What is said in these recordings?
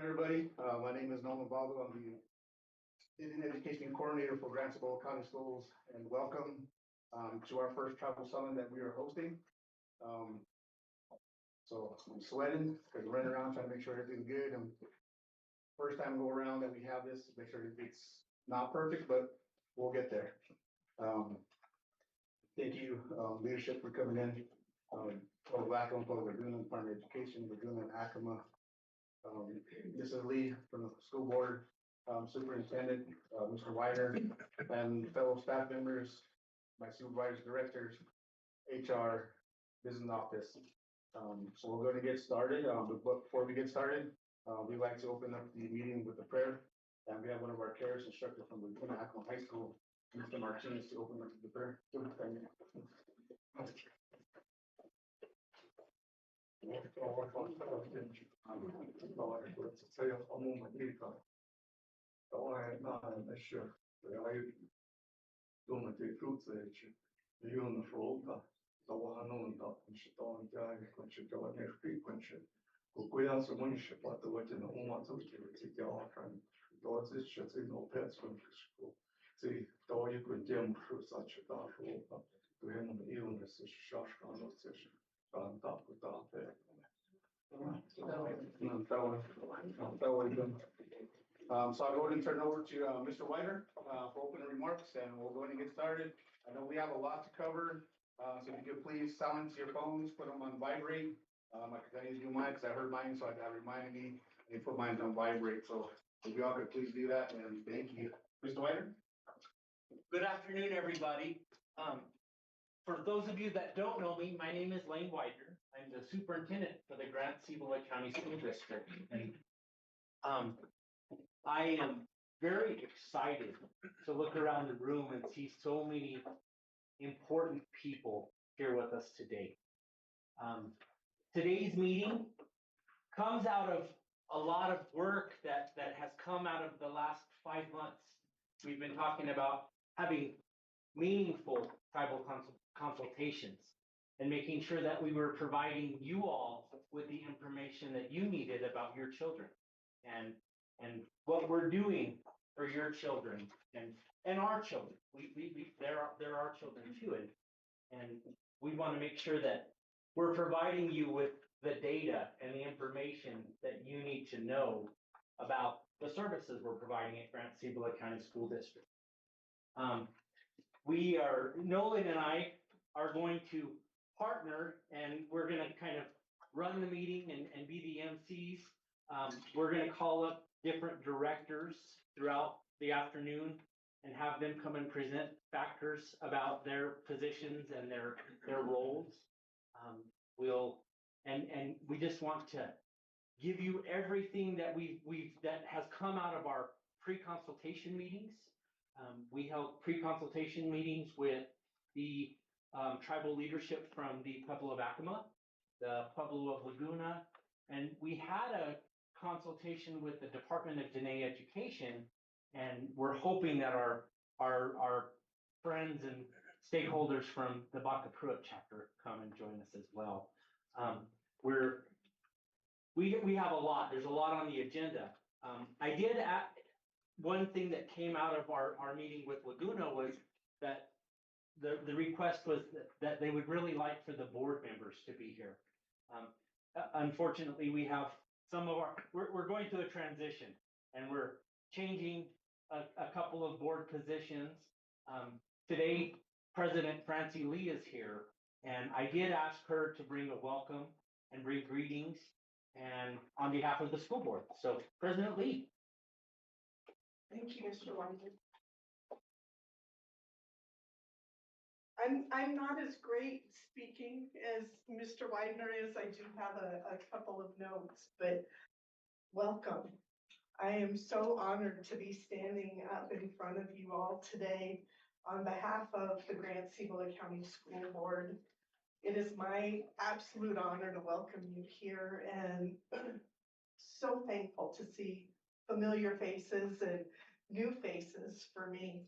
everybody. My name is Nolan Babu. I'm the Indian Education Coordinator for Cibola County Schools, and welcome to our first travel summit that we are hosting. So I'm sweating because we're running around trying to make sure everything's good. And first time go around that we have this, make sure it's not perfect, but we'll get there. Thank you, leadership, for coming in. Wacom, Laguna, Department of Education, Laguna, and Acoma. This is Lee from the school board, superintendent, Mr. Weiner, and fellow staff members, my supervisors, directors, HR, business office. So we're going to get started. But before we get started, we'd like to open up the meeting with a prayer. And we have one of our carers instructor from Laguna Acoma High School, Mr. Martinez, to open up the prayer. So I'll go ahead and turn it over to Mr. Weiner for opening remarks, and we'll go ahead and get started. I know we have a lot to cover, so if you could please silence your phones, put them on vibrate. I need to do mine because I heard mine, so that reminded me to put mine on vibrate. So if y'all could please do that, and thank you. Mr. Weiner? Good afternoon, everybody. For those of you that don't know me, my name is Lane Widener. I'm the superintendent for the Cibola County School District. And I am very excited to look around the room and see so many important people here with us today. Today's meeting comes out of a lot of work that has come out of the last 5 months. We've been talking about having meaningful tribal consultations and making sure that we were providing you all with the information that you needed about your children and what we're doing for your children and our children. They're our children too, and we want to make sure that we're providing you with the data and the information that you need to know about the services we're providing at Cibola County School District. Nolan and I are going to partner, and we're going to kind of run the meeting and be the MCs. We're going to call up different directors throughout the afternoon and have them come and present factors about their positions and their roles. We just want to give you everything that that has come out of our pre-consultation meetings. We held pre-consultation meetings with the tribal leadership from the Pueblo of Acoma, the Pueblo of Laguna, and we had a consultation with the Department of Diné Education, and we're hoping that our friends and stakeholders from the Baka Pruitt chapter come and join us as well. We have a lot. There's a lot on the agenda. One thing that came out of our meeting with Laguna was that the request was that they would really like for the board members to be here. Unfortunately, we have we're going through a transition, and we're changing a couple of board positions. Today, President Francie Lee is here, and I did ask her to bring a welcome and bring greetings and on behalf of the school board. So, President Lee. Thank you, Mr. Weiner. I'm not as great speaking as Mr. Weiner is. I do have a couple of notes, but welcome. I am so honored to be standing up in front of you all today on behalf of the Cibola County School Board. It is my absolute honor to welcome you here, and so thankful to see familiar faces and new faces for me.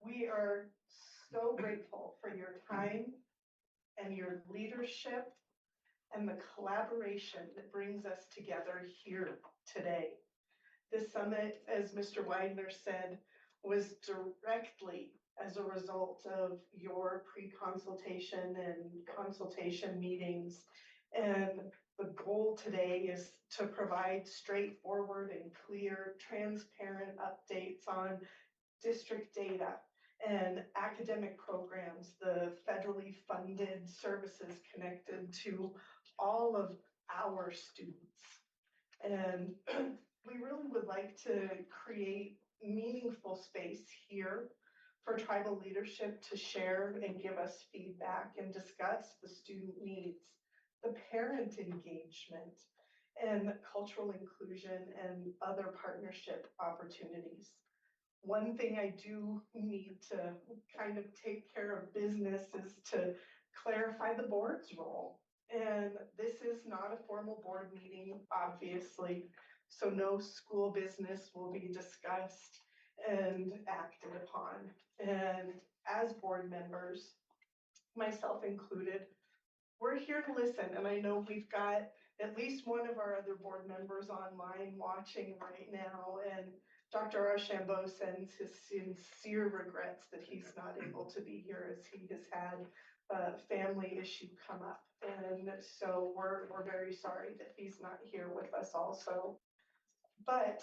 We are so grateful for your time and your leadership and the collaboration that brings us together here today. This summit, as Mr. Widener said, was directly as a result of your pre-consultation and consultation meetings. And the goal today is to provide straightforward and clear, transparent updates on district data and academic programs, the federally funded services connected to all of our students. And we really would like to create meaningful space here for tribal leadership to share and give us feedback and discuss the student needs, the parent engagement, and cultural inclusion and other partnership opportunities. One thing I do need to kind of take care of business is to clarify the board's role. And this is not a formal board meeting, obviously, so no school business will be discussed and acted upon. And as board members, myself included, we're here to listen. And I know we've got at least one of our other board members online watching right now. And Dr. Archambault sends his sincere regrets that he's not able to be here, as he has had a family issue come up. And so we're very sorry that he's not here with us also. But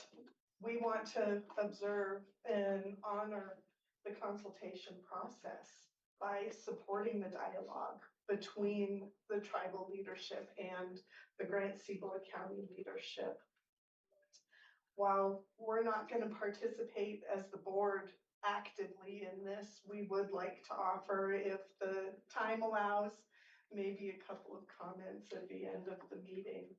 we want to observe and honor the consultation process by supporting the dialogue between the tribal leadership and the Cibola County leadership. While we're not going to participate as the board actively in this, we would like to offer, if the time allows, maybe a couple of comments at the end of the meeting.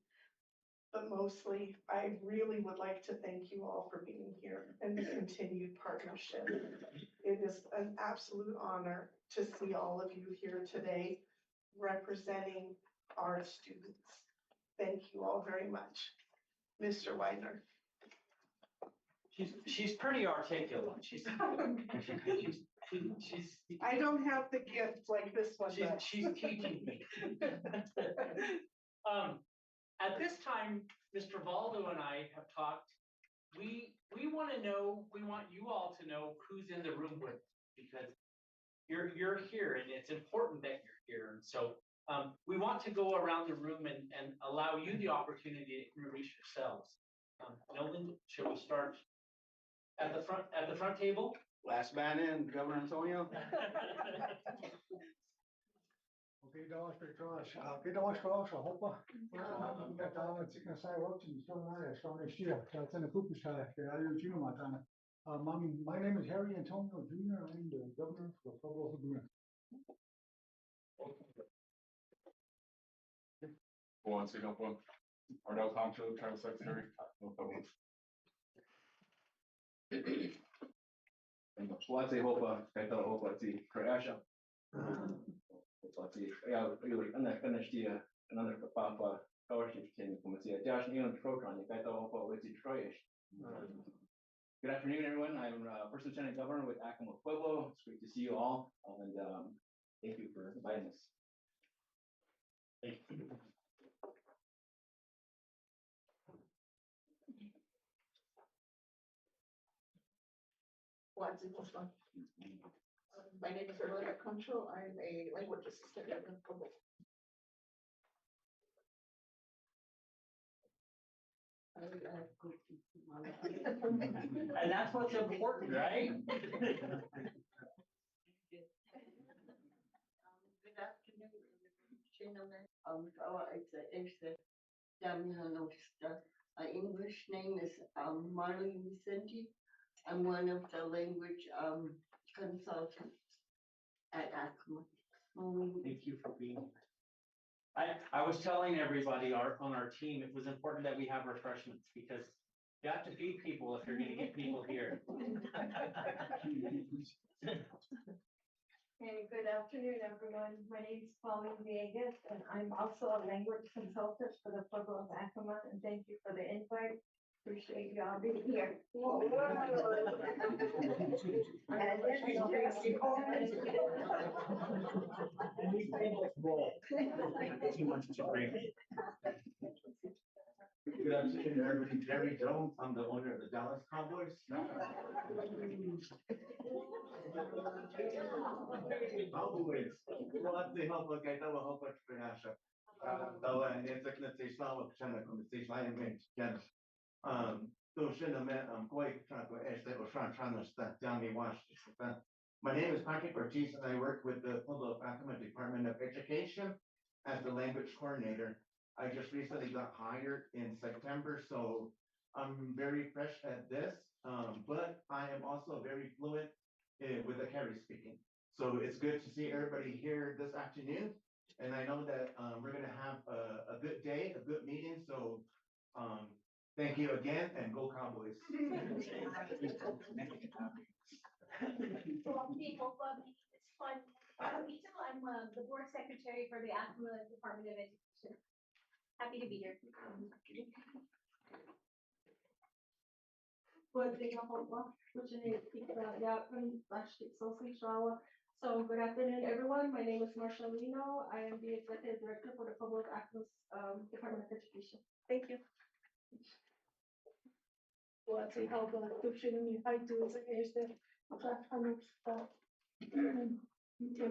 But mostly, I really would like to thank you all for being here and the continued partnership. It is an absolute honor to see all of you here today representing our students. Thank you all very much. Mr. Widener. She's pretty articulate. She's I don't have the gift like this one. she's teaching me. At this time, Mr. Valdo and I have talked. We want to know. We want you all to know who's in the room with, because you're here, and it's important that you're here. And so we want to go around the room and allow you the opportunity to introduce yourselves. Nolan, shall we start at the front table? Last man in, Governor Antonio. Okay, dames en heren, okay, dames en heren, hoppa. Met aan het zieken zijn ook in zo'n stier. Dat zijn de groepjes daar you junior matana. My name is Harry Antonio Jr. I'm the governor for the Pueblo of Laguna. One second, one. Arnell Concho, Tribal Secretary. No problem. Let's see, hope let's see, Croatia. Let's see, yeah, really, and then finish the another Papa scholarship team. Come see a Josh Nealon program. You guys all hope let's see Troyish. Good afternoon, everyone. I'm First Lieutenant Governor with Acoma Pueblo. It's great to see you all, and thank you for inviting us. Thank you. My name is Cibola Concho. I'm a language assistant at Pueblo. And that's what's important, right? Good afternoon. English name is Marley Vicente. I'm one of the language consultants at Acoma. Thank you for being here. I was telling everybody on our team, it was important that we have refreshments, because you have to feed people if you're going to get people here. Hey, good afternoon, everyone. My name is Pauline Villegas, and I'm also a language consultant for the Pueblo of Acoma, and thank you for the invite. Appreciate y'all being here. Too much to drink. Good afternoon, everybody. Jerry Jones, I'm the owner of the Dallas Cowboys. Cowboys. Ładny chłopak, ja to chłopak przepraszam. To nie tak na tej sławę, przynajmniej konwersacja, ale nie wiem, to się na mnie, koi czako este o szana stacjami właśnie. My name is Patrick Ortiz and I work with the Pueblo Fatima Department of Education as the language coordinator. I just recently got hired in September, so I'm very fresh at this, but I am also very fluent with the Carrie speaking. So it's good to see everybody here this afternoon. And I know that we're gonna have a good day, a good meeting, so thank you again and go Cowboys. Well, people, it's fun. I'm the board secretary for the Acoma Department of Education. Happy to be here. Good day, which is So good afternoon, everyone. My name is Marcia Lino. I am the executive director for the Public Access Department of Education. Thank you. Let's see how the description I do is the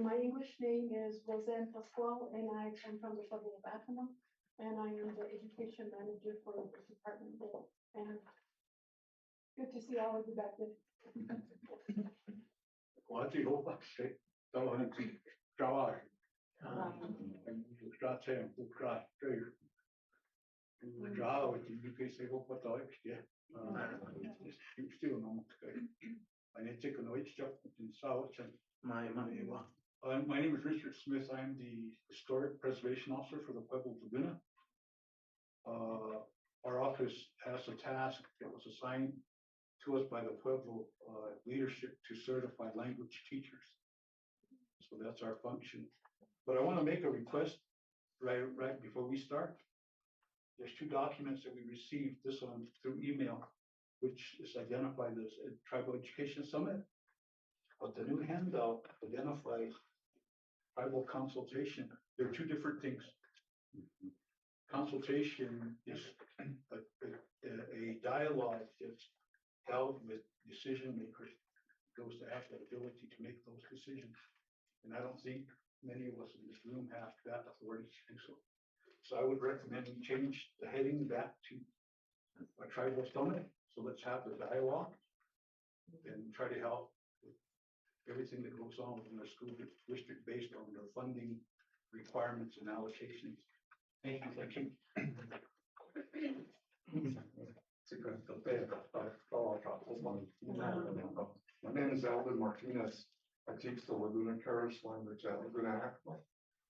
my English name is Roseanne Pasquale, and I come from the Pueblo of Acoma, and I am the education manager for the department. And good to see all of you back there. What do you hope I say? Don't want to draw. Start saying, who cry, draw with you, because they hope what I yeah. You still know. I need to take a noise job in South. My name is Richard Smith. I am the Historic Preservation Officer for the Pueblo of Laguna. Our office has a task that was assigned to us by the Pueblo leadership to certify language teachers. So that's our function. But I want to make a request right before we start. There's two documents that we received, this one through email, which is identified as a Tribal Education Summit. But the new handout identifies tribal consultation. They're two different things. Consultation is a dialogue that's held with decision makers, those that have the ability to make those decisions. And I don't think many of us in this room have that authority to do so. So I would recommend we change the heading back to a tribal summit. So let's have the dialogue and try to help with everything that goes on within our school district based on their funding requirements and allocations. Thank you. Thank you. My name is Alvin Martinez. I teach the Laguna Terrace language at Laguna Acoma.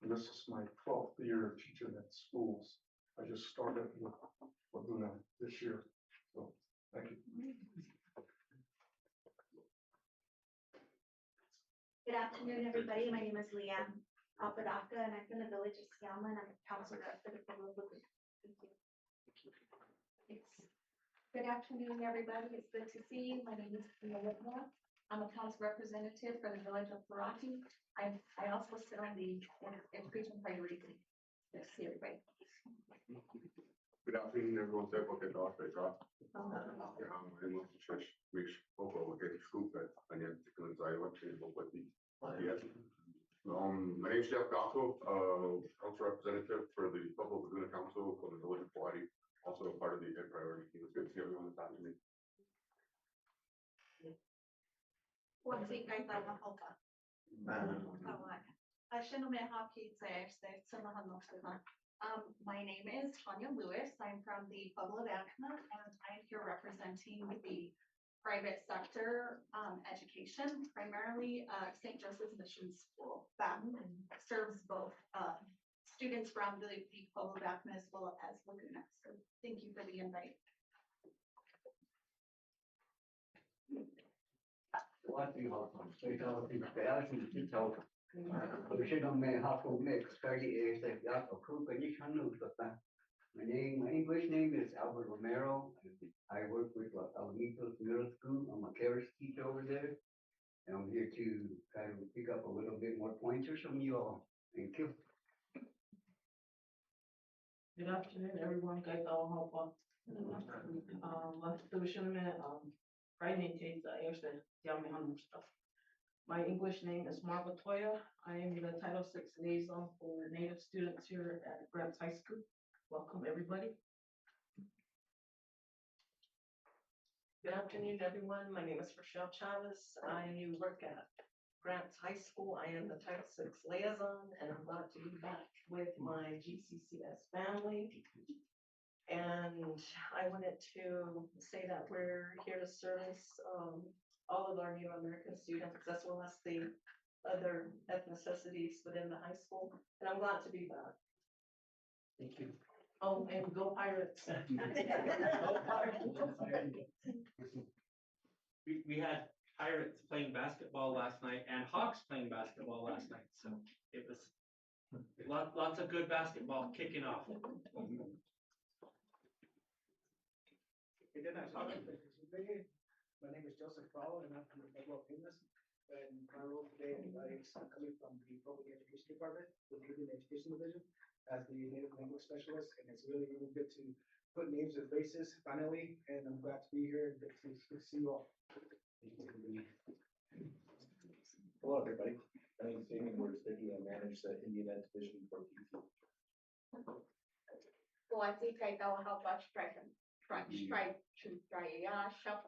And this is my 12th year teaching at schools. I just started with Laguna this year. So thank you. Good afternoon, everybody. My name is Leanne Papadaka, and I'm from the village of Cibola, and I'm a counselor for the Pueblo of Laguna. Thank you. Good afternoon, everybody. It's good to see you. My name is Cibola. I'm a council representative for the village of Parati. I also sit on the education priority committee. Good to see everybody. Good afternoon, everyone. My name is Trish. We spoke over the school that I need to go inside. My name is Jeff Gocko, council representative for the Pueblo Laguna Council for the village of Hawaii, also a part of the ed priority team. It's good to see everyone this afternoon. What's the guy that will help us? My name is Tanya Lewis. I'm from the Pueblo of Acoma, and I'm here representing the private sector education, primarily St. Joseph's Mission School that serves both students from the Pueblo of Acoma as well as Laguna. So thank you for the invite. What do you have on state of the fashion detail? The shit on me, half of me, study is that you have a cook and you can lose the My English name is Albert Romero. I work with Alamitos Middle School. I'm a chemistry teacher over there. And I'm here to kind of pick up a little bit more pointers from you all. Thank you. Good afternoon, everyone. Guys, I'll help out. My English name is Marva Toya. I am the Title VI liaison for Native students here at Grants High School. Welcome, everybody. Good afternoon, everyone. My name is Rochelle Chavez. I work at Grants High School. I am the Title VI liaison, and I'm glad to be back with my GCCS family. And I wanted to say that we're here to service all of our Native American students as well as the other ethnicities within the high school. And I'm glad to be back. Thank you. Oh, and go Pirates. We had Pirates playing basketball last night and Hawks playing basketball last night, so it was lots of good basketball kicking off. My name is Joseph Powell, and I'm from the Federal Business. And my role today is coming from the Public Education Department, with the Indian Education Division, as the Native Language Specialist. And it's really, really good to put names and faces finally. And I'm glad to be here and good to see you all. Hello, everybody. My name is Damien Woods-Dickey. I manage the Indian Ed Division for PT. Luați că ai dau help us try to try shop.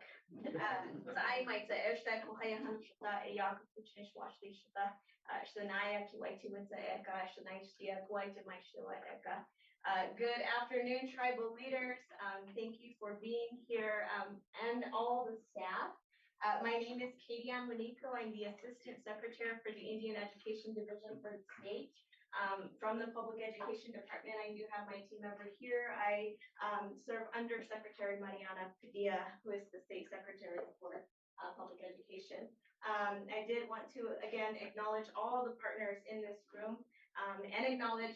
So I might say esta ku haya hanshta e ya ku chnish washli shta shnaya ki wait to witsa eka shnaya ku wait to my shwa eka. Good afternoon, tribal leaders. Thank you for being here and all the staff. My name is Katie Ann Manico. I'm the Assistant Secretary for the Indian Education Division for the state. From the Public Education Department, I do have my team member here. I serve under Secretary Mariana Padilla, who is the State Secretary for Public Education. I did want to, again, acknowledge all the partners in this room and acknowledge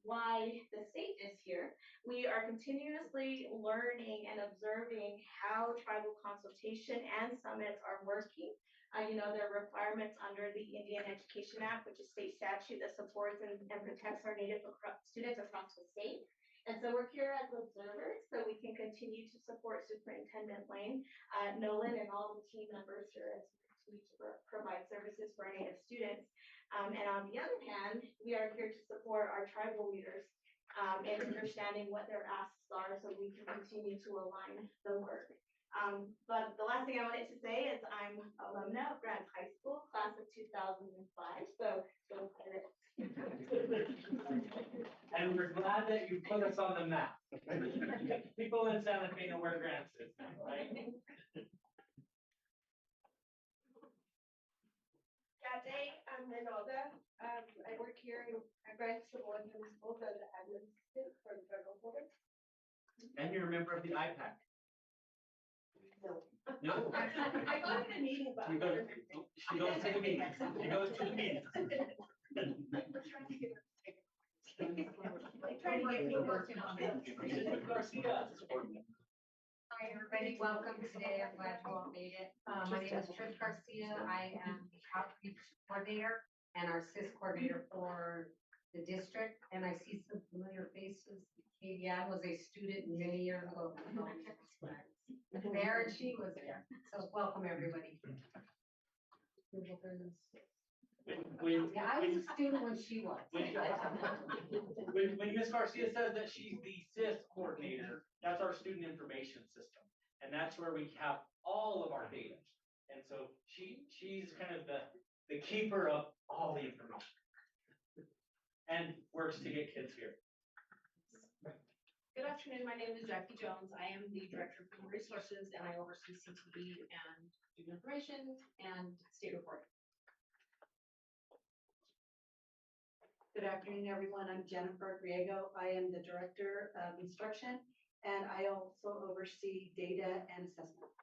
why the state is here. We are continuously learning and observing how tribal consultation and summits are working. There are requirements under the Indian Education Act, which is state statute that supports and protects our Native students across the state. And so we're here as observers so we can continue to support Superintendent Lane, Nolan, and all the team members here as we continue to provide services for our Native students. And on the other hand, we are here to support our tribal leaders in understanding what their asks are so we can continue to align the work. But the last thing I wanted to say is I'm alumna of Grants High School, class of 2005. So And we're glad that you put us on the map. People in Santa Fe know where Grants is now, right? G'day, I'm Renata. I work here at Grants Cibola Municipal as the admin assistant for the federal board. And you're a member of the IPAC. No. No? I go to the meeting, but. She goes to the meetings. She goes to the meetings. I'm trying to get me working on it. Hi, everybody. Welcome today. I'm glad you all made it. My name is Trish Garcia. I am the outreach coordinator and our SIS coordinator for the district. And I see some familiar faces. Katie Ann was a student many years ago. There, and she was there. So welcome, everybody. Yeah, I was a student when she was. When Ms. Garcia says that she's the SIS coordinator, that's our student information system. And that's where we have all of our data. And so she's kind of the keeper of all the information. And works to get kids here. Good afternoon, my name is Jackie Jones. I am the Director of Human Resources and I oversee CTV and student information and state reporting. Good afternoon, everyone. I'm Jennifer Griego. I am the Director of Instruction and I also oversee data and assessment.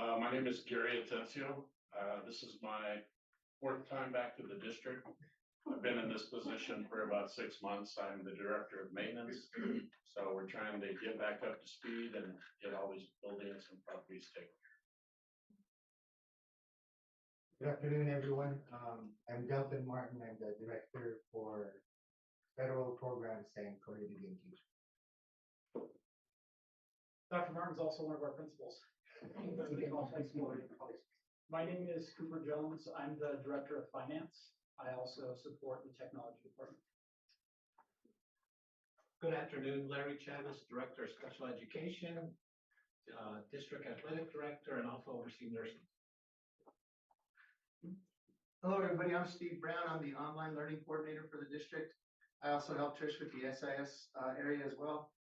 My name is Gary Atencio. This is my fourth time back to the district. I've been in this position for about 6 months. I'm the director of maintenance. So we're trying to get back up to speed and get all these buildings and properties taken. Good afternoon, everyone. I'm Delton Martin. I'm the director for federal programs and community engagement. Dr. Martin's also one of our principals. My name is Cooper Jones. I'm the director of finance. I also support the technology department. Good afternoon, Larry Chavez, Director of Special Education, District Athletic Director, and also oversee nursing. Hello, everybody. I'm Steve Brown. I'm the online learning coordinator for the district. I also help Trish with the SIS area as well.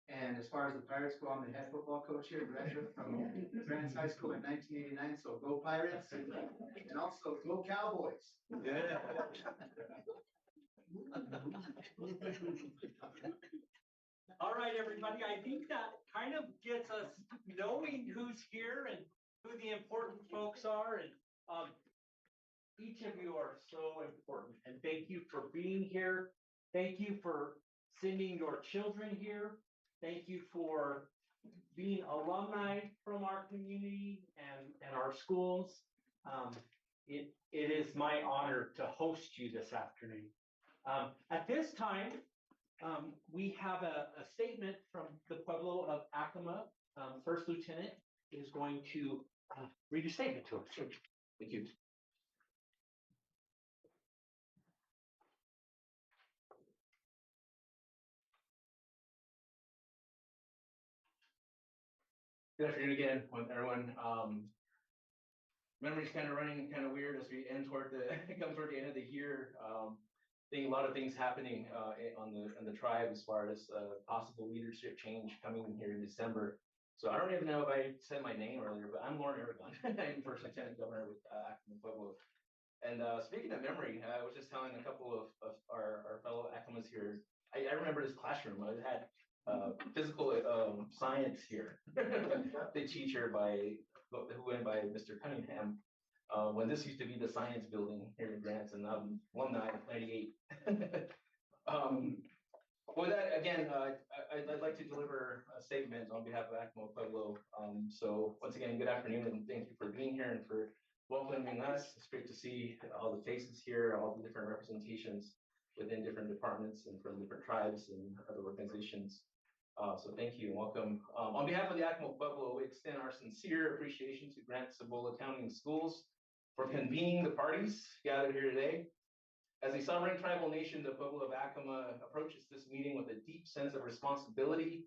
And as far as the Pirates go, I'm the head football coach here, graduate from Grants High School in 1989. So go Pirates, and also go Cowboys. Yeah. All right, everybody, I think that kind of gets us knowing who's here and who the important folks are. And each of you are so important. And thank you for being here. Thank you for sending your children here. Thank you for being alumni from our community and our schools. It is my honor to host you this afternoon. At this time, we have a statement from the Pueblo of Acoma. First Lieutenant is going to read a statement to us. Thank you. Good afternoon again, with everyone. Memory's kind of running kind of weird as we come toward the end of the year. Seeing a lot of things happening on the tribe as far as possible leadership change coming here in December. So I don't even know if I said my name earlier, but I'm Lauren Aragon. I'm First Lieutenant Governor with Acoma Pueblo. And speaking of memory, I was just telling a couple of our fellow Acomas here. I remember this classroom. I had physical science here. The teacher who went by Mr. Cunningham. When this used to be the science building here in Grants, and I'm alumni of 98. With that, again, I'd like to deliver a statement on behalf of Acoma Pueblo. So once again, good afternoon, and thank you for being here and for welcoming us. It's great to see all the faces here, all the different representations within different departments and from different tribes and other organizations. So thank you and welcome. On behalf of the Acoma Pueblo, we extend our sincere appreciation to Grants Cibola County and Schools for convening the parties gathered here today. As a sovereign tribal nation, the Pueblo of Acoma approaches this meeting with a deep sense of responsibility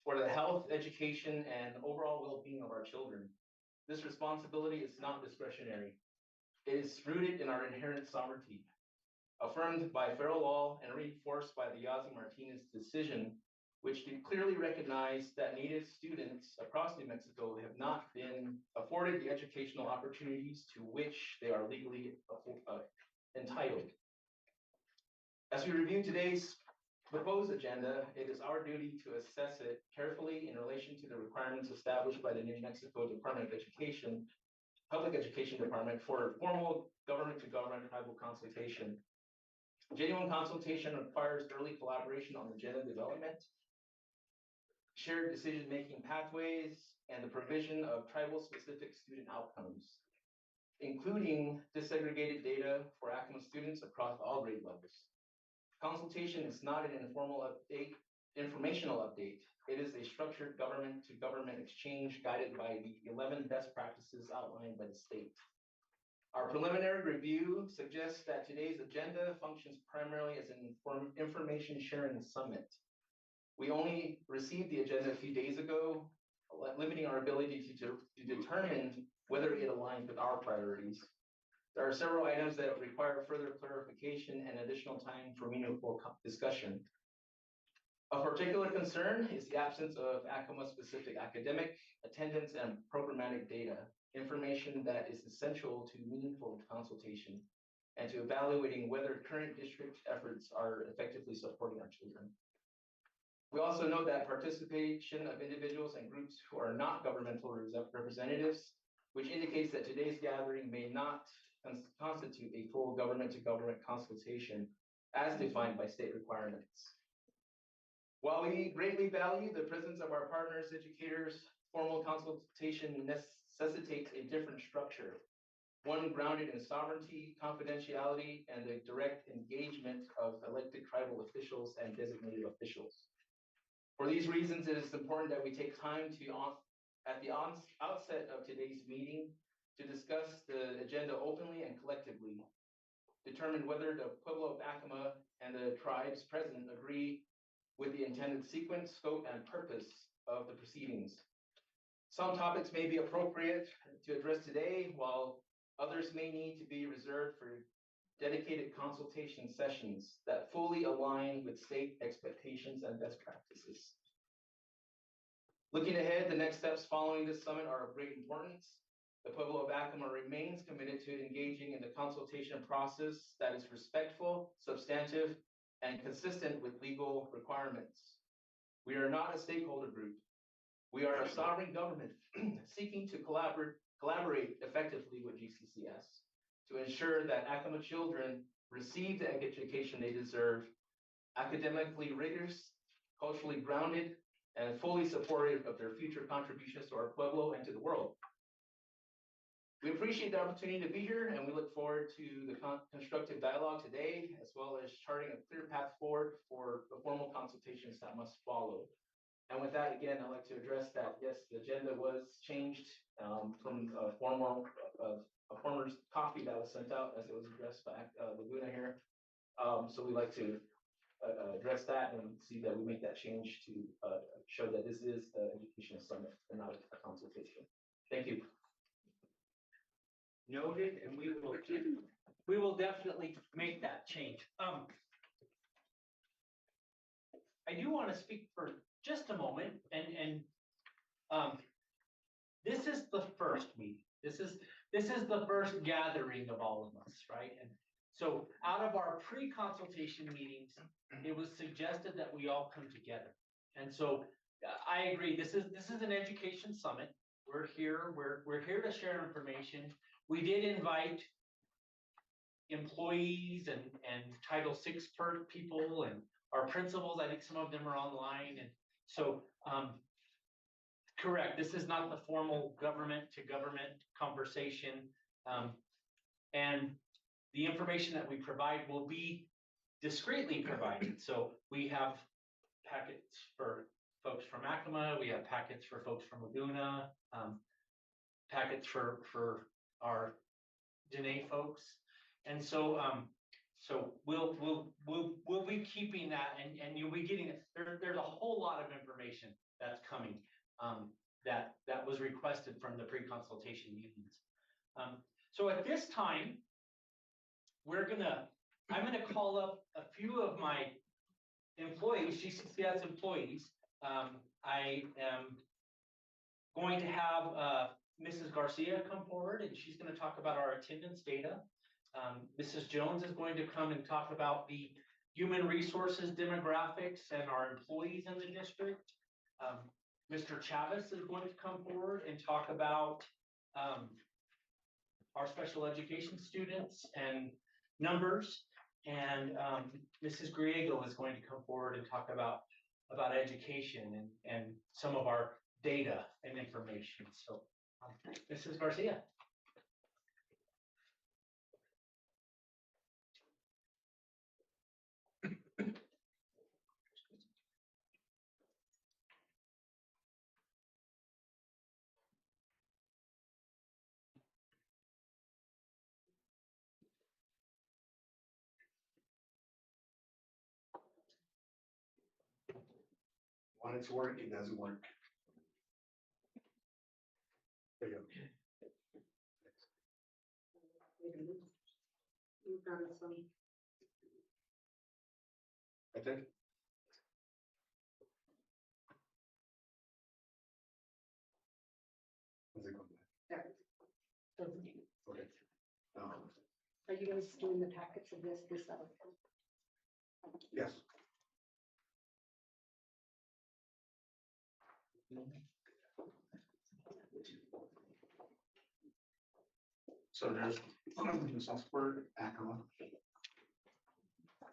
for the health, education, and overall well-being of our children. This responsibility is not discretionary. It is rooted in our inherent sovereignty, affirmed by federal law and reinforced by the Yazzie Martinez decision, which clearly recognize that Native students across New Mexico have not been afforded the educational opportunities to which they are legally entitled. As we review today's proposed agenda, it is our duty to assess it carefully in relation to the requirements established by the New Mexico Department of Education, Public Education Department for formal government-to-government tribal consultation. Genuine consultation requires early collaboration on agenda development, shared decision-making pathways, and the provision of tribal-specific student outcomes, including disaggregated data for Acoma students across all grade levels. Consultation is not an informal informational update. It is a structured government-to-government exchange guided by the 11 best practices outlined by the state. Our preliminary review suggests that today's agenda functions primarily as an information sharing summit. We only received the agenda a few days ago, limiting our ability to determine whether it aligns with our priorities. There are several items that require further clarification and additional time for meaningful discussion. Of particular concern is the absence of Acoma-specific academic, attendance, and programmatic data, information that is essential to meaningful consultation and to evaluating whether current district efforts are effectively supporting our children. We also know that participation of individuals and groups who are not governmental representatives, which indicates that today's gathering may not constitute a full government-to-government consultation as defined by state requirements. While we greatly value the presence of our partners, educators, formal consultation necessitates a different structure, one grounded in sovereignty, confidentiality, and the direct engagement of elected tribal officials and designated officials. For these reasons, it is important that we take time to, at the outset of today's meeting, to discuss the agenda openly and collectively, determine whether the Pueblo of Acoma and the tribes present agree with the intended sequence, scope, and purpose of the proceedings. Some topics may be appropriate to address today, while others may need to be reserved for dedicated consultation sessions that fully align with state expectations and best practices. Looking ahead, the next steps following this summit are of great importance. The Pueblo of Acoma remains committed to engaging in the consultation process that is respectful, substantive, and consistent with legal requirements. We are not a stakeholder group. We are a sovereign government seeking to collaborate effectively with GCCS to ensure that Acoma children receive the education they deserve, academically rigorous, culturally grounded, and fully supportive of their future contributions to our Pueblo and to the world. We appreciate the opportunity to be here, and we look forward to the constructive dialogue today, as well as charting a clear path forward for the formal consultations that must follow. And with that, again, I'd like to address that, yes, the agenda was changed from a former copy that was sent out as it was addressed by Laguna here. So we'd like to address that and see that we make that change to show that this is the educational summit and not a consultation. Thank you. Noted, and we will definitely make that change. I do want to speak for just a moment, and this is the first meeting. This is the first gathering of all of us, right? And so out of our pre-consultation meetings, it was suggested that we all come together. And so I agree. This is an education summit. We're here to share information. We did invite employees and Title VI people and our principals. I think some of them are online. And so, correct, this is not the formal government to government conversation. And the information that we provide will be discreetly provided. So we have packets for folks from Acoma. We have packets for folks from Laguna, packets for our Dene folks. And so, so we'll be keeping that, and you'll be getting it. There's a whole lot of information that's coming that was requested from the pre-consultation meetings. So at this time, I'm gonna call up a few of my employees, GCCS employees. I am going to have Mrs. Garcia come forward, and she's going to talk about our attendance data. Mrs. Jones is going to come and talk about the human resources demographics and our employees in the district. Mr. Chavez is going to come forward and talk about our special education students and numbers. And Mrs. Griego is going to come forward and talk about education and some of our data and information. So Mrs. Garcia. When it's work, it doesn't work. There you go. You've got some. I think. How's it going? There. Okay. Are you guys doing the packets of this other? Yes. So This is for Acoma.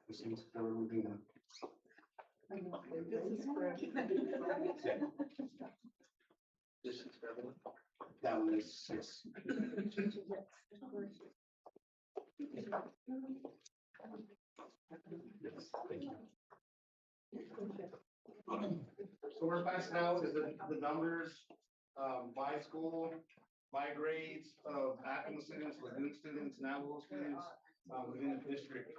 This is for Laguna. This is for everyone. That one is 6. Yes, thank you. So we're passing out the numbers, by school, by grades of Acoma students, Lagoon students, Navajo students, within the district.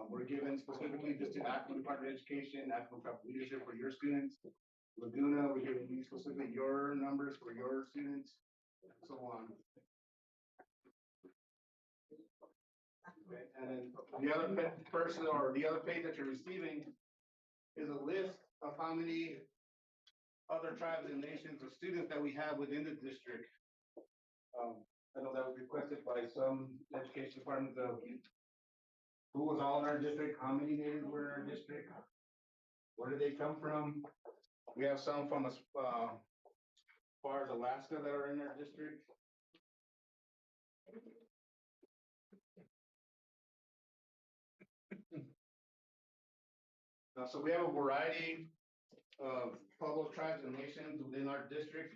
We're given specifically just to Acoma Department of Education, Acoma Department of Leadership for your students. Laguna, we're giving you specifically your numbers for your students, so on. Okay, and then the other person or the other page that you're receiving is a list of how many other tribes and nations of students that we have within the district. I know that was requested by some education departments of who was all in our district, how many natives were in our district, where did they come from? We have some from as far as Alaska that are in our district. So we have a variety of Pueblo tribes and nations within our district.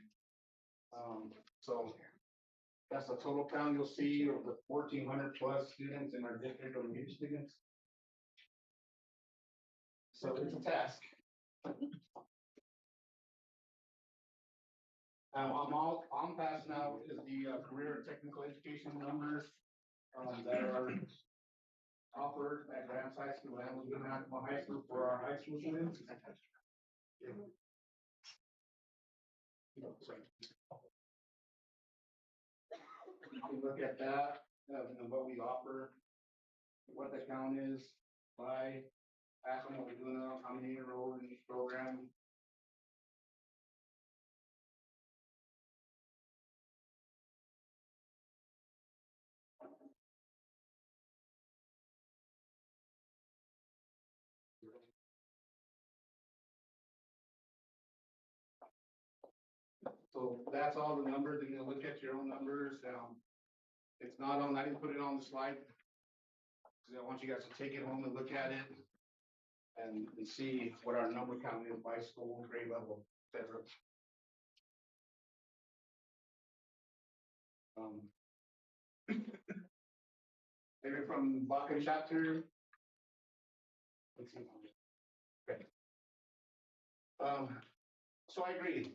So that's the total count you'll see of the 1,400 plus students in our district of native students. So it's a task. I'm passing out is the career and technical education numbers that are offered at Grants High School and Laguna Acoma High School for our high school students. You can look at that and what we offer, what the count is by Acoma, Laguna, how many enrolled in each program. So that's all the numbers, and you'll look at your own numbers. It's not on, I didn't put it on the slide. Because I want you guys to take it home and look at it and see what our number count is by school, grade level, et cetera. Maybe from Baca chapter. Let's see. Okay. So I agree,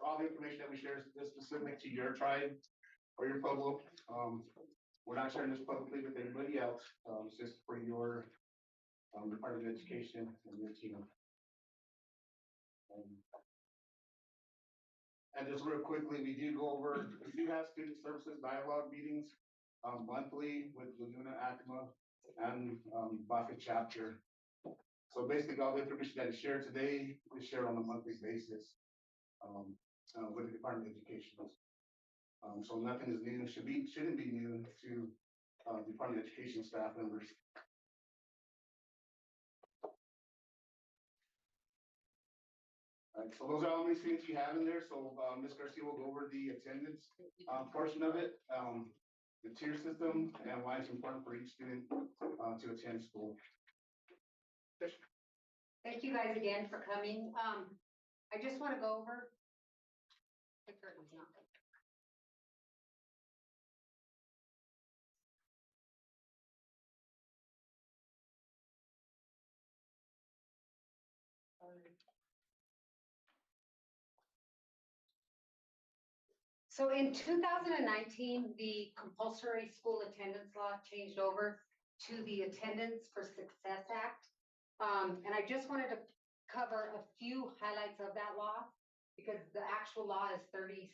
all the information that we share is specific to your tribe or your Pueblo. We're not sharing this publicly with anybody else. It's just for your Department of Education and your team. And just real quickly, we do have student services dialogue meetings monthly with Laguna, Acoma, and Baca chapter. So basically, all the information that is shared today is shared on a monthly basis with the Department of Education. So nothing is new, shouldn't be new to Department of Education staff members. All right, so those are all the students you have in there. So Ms. Garcia will go over the attendance portion of it, the tier system, and why it's important for each student to attend school. Thank you guys again for coming. I just want to go over. The curtain's not good. So in 2019, the compulsory school attendance law changed over to the Attendance for Success Act. And I just wanted to cover a few highlights of that law because the actual law is 36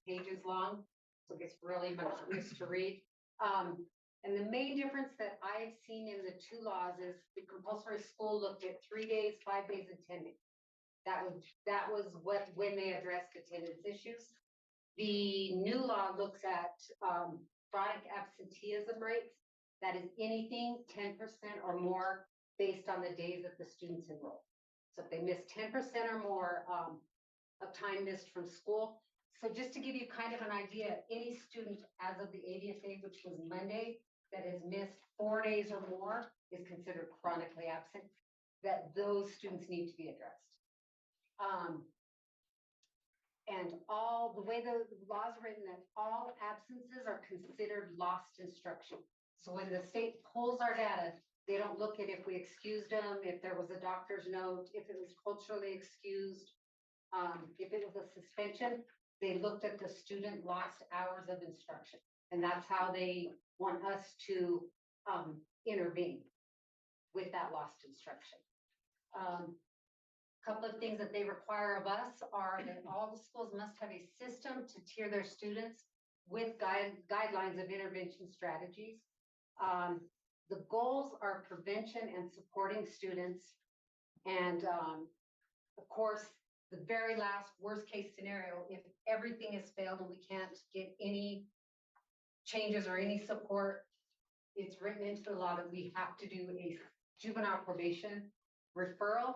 pages long. So it gets really monotonous to read. And the main difference that I've seen in the two laws is the compulsory school looked at 3 days, 5 days, and 10 days. That was when they addressed attendance issues. The new law looks at chronic absenteeism rates. That is anything 10% or more based on the days that the students enroll. So if they miss 10% or more of time missed from school, So just to give you kind of an idea, any student as of the 80th day, which was Monday, that has missed 4 days or more is considered chronically absent, that those students need to be addressed. And all, the way the law is written, that all absences are considered lost instruction. So when the state pulls our data, they don't look at if we excused them, if there was a doctor's note, if it was culturally excused, if it was a suspension, they looked at the student lost hours of instruction. And that's how they want us to intervene with that lost instruction. Couple of things that they require of us are that all the schools must have a system to tier their students with guidelines of intervention strategies. The goals are prevention and supporting students. And of course, the very last worst case scenario, if everything has failed and we can't get any changes or any support, it's written into the law that we have to do a juvenile probation referral.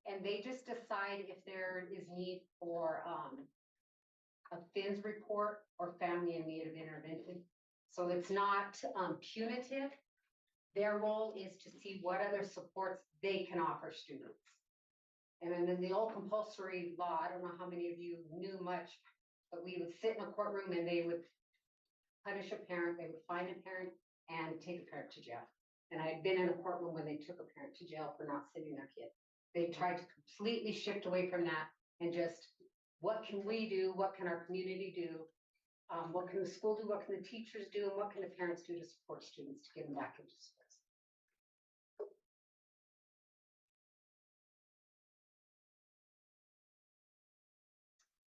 And they just decide if there is need for a FINS report or family in need of intervention. So it's not punitive. Their role is to see what other supports they can offer students. And then in the old compulsory law, I don't know how many of you knew much, but we would sit in a courtroom and they would punish a parent, they would fine a parent and take a parent to jail. And I'd been in a courtroom when they took a parent to jail for not sitting their kid. They tried to completely shift away from that and just, what can we do? What can our community do? What can the school do? What can the teachers do? And what can the parents do to support students to get them back into schools?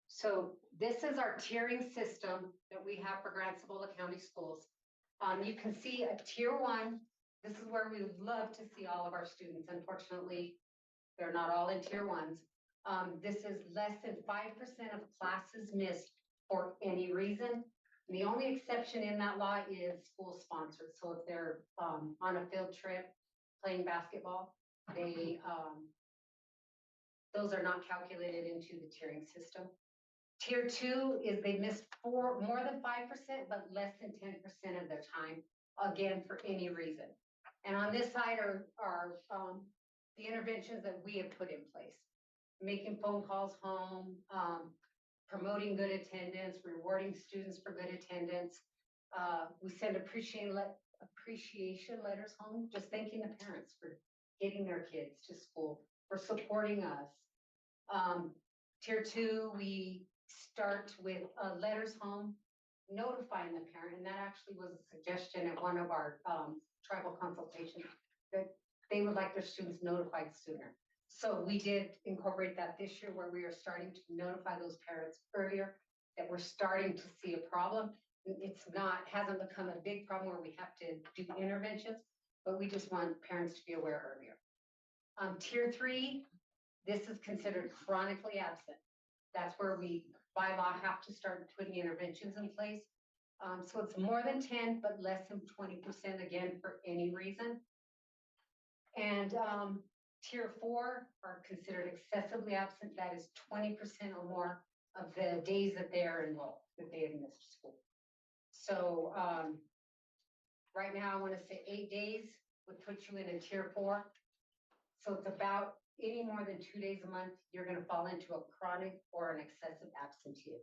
So this is our tiering system that we have for Grand Cibola County Schools. You can see a tier 1. This is where we would love to see all of our students. Unfortunately, they're not all in tier 1s. This is less than 5% of classes missed for any reason. The only exception in that law is school sponsored. So if they're on a field trip playing basketball, they those are not calculated into the tiering system. Tier 2 is they missed more than 5%, but less than 10% of their time, again, for any reason. And on this side are the interventions that we have put in place. Making phone calls home, promoting good attendance, rewarding students for good attendance. We send appreciation letters home, just thanking the parents for getting their kids to school, for supporting us. Tier 2, we start with letters home, notifying the parent, and that actually was a suggestion at one of our tribal consultations, that they would like their students notified sooner. So we did incorporate that this year, where we are starting to notify those parents earlier, that we're starting to see a problem. Hasn't become a big problem where we have to do interventions, but we just want parents to be aware earlier. Tier 3, this is considered chronically absent. That's where we, by law, have to start putting interventions in place. So it's more than 10, but less than 20%, again, for any reason. And tier 4 are considered excessively absent. That is 20% or more of the days that they are enrolled, that they have missed school. So right now, I want to say 8 days would put you in a tier 4. So it's about any more than 2 days a month, you're going to fall into a chronic or an excessive absenteeism.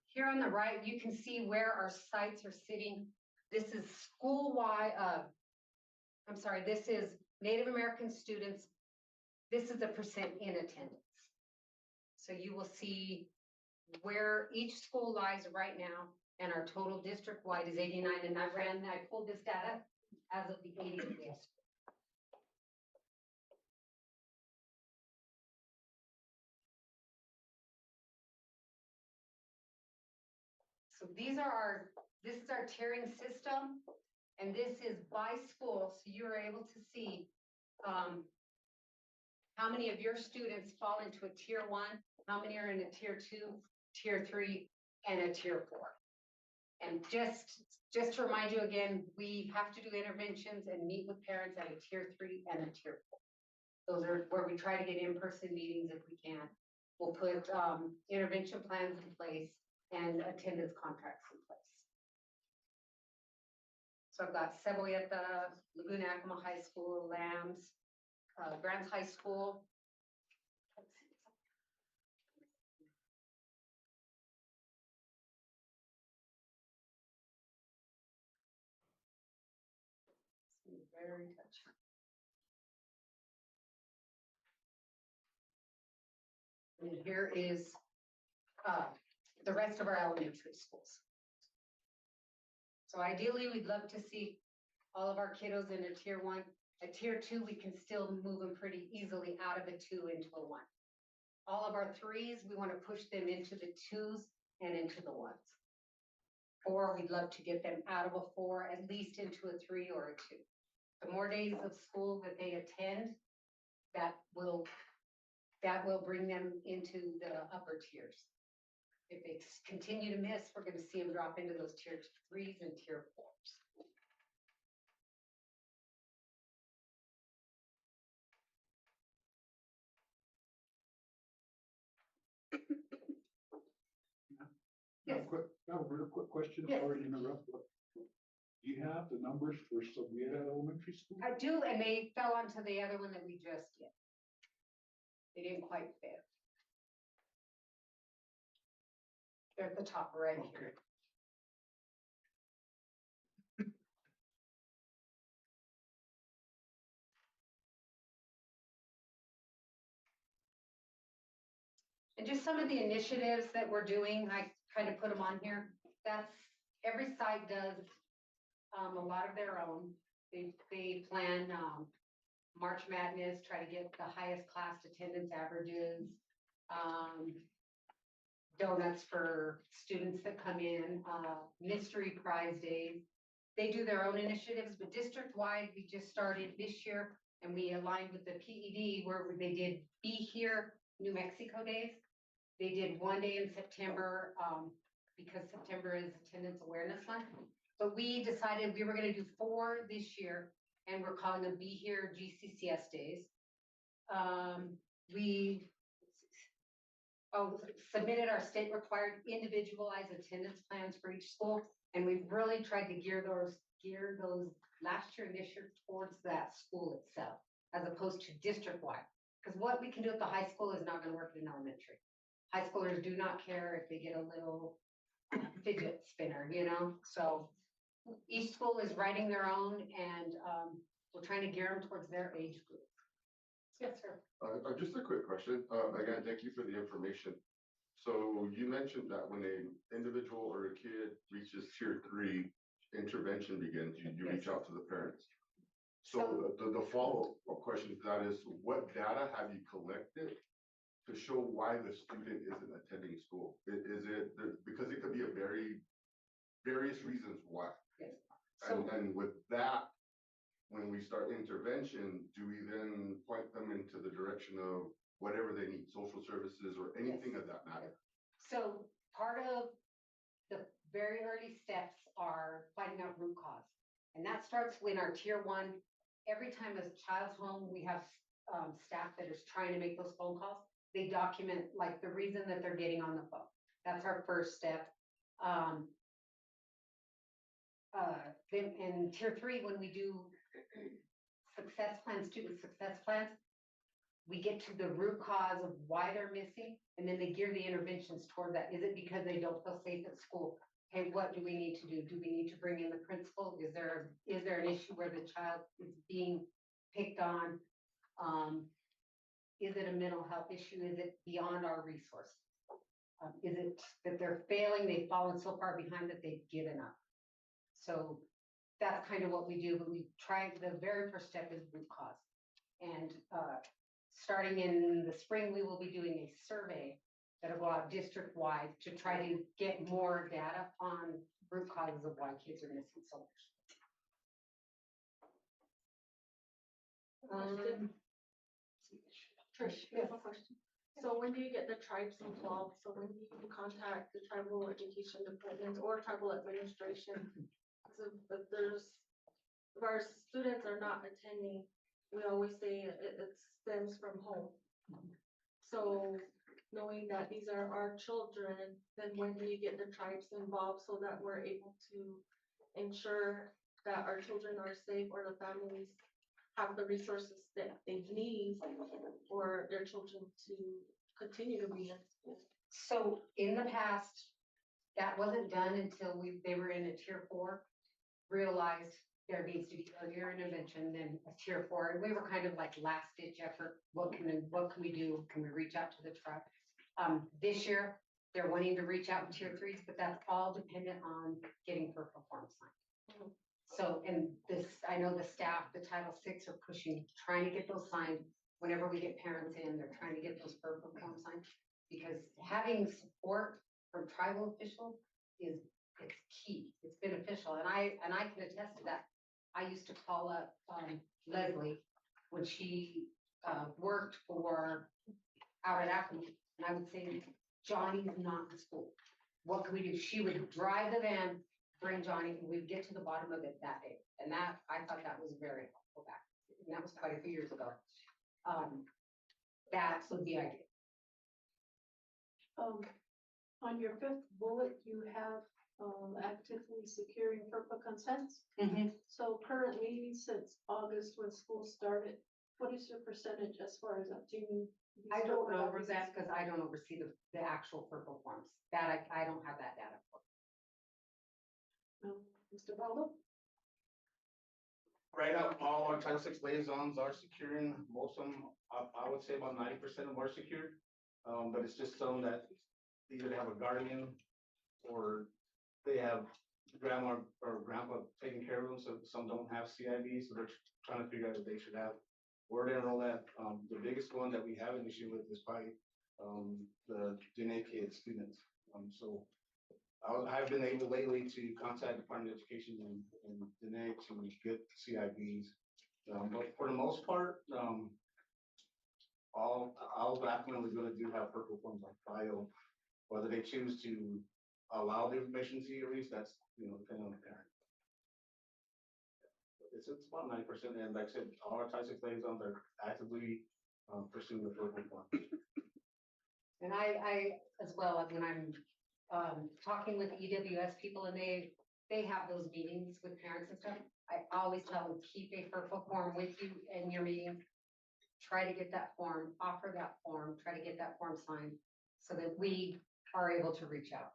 Here on the right, you can see where our sites are sitting. This is school-wide, this is Native American students. This is the percent in attendance. So you will see where each school lies right now, and our total district-wide is 89. And I pulled this data as of the 80th day. So this is our tiering system, and this is by school, so you're able to see how many of your students fall into a tier 1, how many are in a tier 2, tier 3, and a tier 4. And just to remind you again, we have to do interventions and meet with parents at a tier 3 and a tier 4. Those are where we try to get in-person meetings if we can. We'll put intervention plans in place and attendance contracts in place. So I've got Cibola, Laguna Acoma High School, Lambs, Grants High School. Very touchy. And here is the rest of our elementary schools. So ideally, we'd love to see all of our kiddos in a tier 1. A tier 2, we can still move them pretty easily out of a 2 into a 1. All of our 3s, we want to push them into the 2s and into the 1s. 4, we'd love to get them out of a 4, at least into a 3 or a 2. The more days of school that they attend, that will bring them into the upper tiers. If they continue to miss, we're going to see them drop into those tier 3s and tier 4s. Now, a real quick question, Yes. sorry to interrupt, but do you have the numbers for Cibola Elementary School? I do, and they fell onto the other one that we just did. They didn't quite fit. They're at the top right here. And just some of the initiatives that we're doing, I kind of put them on here. That's, every site does a lot of their own. They plan March Madness, try to get the highest class attendance averages. Donuts for students that come in, mystery prize days. They do their own initiatives, but district-wide, we just started this year and we aligned with the PED where they did Be Here New Mexico Days. They did one day in September because September is Attendance Awareness Month. But we decided we were going to do 4 this year and we're calling them Be Here GCCS Days. We submitted our state required individualized attendance plans for each school. And we've really tried to gear those last year and this year towards that school itself, as opposed to district-wide. Because what we can do at the high school is not going to work in elementary. High schoolers do not care if they get a little fidget spinner, you know? So each school is writing their own and we're trying to gear them towards their age group. Yes, sir. Just a quick question. Again, thank you for the information. So you mentioned that when an individual or a kid reaches tier 3, intervention begins, you reach out to the parents. So the follow-up question to that is, what data have you collected to show why the student isn't attending school? Is it, because it could be various reasons why. Yes. And with that, when we start intervention, do we then point them into the direction of whatever they need, social services or anything of that matter? So part of the very early steps are finding out root cause. And that starts when our tier 1, every time a child's home, we have staff that is trying to make those phone calls. They document like the reason that they're getting on the phone. That's our first step. Then in tier 3, when we do success plans, student success plans, we get to the root cause of why they're missing, and then they gear the interventions toward that. Is it because they don't feel safe at school? Hey, what do we need to do? Do we need to bring in the principal? Is there an issue where the child is being picked on? Is it a mental health issue? Is it beyond our resources? Is it that they're failing? They've fallen so far behind that they've given up. So that's kind of what we do, but we try, the very first step is root cause. And starting in the spring, we will be doing a survey that'll go out district-wide to try to get more data on root causes of why kids are missing so much. Trish, I have a question. So when do you get the tribes involved? So when do you contact the tribal education department or tribal administration? So if our students are not attending, we always say it stems from home. So knowing that these are our children, then when do you get the tribes involved so that we're able to ensure that our children are safe or the families have the resources that they need for their children to continue to be in school? So in the past, that wasn't done until they were in a tier 4, realized there needs to be earlier intervention than a tier 4. And we were kind of like last ditch effort. What can we do? Can we reach out to the tribe? This year, they're wanting to reach out in tier 3s, but that's all dependent on getting purple forms signed. So, and this, I know the staff, the Title VI are pushing, trying to get those signed. Whenever we get parents in, they're trying to get those purple forms signed. Because having support from tribal officials it's key, it's beneficial. And I can attest to that. I used to call up Leslie when she worked for out at Acme, and I would say, Johnny's not in school. What can we do? She would drive the van, bring Johnny, and we'd get to the bottom of it that day. And that, I thought that was very helpful back. And that was quite a few years ago. That's the idea. On your 5th bullet, you have actively securing FERPA consents. So currently, since August when school started, what is your percentage as far as obtaining? these I don't FERPA know documents? that because I don't oversee the actual purple forms. That I don't have that data for. Mr. Baldo? Right now, all our Title VI liaisons are securing, most of them, I would say about 90% of them are secured. But it's just some that either they have a guardian or they have grandma or grandpa taking care of them, so some don't have CID, so they're trying to figure out if they should have word in all that. The biggest one that we have an issue with is probably the Dene kids students. So I've been able lately to contact Department of Education and Dene to get CIBs. But for the most part, all documents are gonna do have purple forms on file. Whether they choose to allow the information to you release, that's, depending on the parent. It's about 90%, and like I said, all our Title VI liaisons are actively pursuing the purple form. And I as well, when I'm talking with EWS people and they have those meetings with parents and stuff, I always tell them, keep a purple form with you in your meeting. Try to get that form, offer that form, try to get that form signed so that we are able to reach out.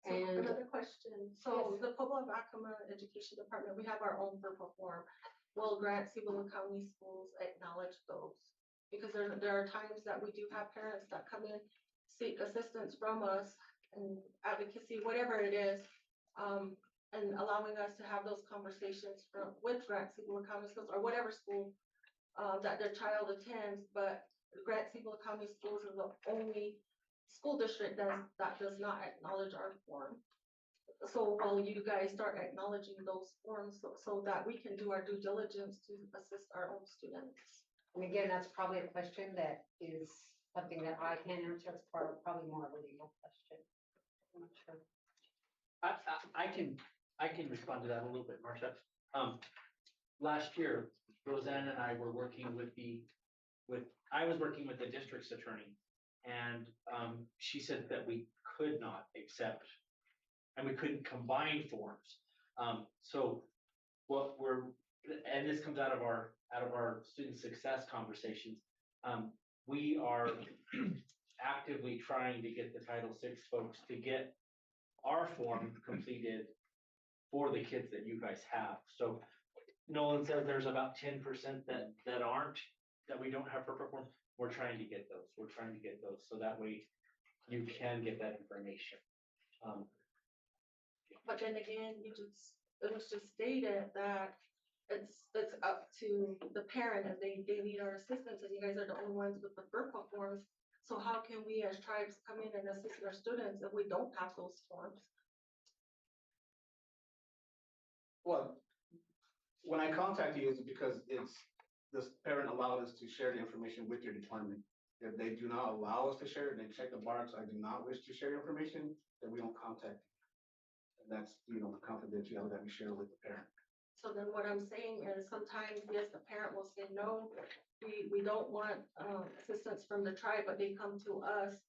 So And another question. So the Pueblo Acoma Education Department, we have our own purple form. Will Grant Cibola County Schools acknowledge those? Because there are times that we do have parents that come in, seek assistance from us and advocacy, whatever it is, and allowing us to have those conversations with Grant Cibola County Schools or whatever school that their child attends, but Grant Cibola County Schools is the only school district that does not acknowledge our form. So will you guys start acknowledging those forms so that we can do our due diligence to assist our own students? And again, that's probably a question that is something that I can answer. It's probably more of a legal question. I'm not sure. I can respond to that a little bit, Marcia. Last year, Roseanne and I were working I was working with the district's attorney, and she said that we could not accept, and we couldn't combine forms. So what and this comes out of our student success conversations. We are actively trying to get the Title VI folks to get our form completed for the kids that you guys have. So Nolan says there's about 10% that we don't have purple forms. We're trying to get those. We're trying to get those so that way you can get that information. But then again, it was just stated that it's up to the parent if they need our assistance, and you guys are the only ones with the purple forms. So how can we as tribes come in and assist our students if we don't have those forms? Well, when I contact you, it's because this parent allowed us to share the information with your department. If they do not allow us to share it, they check the box, I do not wish to share information, then we don't contact. And that's, you know, the confidentiality that we share with the parent. So then what I'm saying is sometimes, yes, the parent will say, no, we don't want, assistance from the tribe, but they come to us.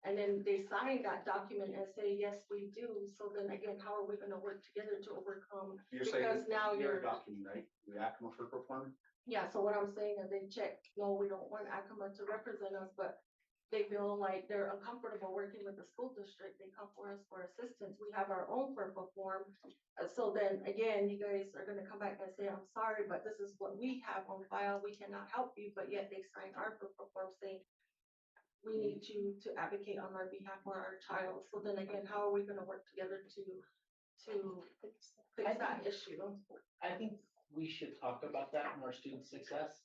And then they sign that document and say, yes, we do. So then again, how are we gonna work together to overcome? You're saying Because now your you're, document, right? The Acoma for performance? yeah, so what I'm saying is they check, no, we don't want Acoma to represent us, but they feel like they're uncomfortable working with the school district. They come for us for assistance. We have our own FERPA form. So then again, you guys are gonna come back and say, I'm sorry, but this is what we have on file. We cannot help you, but yet they sign our FERPA form saying, we need you to advocate on our behalf for our child. So then again, how are we gonna work together to fix that issue? I think we should talk about that in our student success.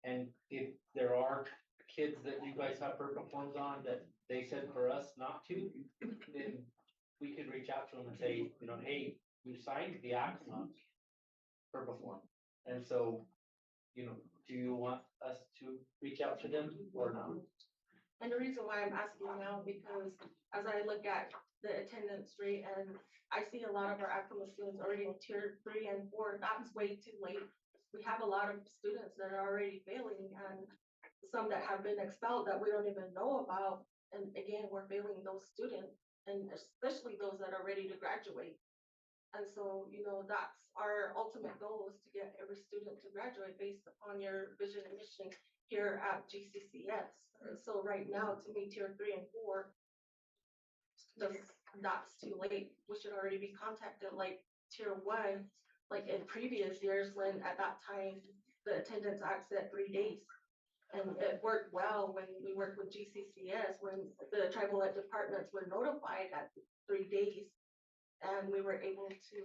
And if there are kids that you guys have purple forms on that they said for us not to, then we could reach out to them and say, you know, hey, you signed the Acoma purple form. And so, you know, do you want us to reach out to them or not? And the reason why I'm asking now, because as I look at the attendance rate and I see a lot of our Acoma students already in tier 3 and 4, that's way too late. We have a lot of students that are already failing and some that have been expelled that we don't even know about. And again, we're failing those students and especially those that are ready to graduate. And so, you know, that's our ultimate goal is to get every student to graduate based upon your vision and mission here at GCCS. And so right now, to me, tier 3 and 4, that's too late. We should already be contacted like tier 1, like in previous years when at that time, the attendance act said 3 days. And it worked well when we worked with GCCS, when the tribal ed departments were notified at 3 days. And we were able to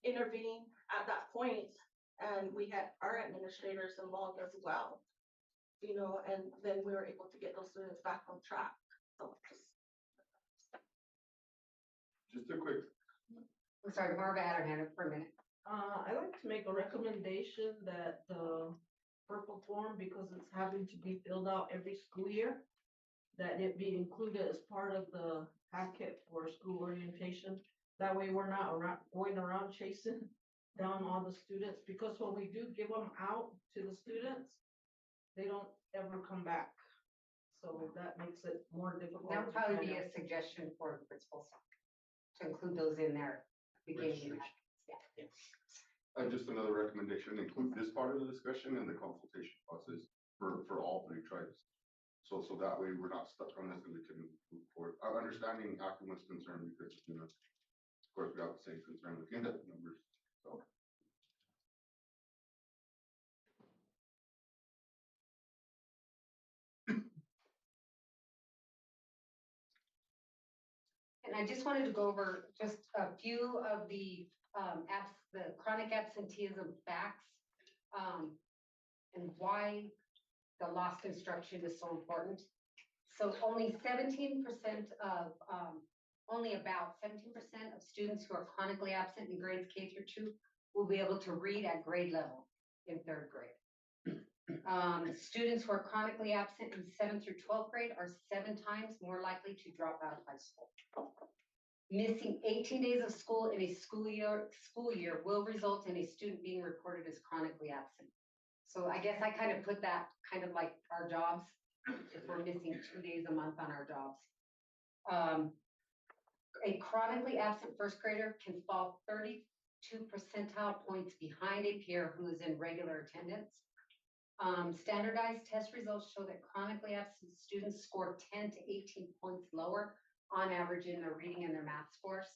intervene at that point, and we had our administrators involved as well, you know, and then we were able to get those students back on track. So Just a quick, I'm sorry, Marva had her hand up for a minute. I'd like to make a recommendation that the purple form, because it's having to be filled out every school year, that it be included as part of the packet for school orientation. That way we're not going around chasing down all the students, because when we do give them out to the students, they don't ever come back. So that makes it more difficult. That'll probably be a suggestion for the principals to include those in their beginning. Yeah. just another recommendation, include this part of the discussion in the consultation process for all 3 tribes. So that way we're not stuck on this and we can move forward. Understanding Acuma's concern because, you know, of course, we have the same concern with index numbers, so. And I just wanted to go over just a few of the the chronic absenteeism facts, and why the lost instruction is so important. So only 17% of, only about 17% of students who are chronically absent in grades K through 2 will be able to read at grade level in 3rd grade. Students who are chronically absent in 7th through 12th grade are 7 times more likely to drop out of high school. Missing 18 days of school in a school year will result in a student being reported as chronically absent. So I guess I kind of put that kind of like our jobs, if we're missing 2 days a month on our jobs. A chronically absent 1st grader can fall 32 percentile points behind a peer who is in regular attendance. Standardized test results show that chronically absent students score 10 to 18 points lower on average in their reading and their math scores.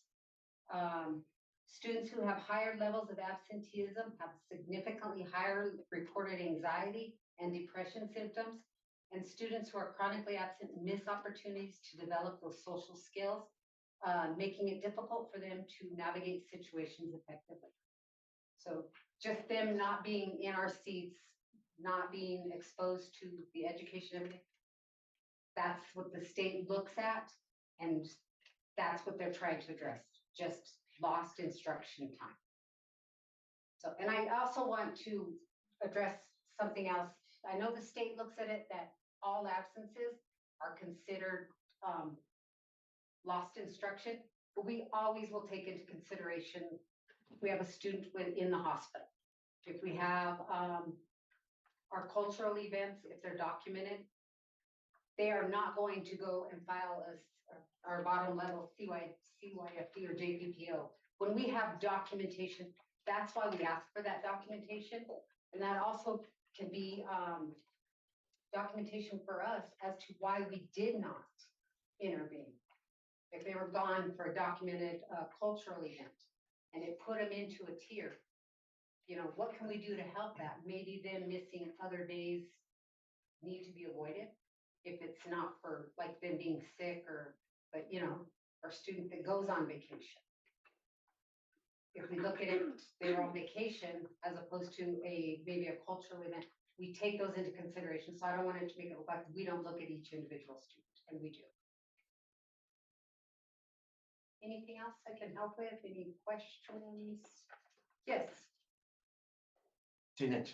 Students who have higher levels of absenteeism have significantly higher reported anxiety and depression symptoms, and students who are chronically absent miss opportunities to develop those social skills, making it difficult for them to navigate situations effectively. So just them not being in our seats, not being exposed to the education, everything, that's what the state looks at, and that's what they're trying to address, just lost instruction time. So, and I also want to address something else. I know the state looks at it that all absences are considered, lost instruction, but we always will take into consideration if we have a student in the hospital. If we have, our cultural events, if they're documented, they are not going to go and file our bottom level CYFD or JPPO. When we have documentation, that's why we ask for that documentation. And that also can be documentation for us as to why we did not intervene. If they were gone for a documented cultural event and it put them into a tier, you know, what can we do to help that? Maybe them missing other days need to be avoided. If it's not for like them being sick but you know, or student that goes on vacation. If we look at it, they were on vacation as opposed to maybe a cultural event, we take those into consideration. So I don't want it to make it look like we don't look at each individual student, and we do. Anything else I can help with? Any questions? Yes. Jeanette,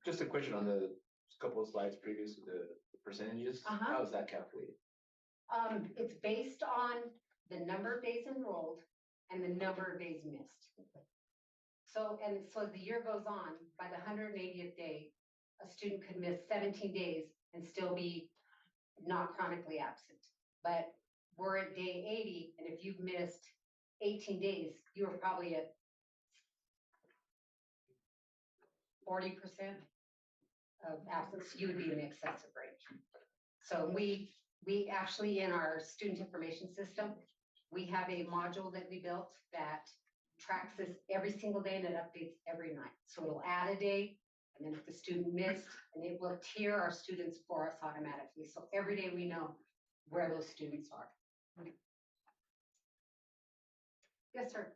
just a question on the couple of slides previous to the percentages. Uh-huh. How is that calculated? It's based on the number of days enrolled and the number of days missed. So the year goes on, by the 180th day, a student could miss 17 days and still be not chronically absent. But we're at day 80, and if you've missed 18 days, you were probably at 40% of absence. You would be in the excessive range. So we actually, in our student information system, we have a module that we built that tracks this every single day and it updates every night. So it'll add a day, and then if the student missed, and it will tier our students for us automatically. So every day we know where those students are. Yes, sir.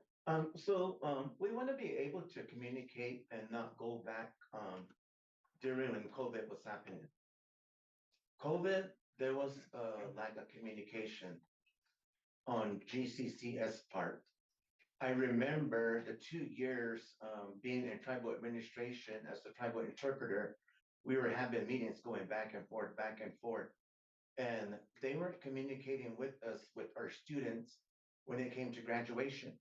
We want to be able to communicate and not go back during when COVID was happening. COVID, there was a lack of communication on GCCS part. I remember the 2 years being in tribal administration as the tribal interpreter. We were having meetings going back and forth. And they weren't communicating with us, with our students, when it came to graduation.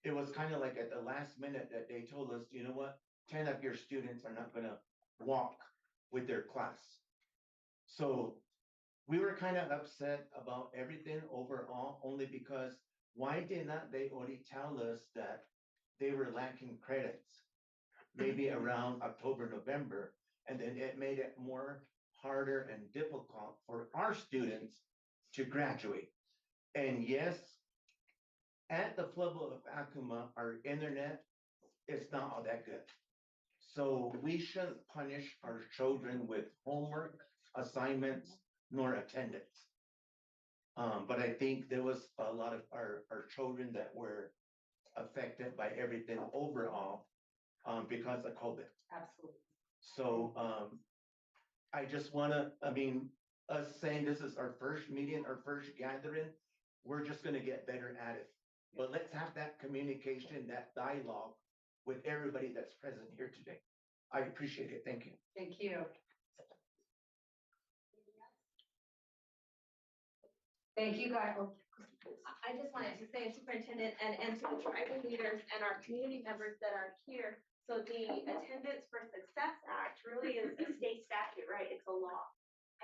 It was kind of like at the last minute that they told us, you know what, 10 of your students are not gonna walk with their class. So we were kind of upset about everything overall, only because why did not they already tell us that they were lacking credits, maybe around October, November, and then it made it more harder and difficult for our students to graduate. And yes, at the Pueblo of Acoma, our internet is not all that good. So we shouldn't punish our children with homework, assignments, nor attendance. But I think there was a lot of our children that were affected by everything overall because of COVID. Absolutely. So I just wanna, us saying this is our first meeting, our first gathering, we're just gonna get better at it. But let's have that communication, that dialogue with everybody that's present here today. I appreciate it. Thank you. Thank you. Thank you, guys. I just wanted to say, Superintendent, and to the tribal leaders and our community members that are here. So the Attendance for Success Act really is a state statute, right? It's a law.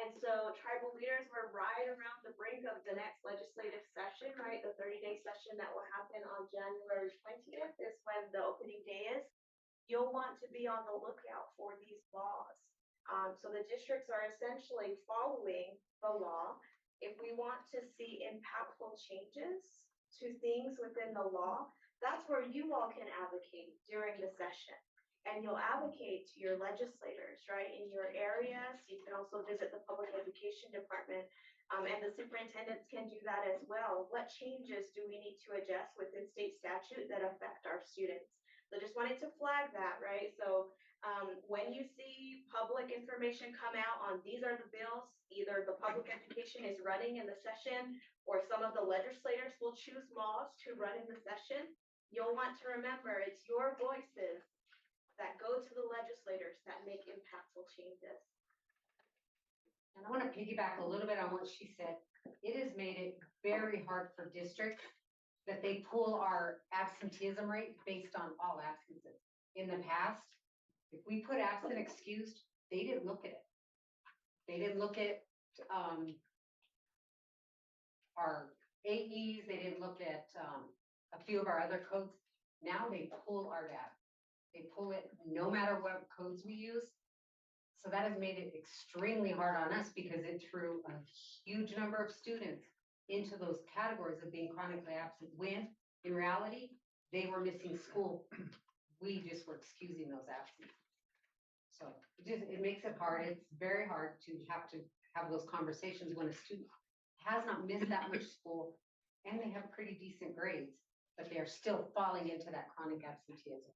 And so tribal leaders were right around the brink of the next legislative session, right? The 30-day session that will happen on January 20th is when the opening day is. You'll want to be on the lookout for these laws. So the districts are essentially following the law. If we want to see impactful changes to things within the law, that's where you all can advocate during the session. And you'll advocate to your legislators, right, in your areas. You can also visit the public education department, and the superintendents can do that as well. What changes do we need to adjust within state statute that affect our students? So just wanted to flag that, right? So when you see public information come out on these are the bills, either the public education is running in the session or some of the legislators will choose laws to run in the session, you'll want to remember it's your voices that go to the legislators that make impactful changes. And I want to piggyback a little bit on what she said. It has made it very hard for districts that they pull our absenteeism rate based on all absences. In the past, if we put absent excused, they didn't look at it. They didn't look at our AEs, they didn't look at a few of our other codes. Now they pull our data. They pull it no matter what codes we use. So that has made it extremely hard on us because it threw a huge number of students into those categories of being chronically absent when in reality, they were missing school. We just were excusing those absences. So it makes it hard. It's very hard to have those conversations when a student has not missed that much school and they have pretty decent grades, but they are still falling into that chronic absenteeism.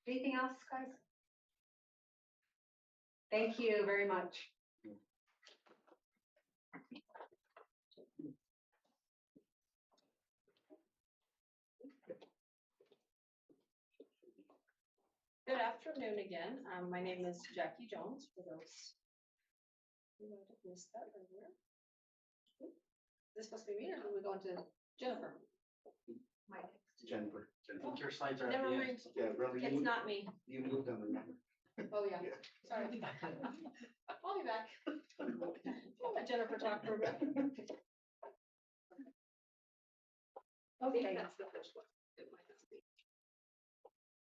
Anything else, guys? Thank you very much. Good afternoon again. My name is Jackie Jones, for those who might have missed that earlier. Is this supposed to be me or are we going to Jennifer? Jennifer. Your slides are at Never the mind. end. Yeah, remember It's you, not me. you moved them, remember? Oh, yeah. Sorry. I'll be back. I'll let Jennifer talk for a bit. I think Okay. that's the first one. It might not be.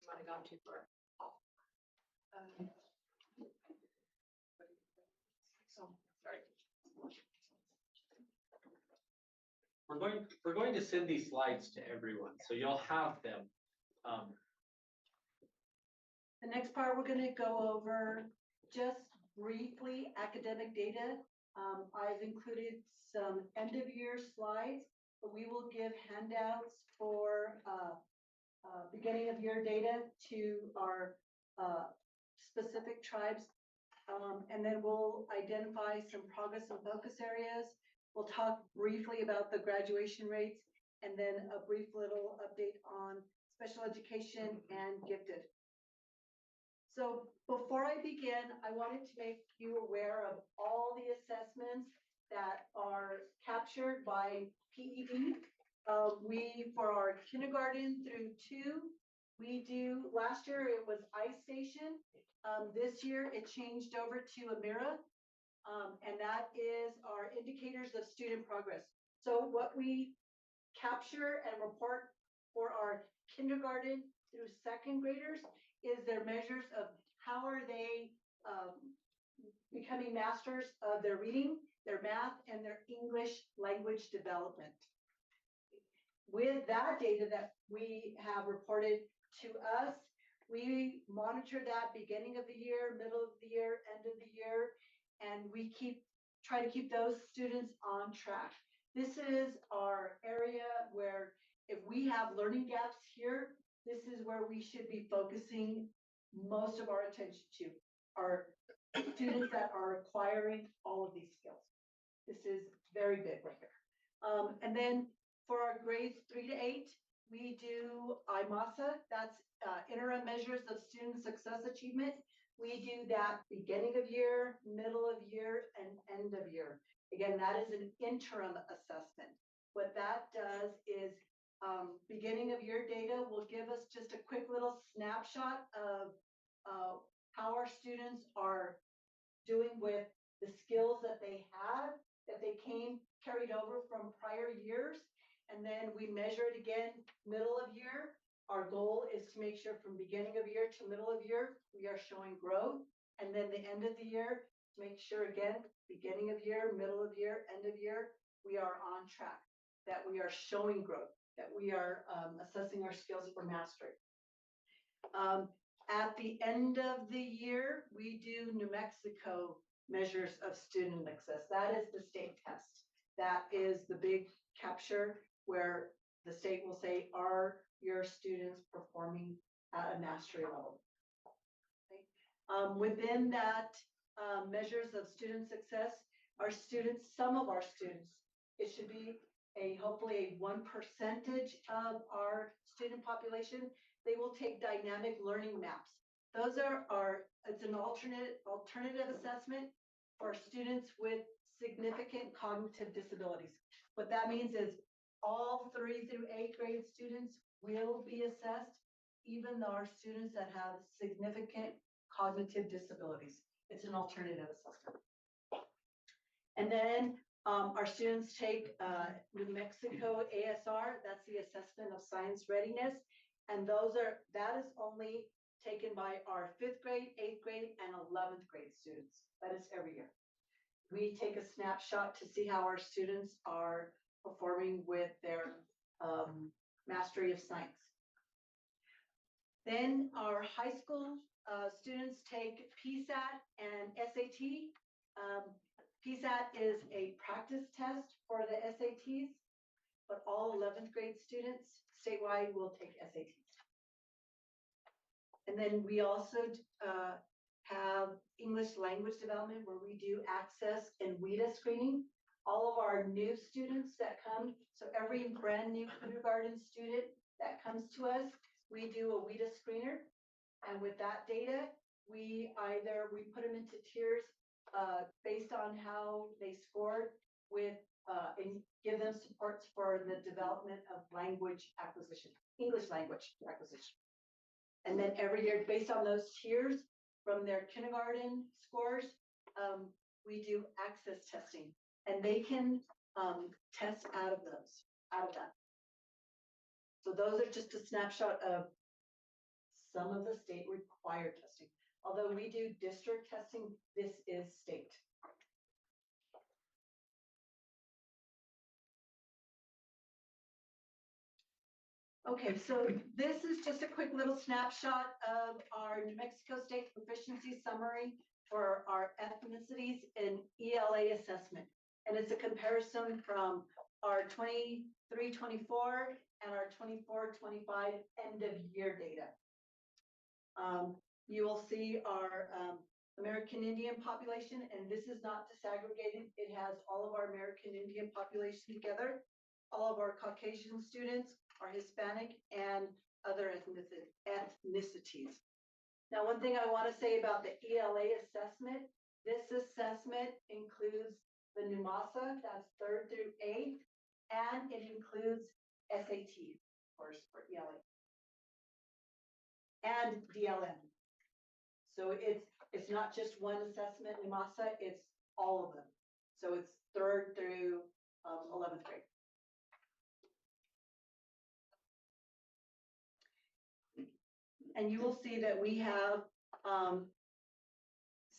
Might have gone too far. So, sorry. We're going to send these slides to everyone, so you'll have them. The next part, we're gonna go over just briefly academic data. I've included some end of year slides, but we will give handouts for beginning of year data to our specific tribes. And then we'll identify some progress and focus areas. We'll talk briefly about the graduation rates and then a brief little update on special education and gifted. So before I begin, I wanted to make you aware of all the assessments that are captured by PED. For our kindergarten through 2, last year it was iStation. This year it changed over to Amira. And that is our indicators of student progress. So what we capture and report for our kindergarten through 2nd graders is their measures of how are they becoming masters of their reading, their math, and their English language development. With that data that we have reported to us, we monitor that beginning of the year, middle of the year, end of the year, and we try to keep those students on track. This is our area where if we have learning gaps here, this is where we should be focusing most of our attention to, our students that are acquiring all of these skills. This is very big right here. And then for our grades 3 to 8, we do IMASA, that's interim measures of student success achievement. We do that beginning of year, middle of year, and end of year. Again, that is an interim assessment. What that does is beginning of year data will give us just a quick little snapshot of how our students are doing with the skills that they have, that they carried over from prior years. And then we measure it again, middle of year. Our goal is to make sure from beginning of year to middle of year, we are showing growth. And then the end of the year, to make sure again, beginning of year, middle of year, end of year, we are on track, that we are showing growth, that we are assessing our skills for mastery. At the end of the year, we do New Mexico measures of student success. That is the state test. That is the big capture where the state will say, are your students performing at a mastery level? Okay. Within that measures of student success, some of our students, it should be hopefully one percentage of our student population, they will take dynamic learning maps. Those it's an alternative assessment for students with significant cognitive disabilities. What that means is all 3 through 8th grade students will be assessed, even our students that have significant cognitive disabilities. It's an alternative assessment. And then our students take New Mexico ASR, that's the assessment of science readiness. And that is only taken by our 5th grade, 8th grade, and 11th grade students. That is every year. We take a snapshot to see how our students are performing with their mastery of science. Then our high school students take PSAT and SAT. PSAT is a practice test for the SATs, but all 11th grade students statewide will take SATs. And then we also have English language development where we do access and WIDA screening. All of our new students that come, so every brand new kindergarten student that comes to us, we do a WIDA screener. And with that data, we put them into tiers based on how they scored and give them supports for the development of language acquisition, English language acquisition. And then every year, based on those tiers from their kindergarten scores, we do access testing, and they can test out of that. So those are just a snapshot of some of the state required testing. Although we do district testing, this is state. Okay, so this is just a quick little snapshot of our New Mexico State Proficiency Summary for our ethnicities in ELA assessment. And it's a comparison from our 23-24 and our 24-25 end of year data. You will see our American Indian population, and this is not disaggregated. It has all of our American Indian population together. All of our Caucasian students are Hispanic and other ethnicities. Now, one thing I want to say about the ELA assessment, this assessment includes the NUMASA, that's 3rd through 8th, and it includes SAT, of course, for ELA, and DLM. So it's not just one assessment, NUMASA, it's all of them. So it's 3rd through 11th grade. And you will see that we have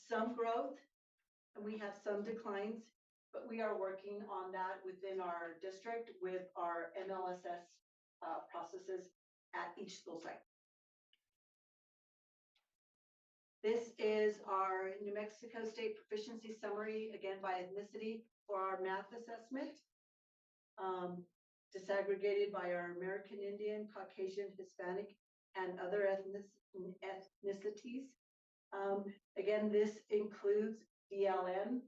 some growth and we have some declines, but we are working on that within our district with our MLSS processes at each school site. This is our New Mexico State Proficiency Summary, again by ethnicity for our math assessment, disaggregated by our American Indian, Caucasian, Hispanic, and other ethnicities. Again, this includes DLM,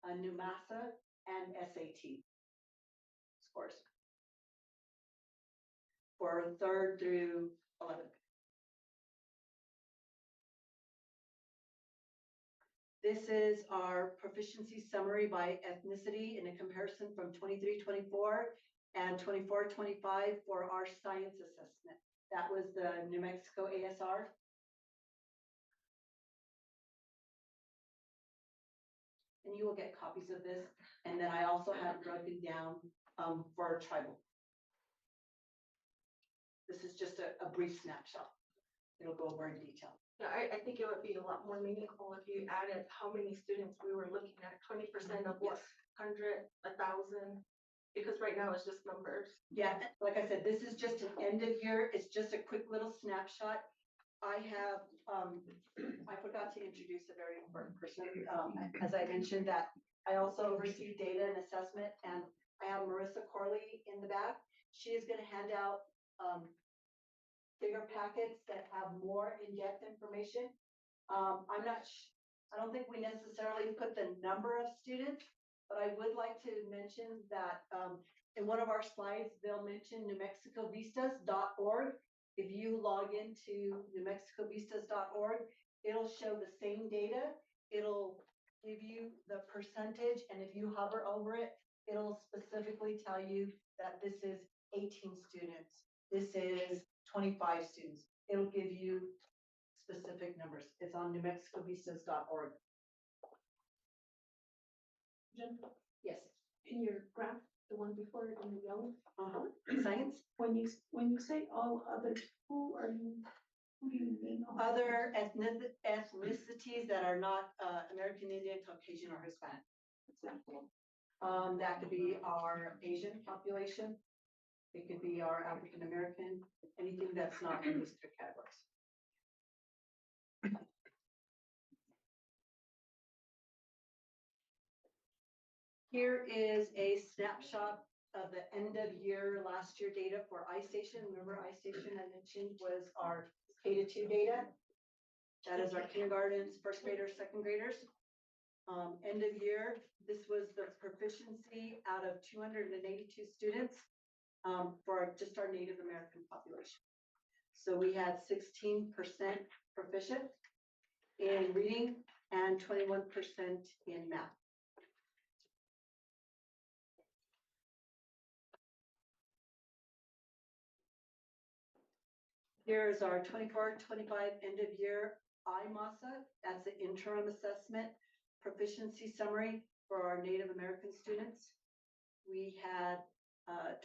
NUMASA, and SAT scores for 3rd through 11th. This is our proficiency summary by ethnicity in a comparison from 23-24 and 24-25 for our science assessment. That was the New Mexico ASR. And you will get copies of this. And then I also have broken down for tribal. This is just a brief snapshot. It'll go over in detail. Yeah, I think it would be a lot more meaningful if you added how many students we were looking at, 20% of what, 100, 1,000, because right now it's just numbers. Yeah, like I said, this is just an end of year. It's just a quick little snapshot. I have, I forgot to introduce a very important person. As I mentioned that I also oversee data and assessment, and I have Marissa Corley in the back. She is going to hand out bigger packets that have more in-depth information. I don't think we necessarily put the number of students, but I would like to mention that in one of our slides, they'll mention newmexicovistas.org. If you log into newmexicovistas.org, it'll show the same data. It'll give you the percentage, and if you hover over it, it'll specifically tell you that this is 18 students. This is 25 students. It'll give you specific numbers. It's on newmexicovistas.org. Jen, Yes. in your graph, the one before it in the yellow, Science. when you say all others, who do you mean? all Other others? ethnicities that are not American Indian, Caucasian, or Hispanic. Example. That could be our Asian population. It could be our African American, anything that's not in those two categories. Here is a snapshot of the end of year, last year data for iStation. Remember iStation I mentioned was our K-2 data. That is our kindergartens, first graders, second graders. End of year, this was the proficiency out of 282 students for just our Native American population. So we had 16% proficient in reading and 21% in math. Here's our 24-25 end of year IMASA. That's the interim assessment proficiency summary for our Native American students. We had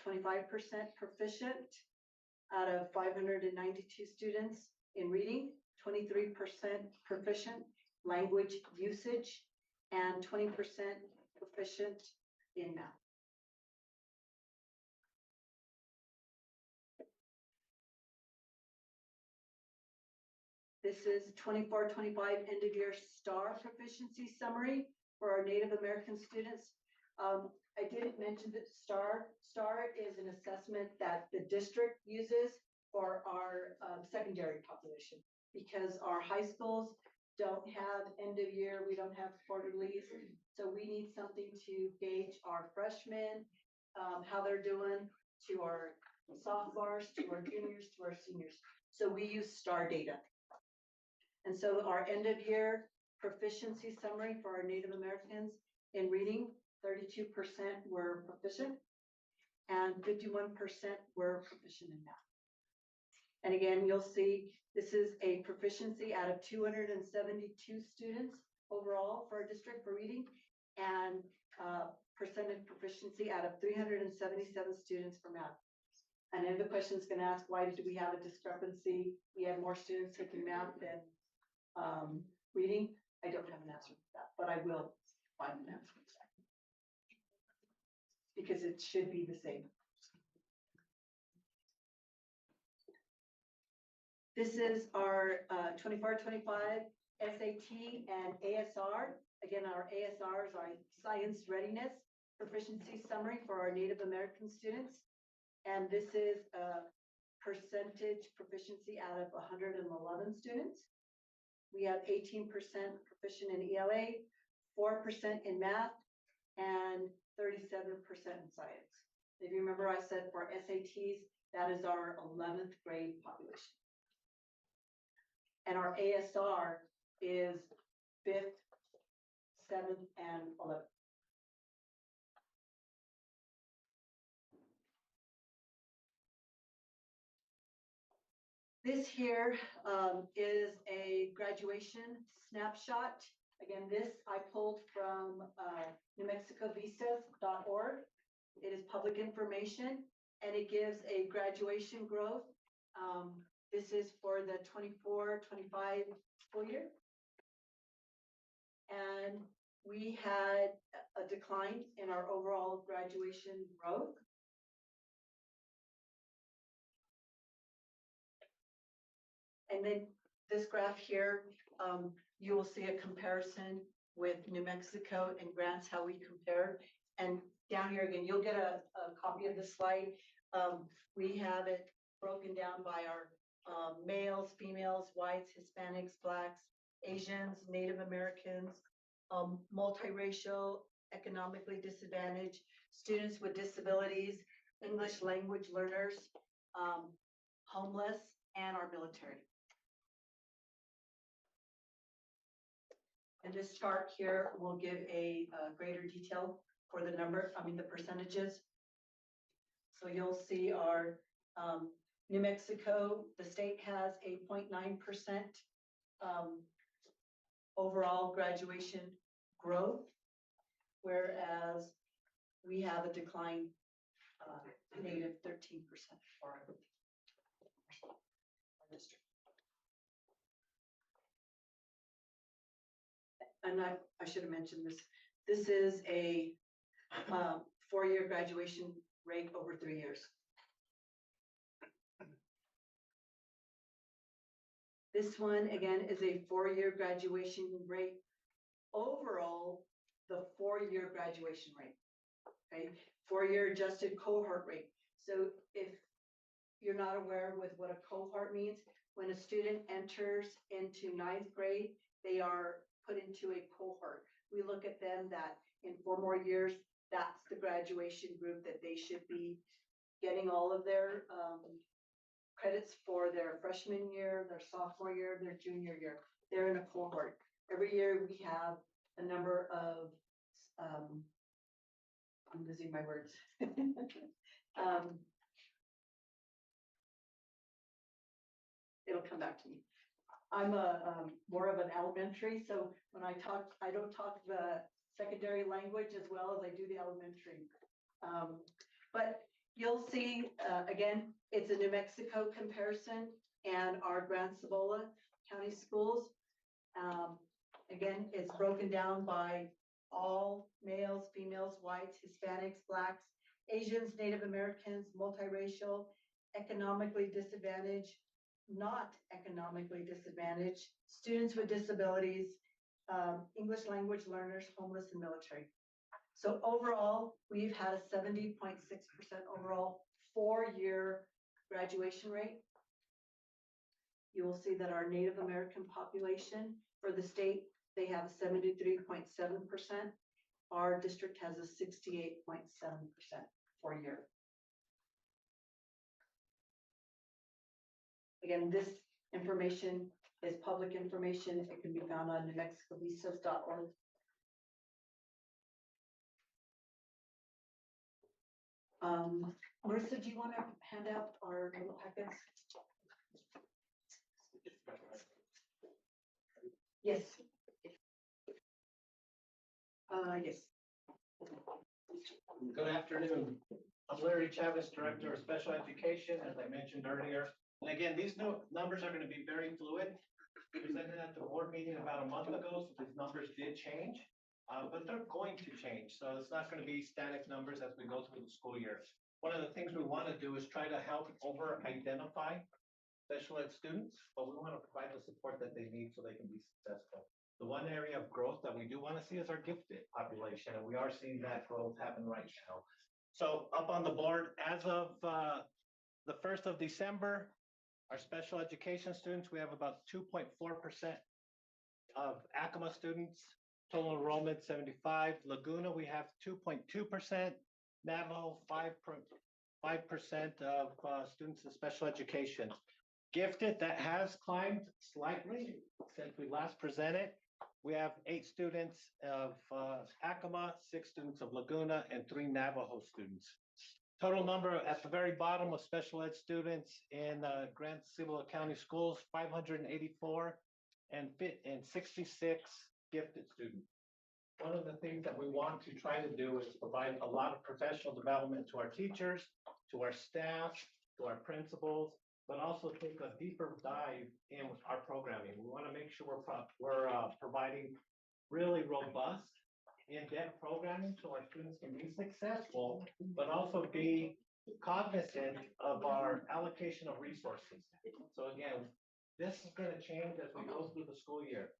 25% proficient out of 592 students in reading, 23% proficient language usage, and 20% proficient in math. This is 24-25 end of year STAR proficiency summary for our Native American students. I didn't mention that STAR is an assessment that the district uses for our secondary population, because our high schools don't have end of year, we don't have quarterlies. So we need something to gauge our freshmen, how they're doing, to our sophomores, to our juniors, to our seniors. So we use STAR data. And so our end of year proficiency summary for our Native Americans in reading, 32% were proficient and 51% were proficient in math. And again, you'll see this is a proficiency out of 272 students overall for our district for reading, and percentage proficiency out of 377 students for math. And then the question is going to ask, why did we have a discrepancy? We had more students taking math than reading. I don't have an answer to that, but I will find an answer to that, because it should be the same. This is our 24-25 SAT and ASR. Again, our ASR is our science readiness proficiency summary for our Native American students. And this is a percentage proficiency out of 111 students. We have 18% proficient in ELA, 4% in math, and 37% in science. If you remember, I said for SATs, that is our 11th grade population. And our ASR is 5th, 7th, and 11th. This here is a graduation snapshot. Again, this I pulled from newmexicovistas.org. It is public information, and it gives a graduation growth. This is for the 24-25 school year. And we had a decline in our overall graduation growth. And then this graph here, you will see a comparison with New Mexico and grants, how we compare. And down here again, you'll get a copy of the slide. We have it broken down by our males, females, whites, Hispanics, Blacks, Asians, Native Americans, multiracial, economically disadvantaged, students with disabilities, English language learners, homeless, and our military. And this chart here will give a greater detail for the percentages. So you'll see our New Mexico, the state has a 0.9% overall graduation growth, whereas we have a decline, negative 13% for our district. And I should have mentioned this. This is a 4-year graduation rate over 3 years. This one, again, is a 4-year graduation rate overall, the 4-year graduation rate. Okay, 4-year adjusted cohort rate. So if you're not aware with what a cohort means, when a student enters into 9th grade, they are put into a cohort. We look at them that in 4 more years, that's the graduation group that they should be getting all of their credits for their freshman year, their sophomore year, their junior year. They're in a cohort. Every year we have a number of, I'm losing my words. It'll come back to me. I'm more of an elementary, so when I talk, I don't talk the secondary language as well as I do the elementary. But you'll see, again, it's a New Mexico comparison and our Grand Cibola County schools. Again, it's broken down by all males, females, whites, Hispanics, Blacks, Asians, Native Americans, multiracial, economically disadvantaged, not economically disadvantaged, students with disabilities, English language learners, homeless, and military. So overall, we've had a 70.6% overall 4-year graduation rate. You will see that our Native American population for the state, they have 73.7%. Our district has a 68.7% 4-year. Again, this information is public information. It can be found on newmexicovisas.org. Marissa, do you want to hand out our little packets? Yes. Yes. Good afternoon. I'm Larry Chavez, Director of Special Education, as I mentioned earlier. And again, these new numbers are going to be very fluid. We presented at the board meeting about a month ago, so these numbers did change, but they're going to change. So it's not going to be static numbers as we go through the school year. One of the things we want to do is try to help over-identify special ed students, but we want to provide the support that they need so they can be successful. The one area of growth that we do want to see is our gifted population, and we are seeing that growth happen right now. So up on the board, as of the 1st of December, our special education students, we have about 2.4% of Acoma students, total enrollment 75. Laguna, we have 2.2%. Navajo, 5% of students in special education. Gifted, that has climbed slightly since we last presented. We have 8 students of Acoma, 6 students of Laguna, and 3 Navajo students. Total number at the very bottom of special ed students in Grand Cibola County Schools, 584, and 66 gifted students. One of the things that we want to try to do is provide a lot of professional development to our teachers, to our staff, to our principals, but also take a deeper dive in our programming. We want to make sure we're providing really robust, in-depth programming so our students can be successful, but also be cognizant of our allocation of resources. So again, this is going to change as we go through the school year.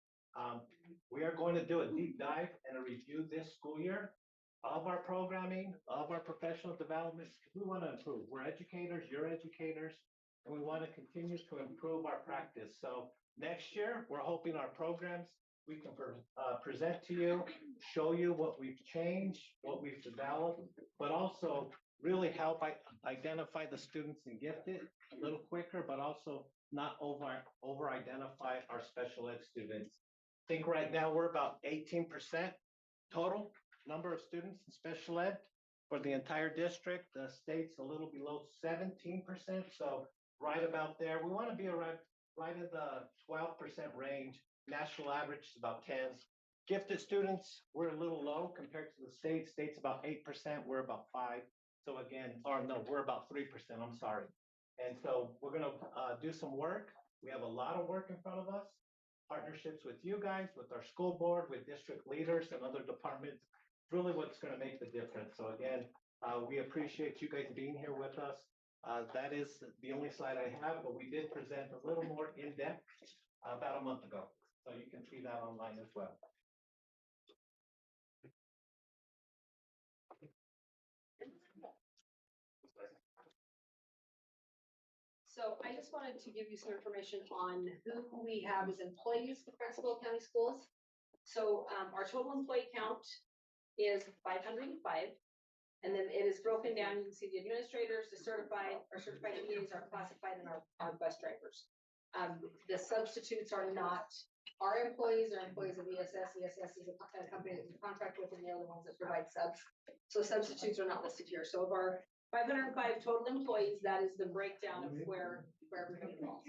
We are going to do a deep dive and a review this school year of our programming, of our professional development. We want to improve. We're educators, you're educators, and we want to continue to improve our practice. So next year, we're hoping our programs we can present to you, show you what we've changed, what we've developed, but also really help identify the students and gifted a little quicker, but also not over identify our special ed students. I think right now we're about 18% total number of students in special ed for the entire district. The state's a little below 17%, so right about there. We want to be around right in the 12% range. National average is about 10. Gifted students, we're a little low compared to the state. State's about 8%, we're about 5. So again, or no, we're about 3%, I'm sorry. And so we're gonna do some work. We have a lot of work in front of us. Partnerships with you guys, with our school board, with district leaders and other departments. It's really what's gonna make the difference. So again, we appreciate you guys being here with us. That is the only slide I have, but we did present a little more in depth about a month ago. So you can see that online as well. So I just wanted to give you some information on who we have as employees with Cibola County Schools. So our total employee count is 505. And then it is broken down. You can see the administrators, the certified, our certified EAs are classified, and our bus drivers. The substitutes are not our employees, they're employees of ESS. ESS is a company that we contract with, and they're the ones that provide subs. So substitutes are not listed here. So of our 505 total employees, that is the breakdown of where everybody falls.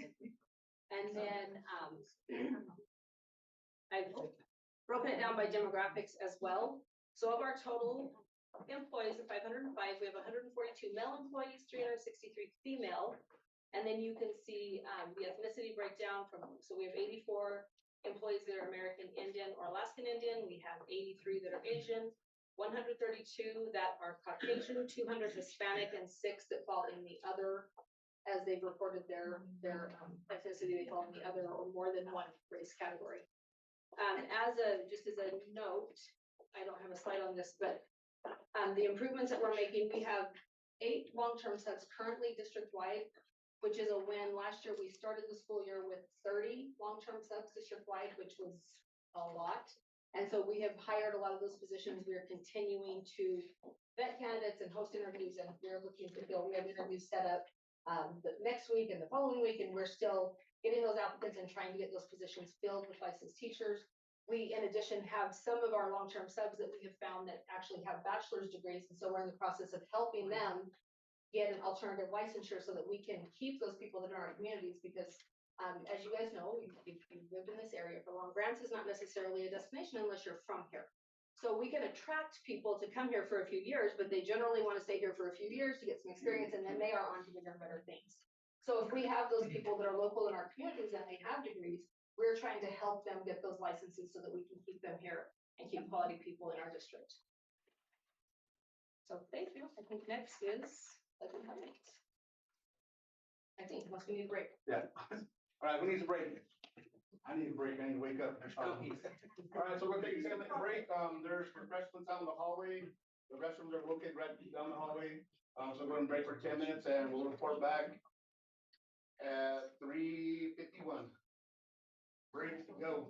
And then I've broken it down by demographics as well. So of our total employees of 505, we have 142 male employees, 363 female. And then you can see the ethnicity breakdown so we have 84 employees that are American Indian or Alaskan Indian. We have 83 that are Asian, 132 that are Caucasian, 200 Hispanic, and 6 that fall in the other, as they've reported their ethnicity, they fall in the other or more than one race category. Just as a note, I don't have a slide on this, but the improvements that we're making, we have 8 long-term subs currently district-wide, which is a win. Last year, we started the school year with 30 long-term subs district-wide, which was a lot. And so we have hired a lot of those positions. We are continuing to vet candidates and host interviews, and we're looking to fill. We have interviews set up the next week and the following week, and we're still getting those applicants and trying to get those positions filled with licensed teachers. We, in addition, have some of our long-term subs that we have found that actually have bachelor's degrees, and so we're in the process of helping them get an alternative licensure so that we can keep those people that are in our communities, because as you guys know, if you've lived in this area for long, Grants is not necessarily a destination unless you're from here. So we can attract people to come here for a few years, but they generally want to stay here for a few years to get some experience, and then they are on to bigger and better things. So if we have those people that are local in our communities and they have degrees, we're trying to help them get those licenses so that we can keep them here and keep quality people in our district. So thank you. I think next is I think unless we need a break. Yeah. All right, who needs a break? I need a break. I need to wake up. All right, so we're taking a 10-minute break. There's refreshments out in the hallway. The restrooms are located right down the hallway. So we're going to break for 10 minutes, and we'll report back at 3:51. Break, go.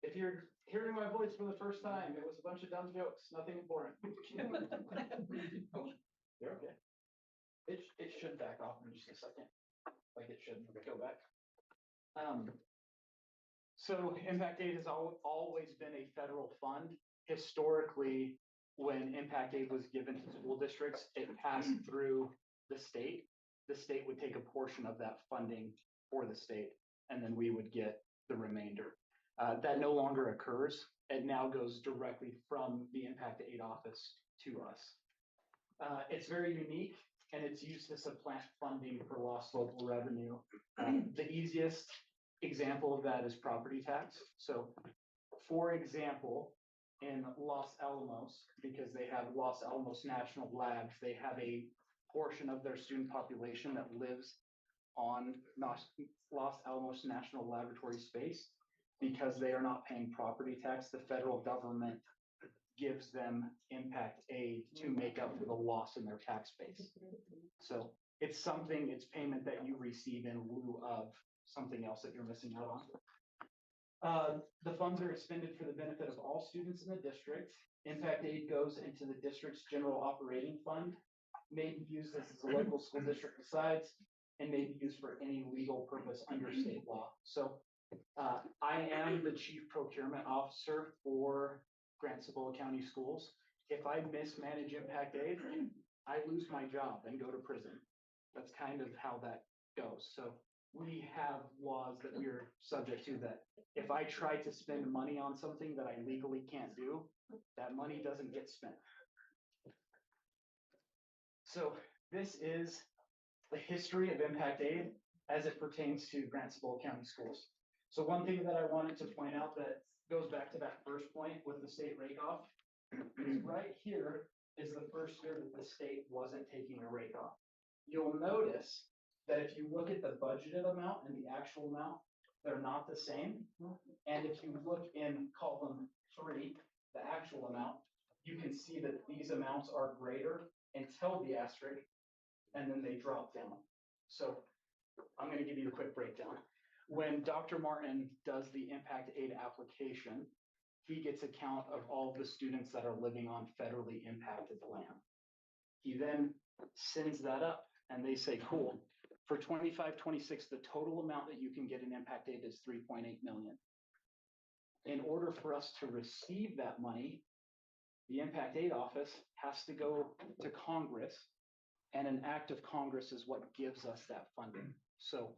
if you're hearing my voice for the first time, it was a bunch of dumb jokes, nothing important. You're okay. It should back off in just a second, like it should go back. So impact aid has always been a federal fund. Historically, when impact aid was given to school districts, it passed through the state. The state would take a portion of that funding for the state, and then we would get the remainder. That no longer occurs. It now goes directly from the impact aid office to us. It's very unique, and it's used to supplant funding for lost local revenue. The easiest example of that is property tax. So, for example, in Los Alamos, because they have Los Alamos National Labs, they have a portion of their student population that lives on Los Alamos National Laboratory space. Because they are not paying property tax, the federal government gives them impact aid to make up for the loss in their tax base. So it's payment that you receive in lieu of something else that you're missing out on. The funds are expended for the benefit of all students in the district. Impact aid goes into the district's general operating fund, may be used as the local school district decides, and may be used for any legal purpose under state law. So I am the chief procurement officer for Cibola County Schools. If I mismanage impact aid, I lose my job and go to prison. That's kind of how that goes. So we have laws that we're subject to that if I try to spend money on something that I legally can't do, that money doesn't get spent. So this is the history of impact aid as it pertains to Cibola County Schools. So one thing that I wanted to point out that goes back to that first point with the state rate off, is right here is the first year that the state wasn't taking a rate off. You'll notice that if you look at the budgeted amount and the actual amount, they're not the same. And if you look in column 3, the actual amount, you can see that these amounts are greater until the asterisk, and then they drop down. So I'm going to give you a quick breakdown. When Dr. Martin does the impact aid application, he gets a count of all the students that are living on federally impacted land. He then sends that up and they say, cool, for 25-26, the total amount that you can get in impact aid is 3.8 million. In order for us to receive that money, the impact aid office has to go to Congress, and an act of Congress is what gives us that funding. So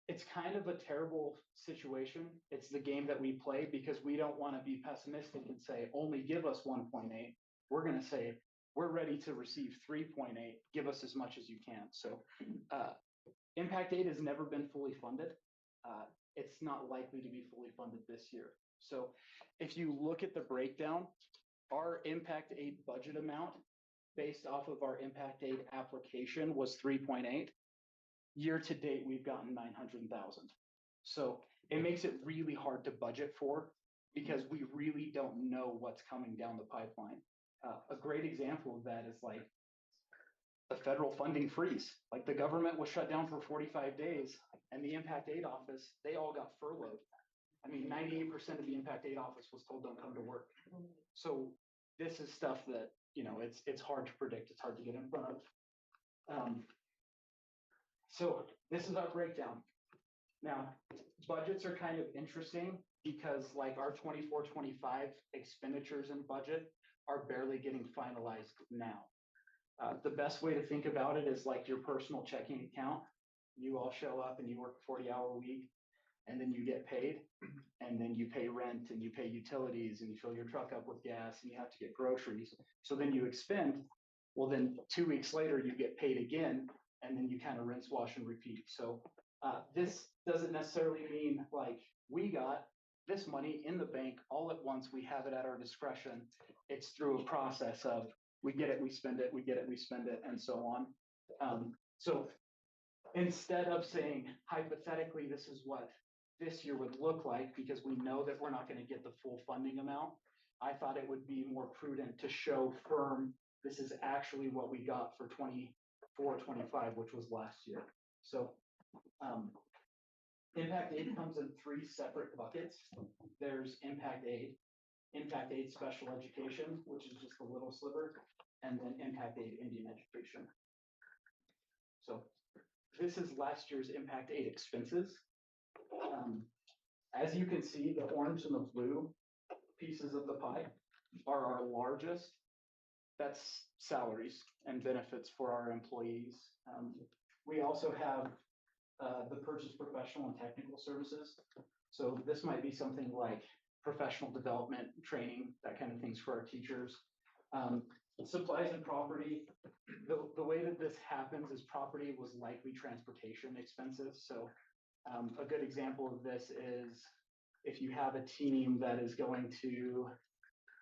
it's kind of a terrible situation. It's the game that we play because we don't want to be pessimistic and say, only give us 1.8. We're going to say, we're ready to receive 3.8. Give us as much as you can. So impact aid has never been fully funded. It's not likely to be fully funded this year. So if you look at the breakdown, our impact aid budget amount based off of our impact aid application was 3.8. Year to date, we've gotten 900,000. So it makes it really hard to budget for because we really don't know what's coming down the pipeline. A great example of that is like the federal funding freeze. Like the government was shut down for 45 days and the impact aid office, they all got furloughed. I mean, 98% of the impact aid office was told don't come to work. So this is stuff that, you know, it's hard to predict. It's hard to get in front of. So this is our breakdown. Now, budgets are kind of interesting because like our 24-25 expenditures and budget are barely getting finalized now. The best way to think about it is like your personal checking account. You all show up and you work a 40-hour week and then you get paid and then you pay rent and you pay utilities and you fill your truck up with gas and you have to get groceries. So then you expend. Well, then 2 weeks later you get paid again and then you kind of rinse, wash, and repeat. So this doesn't necessarily mean like we got this money in the bank all at once. We have it at our discretion. It's through a process of we get it, we spend it, we get it, we spend it, and so on. So instead of saying hypothetically, this is what this year would look like, because we know that we're not going to get the full funding amount, I thought it would be more prudent to show firm this is actually what we got for 24-25, which was last year. So Impact aid comes in 3 separate buckets. There's impact aid special education, which is just a little sliver, and then impact aid Indian education. So this is last year's impact aid expenses. As you can see, the orange and the blue pieces of the pie are our largest. That's salaries and benefits for our employees. We also have the purchase professional and technical services. So this might be something like professional development, training, that kind of things for our teachers. Supplies and property, the way that this happens is property was likely transportation expenses. So a good example of this is if you have a team that is going to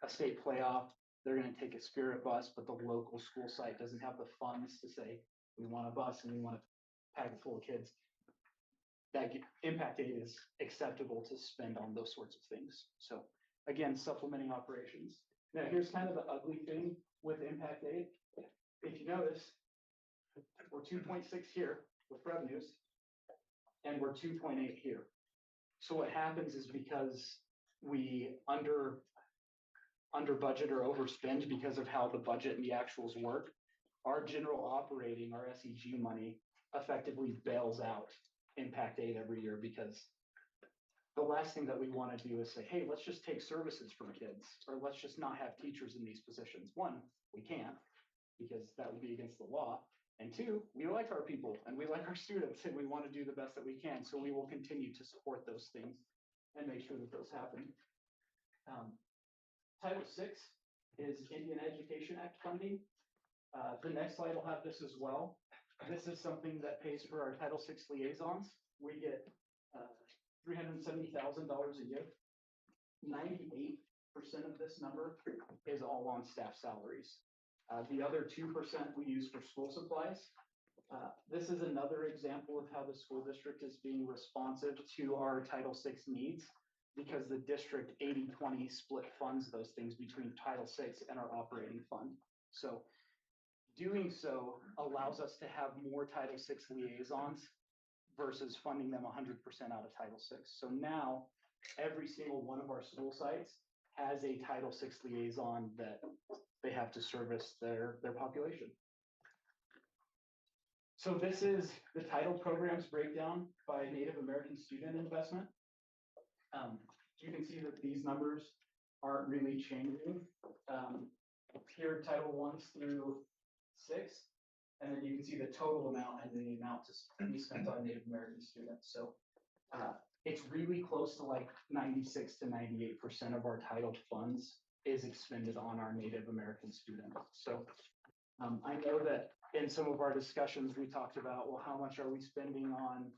a state playoff, they're going to take a Spirit bus, but the local school site doesn't have the funds to say, we want a bus and we want to pack it full of kids. That impact aid is acceptable to spend on those sorts of things. So again, supplementing operations. Now here's kind of the ugly thing with impact aid. If you notice, we're 2.6 here with revenues and we're 2.8 here. So what happens is because we under budget or overspend because of how the budget and the actuals work, our general operating, our SEG money effectively bails out impact aid every year, because the last thing that we want to do is say, hey, let's just take services from kids, or let's just not have teachers in these positions. One, we can't, because that would be against the law. And two, we like our people and we like our students and we want to do the best that we can. So we will continue to support those things and make sure that those happen. Title VI is Indian Education Act funding. The next slide will have this as well. This is something that pays for our Title VI liaisons. We get $370,000 a year. 98% of this number is all on staff salaries. The other 2% we use for school supplies. This is another example of how the school district is being responsive to our Title VI needs, because the district 80-20 split funds those things between Title VI and our operating fund. So doing so allows us to have more Title VI liaisons versus funding them 100% out of Title VI. So now every single one of our school sites has a Title VI liaison that they have to service their population. So this is the title programs breakdown by Native American student investment. You can see that these numbers aren't really changing. Here, Title 1 through 6, and then you can see the total amount and the amount to be spent on Native American students. So it's really close to like 96 to 98% of our titled funds is expended on our Native American students. So I know that in some of our discussions, we talked about, well, how much are we spending on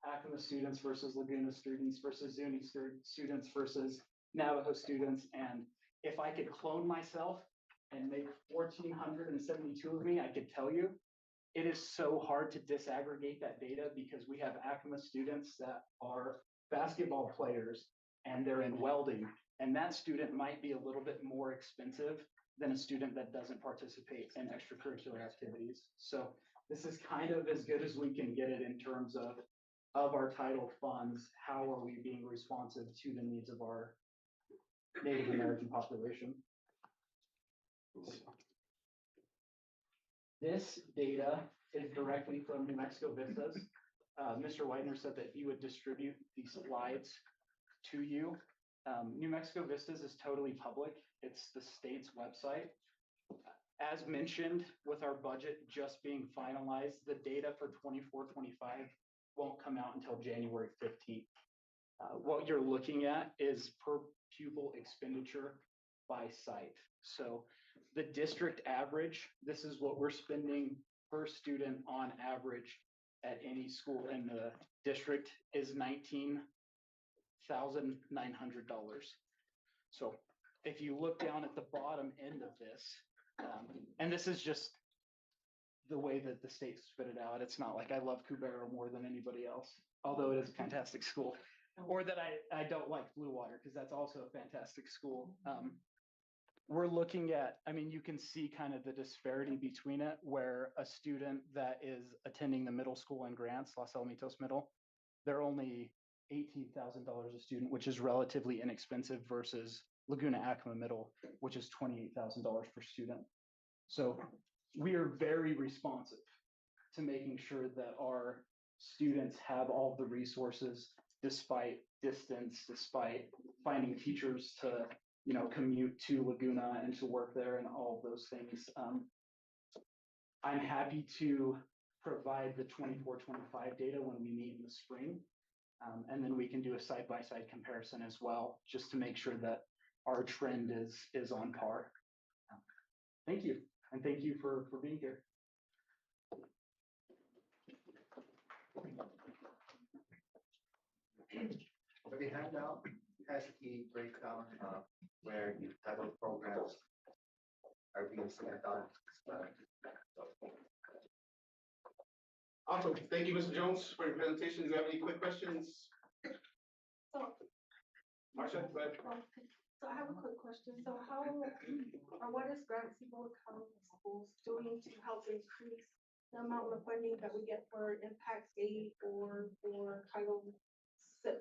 Acoma students versus Laguna students versus Zuni students versus Navajo students. And if I could clone myself and make 1,472 of me, I could tell you, it is so hard to disaggregate that data, because we have Acoma students that are basketball players and they're in welding, and that student might be a little bit more expensive than a student that doesn't participate in extracurricular activities. So this is kind of as good as we can get it in terms of our title funds. How are we being responsive to the needs of our Native American population? This data is directly from New Mexico Vistas. Mr. Whitener said that he would distribute these slides to you. New Mexico Vistas is totally public. It's the state's website. As mentioned, with our budget just being finalized, the data for 24-25 won't come out until January 15th. What you're looking at is per pupil expenditure by site. So the district average, this is what we're spending per student on average at any school in the district, is $19,900. So if you look down at the bottom end of this, and this is just the way that the state spit it out. It's not like I love Cubero more than anybody else, although it is a fantastic school. Or that I don't like Blue Water, because that's also a fantastic school. We're looking at, I mean, you can see kind of the disparity between it, where a student that is attending the middle school in Grants, Los Alamitos Middle, they're only $18,000 a student, which is relatively inexpensive versus Laguna Acoma Middle, which is $28,000 per student. So we are very responsive to making sure that our students have all the resources despite distance, despite finding teachers to, commute to Laguna and to work there and all of those things. I'm happy to provide the 24-25 data when we meet in the spring. And then we can do a side-by-side comparison as well, just to make sure that our trend is on par. Thank you, and thank you for being here. The handout has the breakdown of where the type of programs are being sent on. Awesome. Thank you, Mr. Jones, for your presentation. Do you have any quick questions? So, Marcia, go ahead. so I have a quick question. So how, or what is Grant Cibola County Schools doing to help increase the amount of funding that we get for impact aid or for Title VI?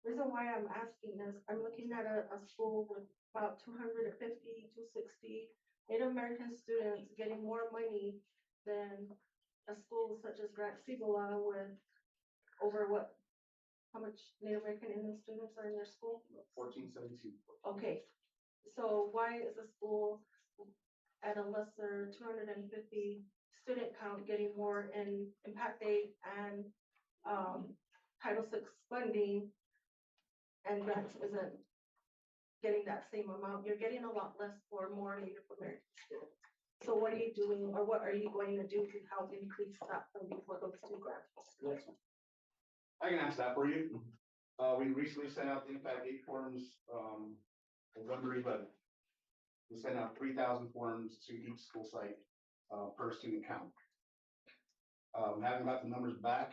Reason why I'm asking is I'm looking at a school with about 250, 260 Native American students getting more money than a school such as Grant Cibola with over how much Native American Indian students are in their school? 1472. Okay, so why is a school at a lesser 250 student count getting more in impact aid and Title VI funding, and Grants isn't getting that same amount? You're getting a lot less for more Native American students. So what are you doing, or what are you going to do to help increase that funding for those two grants? Yes. I can answer that for you. We recently sent out the impact aid forms, November 11th. We sent out 3,000 forms to each school site, per student count. Haven't got the numbers back,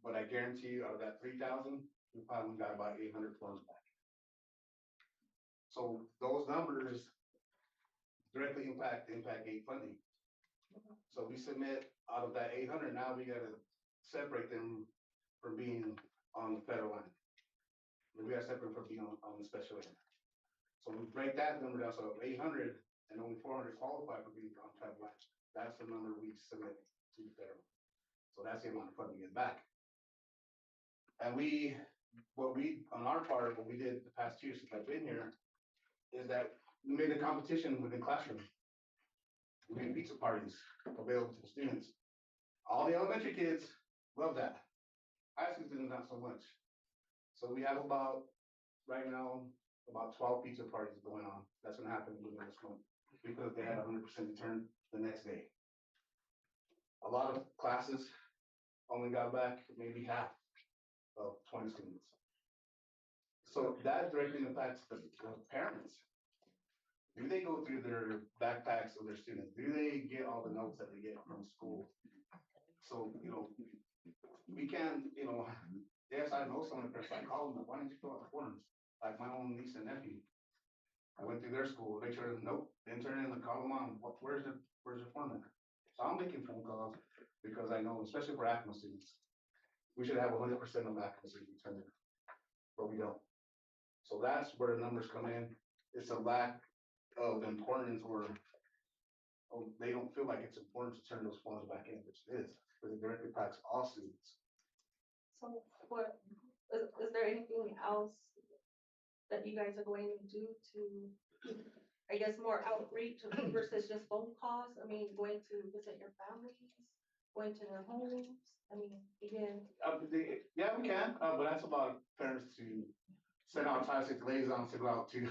but I guarantee you out of that 3,000, we probably got about 800 forms back. So those numbers directly impact aid funding. So we submit out of that 800, now we gotta separate them from being on the federal line. We gotta separate from being on the special ed. So we break that number down, so 800 and only 400 qualify for being on federal line. That's the number we submit to the federal. So that's the amount of funding we get back. And on our part, what we did the past 2 years since I've been here, is that we made a competition within classrooms. We made pizza parties available to the students. All the elementary kids love that. High school students, not so much. So we have right now, about 12 pizza parties going on. That's gonna happen within this month, because they had 100% return the next day. A lot of classes only got back maybe half of 20 students. So that directly impacts the parents. Do they go through their backpacks of their students? Do they get all the notes that they get from school? So, we can, yes, I know someone, if I call them, why didn't you fill out the forms? Like my own niece and nephew. I went through their school, make sure, nope, didn't turn in the call them on, where's the form at? So I'm making phone calls because I know, especially for Acoma students, we should have 100% of Acoma students turn in, but we don't. So that's where the numbers come in. It's a lack of importance, or they don't feel like it's important to turn those forms back in, which it is, because it directly impacts all students. So what, is there anything else that you guys are going to do to, I guess, more outreach versus just phone calls? I mean, going to visit your families, going to their homes? I mean, again. Yeah, we can, but that's about parents to send out Title VI liaisons to go out to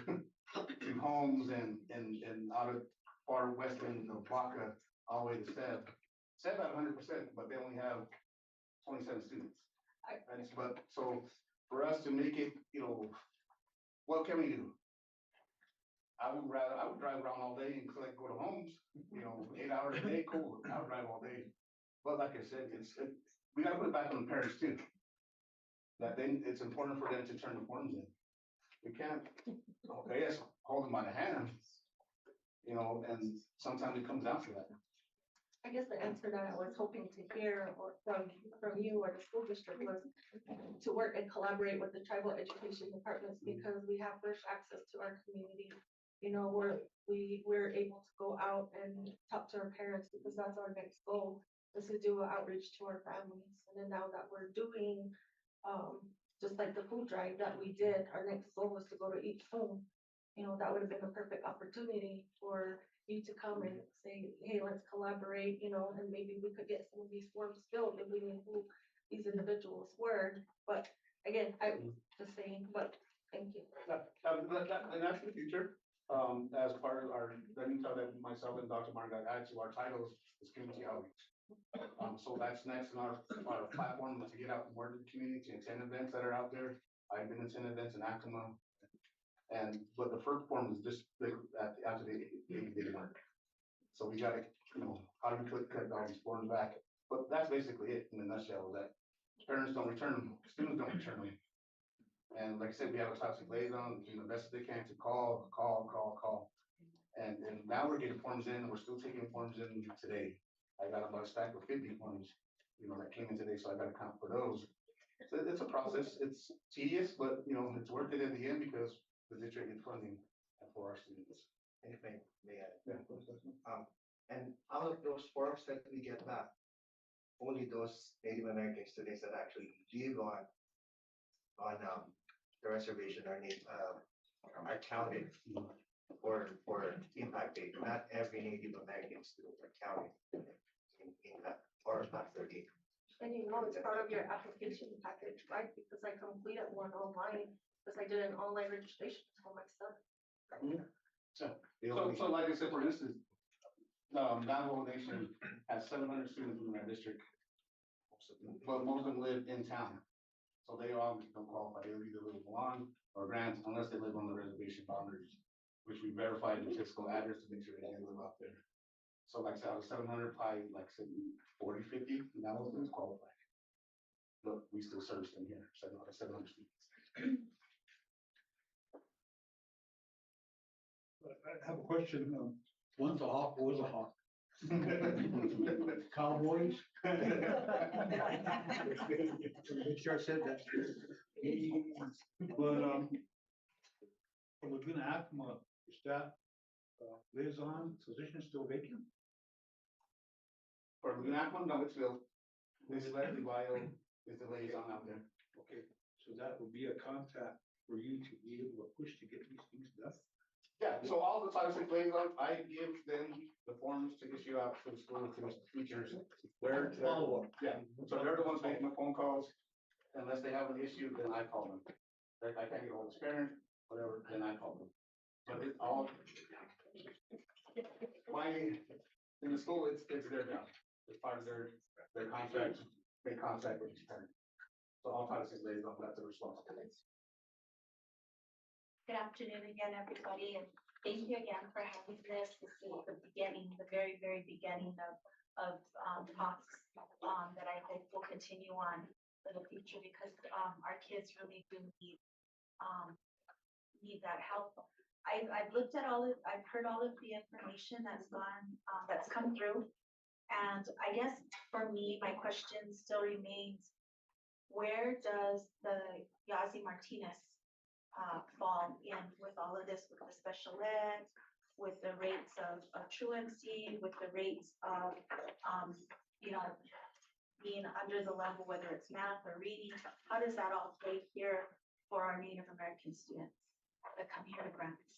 to homes and out of far western of Baca all the way to Seb. Seb at 100%, but they only have 27 students. But so for us to make it, what can we do? I would drive around all day and collect, go to homes, 8 hours a day, cool. I would drive all day. But like I said, we gotta put it back on the parents too. That then it's important for them to turn the forms in. We can't, yes, hold them by the hand, and sometimes it comes down to that. I guess the answer that I was hoping to hear or from you or the school district was to work and collaborate with the tribal education departments because we have first access to our community. You know, we're able to go out and talk to our parents because that's our next goal is to do an outreach to our families. And then now that we're doing, just like the food drive that we did, our next goal was to go to each home. You know, that would have been a perfect opportunity for you to come and say, hey, let's collaborate, you know, and maybe we could get some of these forms filled if we knew who these individuals were. But again, I just saying, but thank you. And that's the future. As part of our, the new title that myself and Dr. Martin got added to our titles is community outreach. So that's next in our platform to get out more to the community, to attend events that are out there. I've been attending events in Acoma. But the first form is just after the 80-day mark. So we gotta, you know, how do we cut all these forms back? But that's basically it in a nutshell, that parents don't return them, students don't return them. And like I said, we have a toxic liaison, doing the best they can to call. And now we're getting forms in, we're still taking forms in today. I got about a stack of 50 forms, you know, that came in today, so I gotta count for those. So it's a process, it's tedious, but you know, it's worth it in the end because the district gets funding for our students. Anything, may I? Yeah. And out of those forms that we get back, only those Native American students that actually live on the reservation are counted for impact date. Not every Native American student are counted in that, or not 30. And you know, it's part of your application package, right? Because I completed one online, because I did an online registration for my son. So like I said, for instance, Navajo Nation has 700 students in our district, but most of them live in town. So they obviously don't qualify. They either live in Milan or Grants unless they live on the reservation boundaries, which we verified the physical address to make sure they live out there. So like I said, out of 700, probably like 40, 50 Navajo students qualify. But we still service them here, 700 students. I have a question. One's a hawk, one's a hawk. Cowboys. Make sure I said that. But for Laguna Acoma, is that liaison position still vacant? For Laguna Acoma, no, it's filled. This is Leslie Bio is the liaison out there. Okay, so that would be a contact for you to be able to push to get these things done. Yeah, so all the Title VI liaisons, I give them the forms to issue out to the school, to the teachers. They're Follow up. Yeah, so they're the ones making the phone calls. Unless they have an issue, then I call them. If I can't get hold of the parent, whatever, then I call them. But it's all, in the school, it's their job. It's part of their contract, make contact with each parent. So all Title VI liaisons have the responsibilities. Good afternoon again, everybody, and thank you again for having this. This is the beginning, the very, very beginning of talks that I hope will continue on for the future because our kids really do need that help. I've looked at I've heard all of the information that's come through, and I guess for me, my question still remains: where does the Yazi Martinez fall in with all of this, with the special ed, with the rates of truancy, with the rates of, being under the level, whether it's math or reading? How does that all play here for our Native American students that come here to Grants?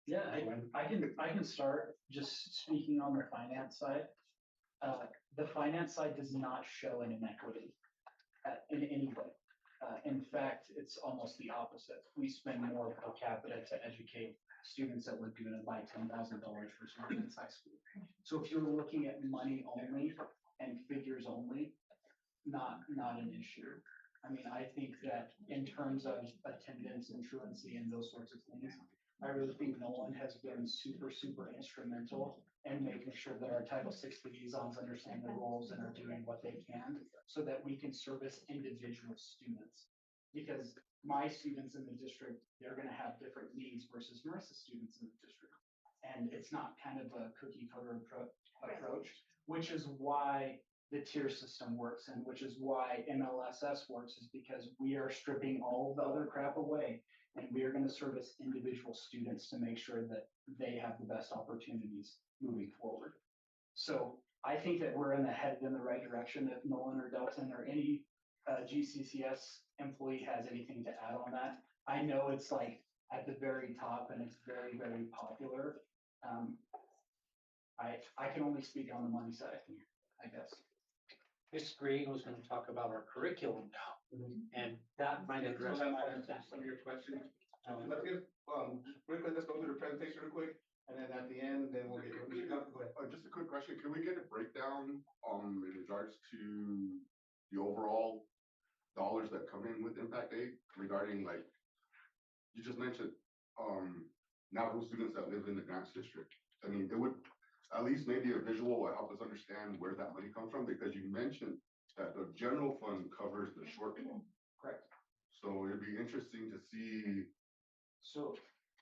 Yeah, I can start just speaking on the finance side. The finance side does not show an inequity in any way. In fact, it's almost the opposite. We spend more per capita to educate students at Laguna by $10,000 for students high school. So if you're looking at money only and figures only, not an issue. I mean, I think that in terms of attendance and truancy and those sorts of things, I really think Nolan has been super instrumental in making sure that our Title VI liaisons understand the roles and are doing what they can so that we can service individual students. Because my students in the district, they're going to have different needs versus Marissa's students in the district. and it's not kind of a cookie cutter approach, which is why the tier system works and which is why MLSS works, is because we are stripping all of the other crap away and we are going to service individual students to make sure that they have the best opportunities moving forward. So I think that we're headed in the right direction. If Nolan or Delton or any GCCS employee has anything to add on that, I know it's like at the very top and it's very, very popular. I can only speak on the money side, I guess. Ms. Green was gonna talk about our curriculum now, and that might address. So that might answer some of your questions. Let's get, quickly, let's go through the presentation real quick, and then at the end, then we'll get. Just a quick question, can we get a breakdown, in regards to the overall dollars that come in with impact aid regarding like, you just mentioned, now those students that live in the grants district? I mean, it would, at least maybe a visual would help us understand where that money comes from, because you mentioned that the general fund covers the shortfall. Correct. So it'd be interesting to see So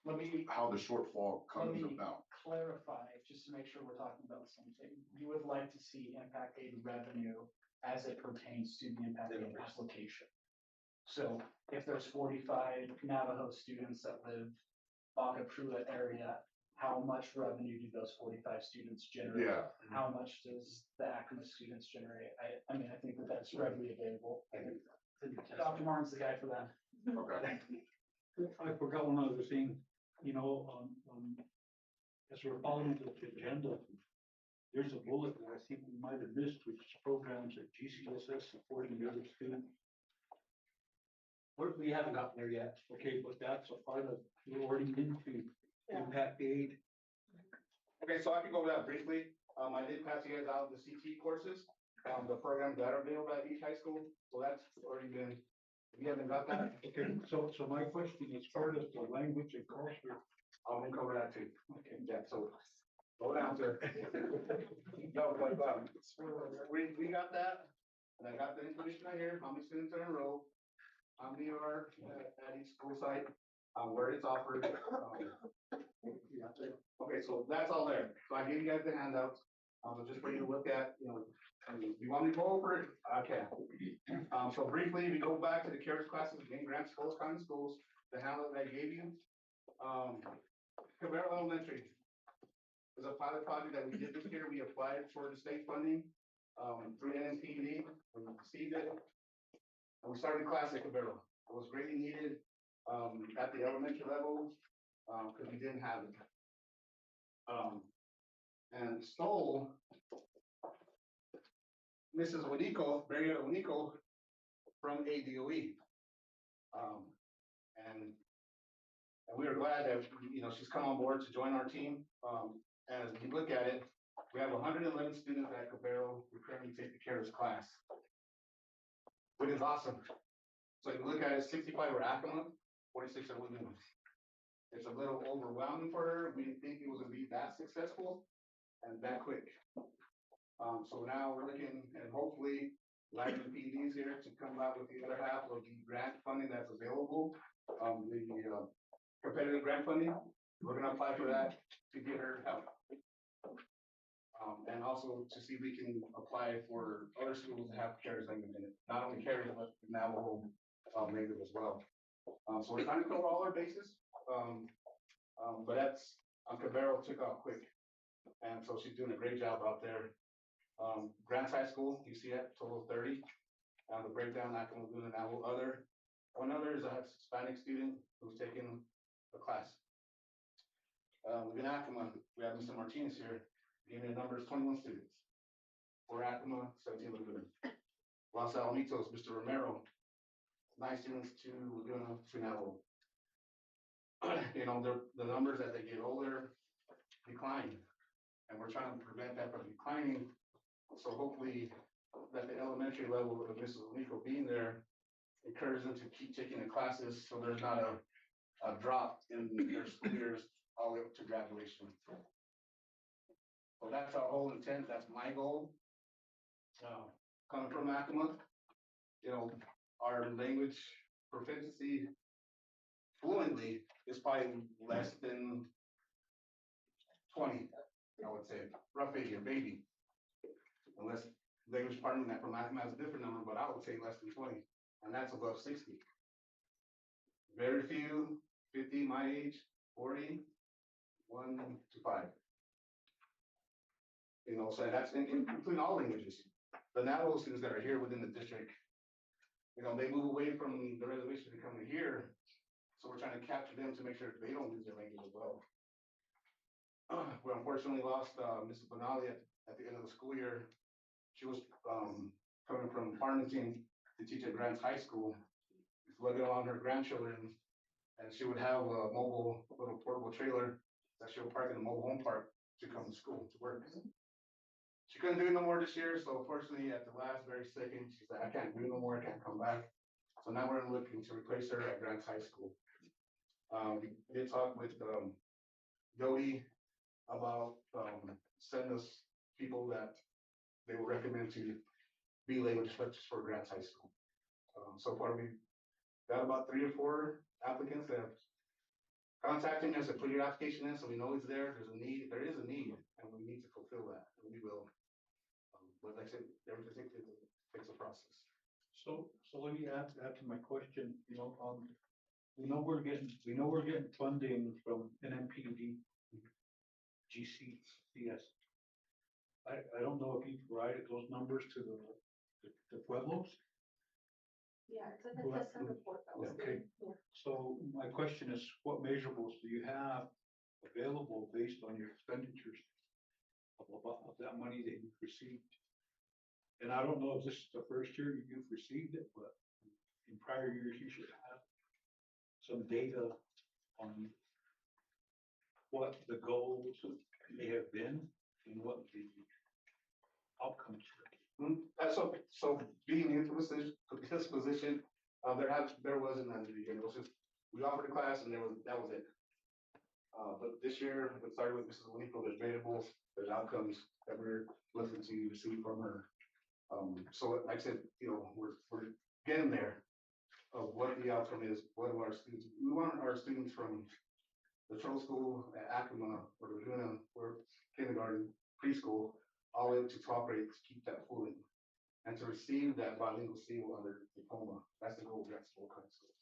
let me. how the shortfall comes about. Clarify, just to make sure we're talking about the same thing. You would like to see impact aid revenue as it pertains to the impact aid application. So if there's 45 Navajo students that live Baca Prula area, how much revenue do those 45 students generate? Yeah. How much does the Acoma students generate? I mean, I think that that's readily available. I think Dr. Martin's the guy for that. Okay. I forgot one other thing, you know, as we're following the agenda, there's a bullet that I think we might have missed, which is programs at GCSS supporting the other student. We haven't gotten there yet. Okay, but that's a part of, we're already into impact aid. Okay, so I can go over that briefly. I did pass you guys out the CT courses, the programs that are available at each high school, so that's already been, if you haven't got that. Okay, so my question is part of the language and culture. I'm gonna cover that too. Okay, yeah, so go down to. No, but, we got that, and I got the information right here, how many students are enrolled, how many are at each school site, where it's offered. Okay, so that's all there. So I gave you guys the handouts, just for you to look at, you know, you want me to go over it? Okay. So briefly, if you go back to the CARES classes, again, grants, schools, county schools, the handout that I gave you. Cabral Elementary was a pilot project that we did this year. We applied for the state funding, through NSPD, we received it. And we started class at Cabral. It was greatly needed, at the elementary level, because we didn't have it. And Stoll, Mrs. Wanico, Maria Wanico from ADOE. And we are glad that, you know, she's come on board to join our team. And as we look at it, we have 111 students at Cabral who currently take the CARES class, which is awesome. So you look at it, 65 are Acoma, 46 are Laguna. It's a little overwhelming for her. We didn't think it was gonna be that successful and that quick. So now we're looking, and hopefully, Library PD's here to come out with the other half of the grant funding that's available. The competitive grant funding, we're gonna apply for that to get her help. And also to see if we can apply for other schools to have CARES language in it, not only CARES, but Navajo native as well. So we're trying to cover all our bases. But that's, Cabral took off quick. And so she's doing a great job out there. Grants High School, you see that, total 30. The breakdown, not gonna do Navajo other. One other is a Hispanic student who's taking a class. In Acoma, we have Mr. Martinez here, gave me the numbers, 21 students. For Acoma, 17 Laguna. Los Alamitos, Mr. Romero, 9 students to Laguna, to Navajo. You know, the numbers as they get older decline, and we're trying to prevent that from declining. So hopefully, that the elementary level of Mrs. Amico being there encourages them to keep taking the classes, so there's not a drop in their school years all the way up to graduation. So that's our whole intent. That's my goal. Coming from Acoma, you know, our language proficiency fluently is probably less than 20, I would say, rough figure, maybe. Unless language department that from math has a different number, but I would say less than 20, and that's above 60. Very few, 50 my age, 40, 1 to 5. You know, so that's including all languages. The Navajo students that are here within the district, you know, they move away from the reservation to come to here. So we're trying to capture them to make sure they don't lose their language as well. We unfortunately lost Mrs. Benali at the end of the school year. She was coming from Farmington to teach at Grants High School, lugging along her grandchildren, and she would have a mobile little portable trailer that she would park in the mobile home park to come to school to work. She couldn't do no more this year, so unfortunately at the last very second, she said, I can't do no more, I can't come back. So now we're looking to replace her at Grants High School. We did talk with Jody about sending us people that they would recommend to be language instructors for Grants High School. So far, we've got about 3 or 4 applicants that have contacted us and put your application in, so we know it's there. There's a need, there is a need, and we need to fulfill that, and we will. But like I said, everything takes a process. So let me add to my question, you know, we know we're getting funding from NMPD, GCCS. I don't know if you provided those numbers to the Pueblos. Yeah, it's in the system report that was Okay. given. Yeah. So my question is, what measurables do you have available based on your expenditures of that money that you've received? And I don't know if this is the first year you've received it, but in prior years, you should have some data on what the goals may have been and what the outcomes were. So being into this position, there wasn't none to begin. It was just, we offered a class and that was it. But this year, it started with Mrs. Winico, there's variables, there's outcomes that we're looking to receive from her. So like I said, you know, we're getting there of what the outcome is, what are our students, we want our students from the Troll School at Acoma or Laguna or kindergarten, preschool, all the way up to 12th grade to keep that fluent and to receive that bilingual seal on their diploma. That's the goal of that school kind of school.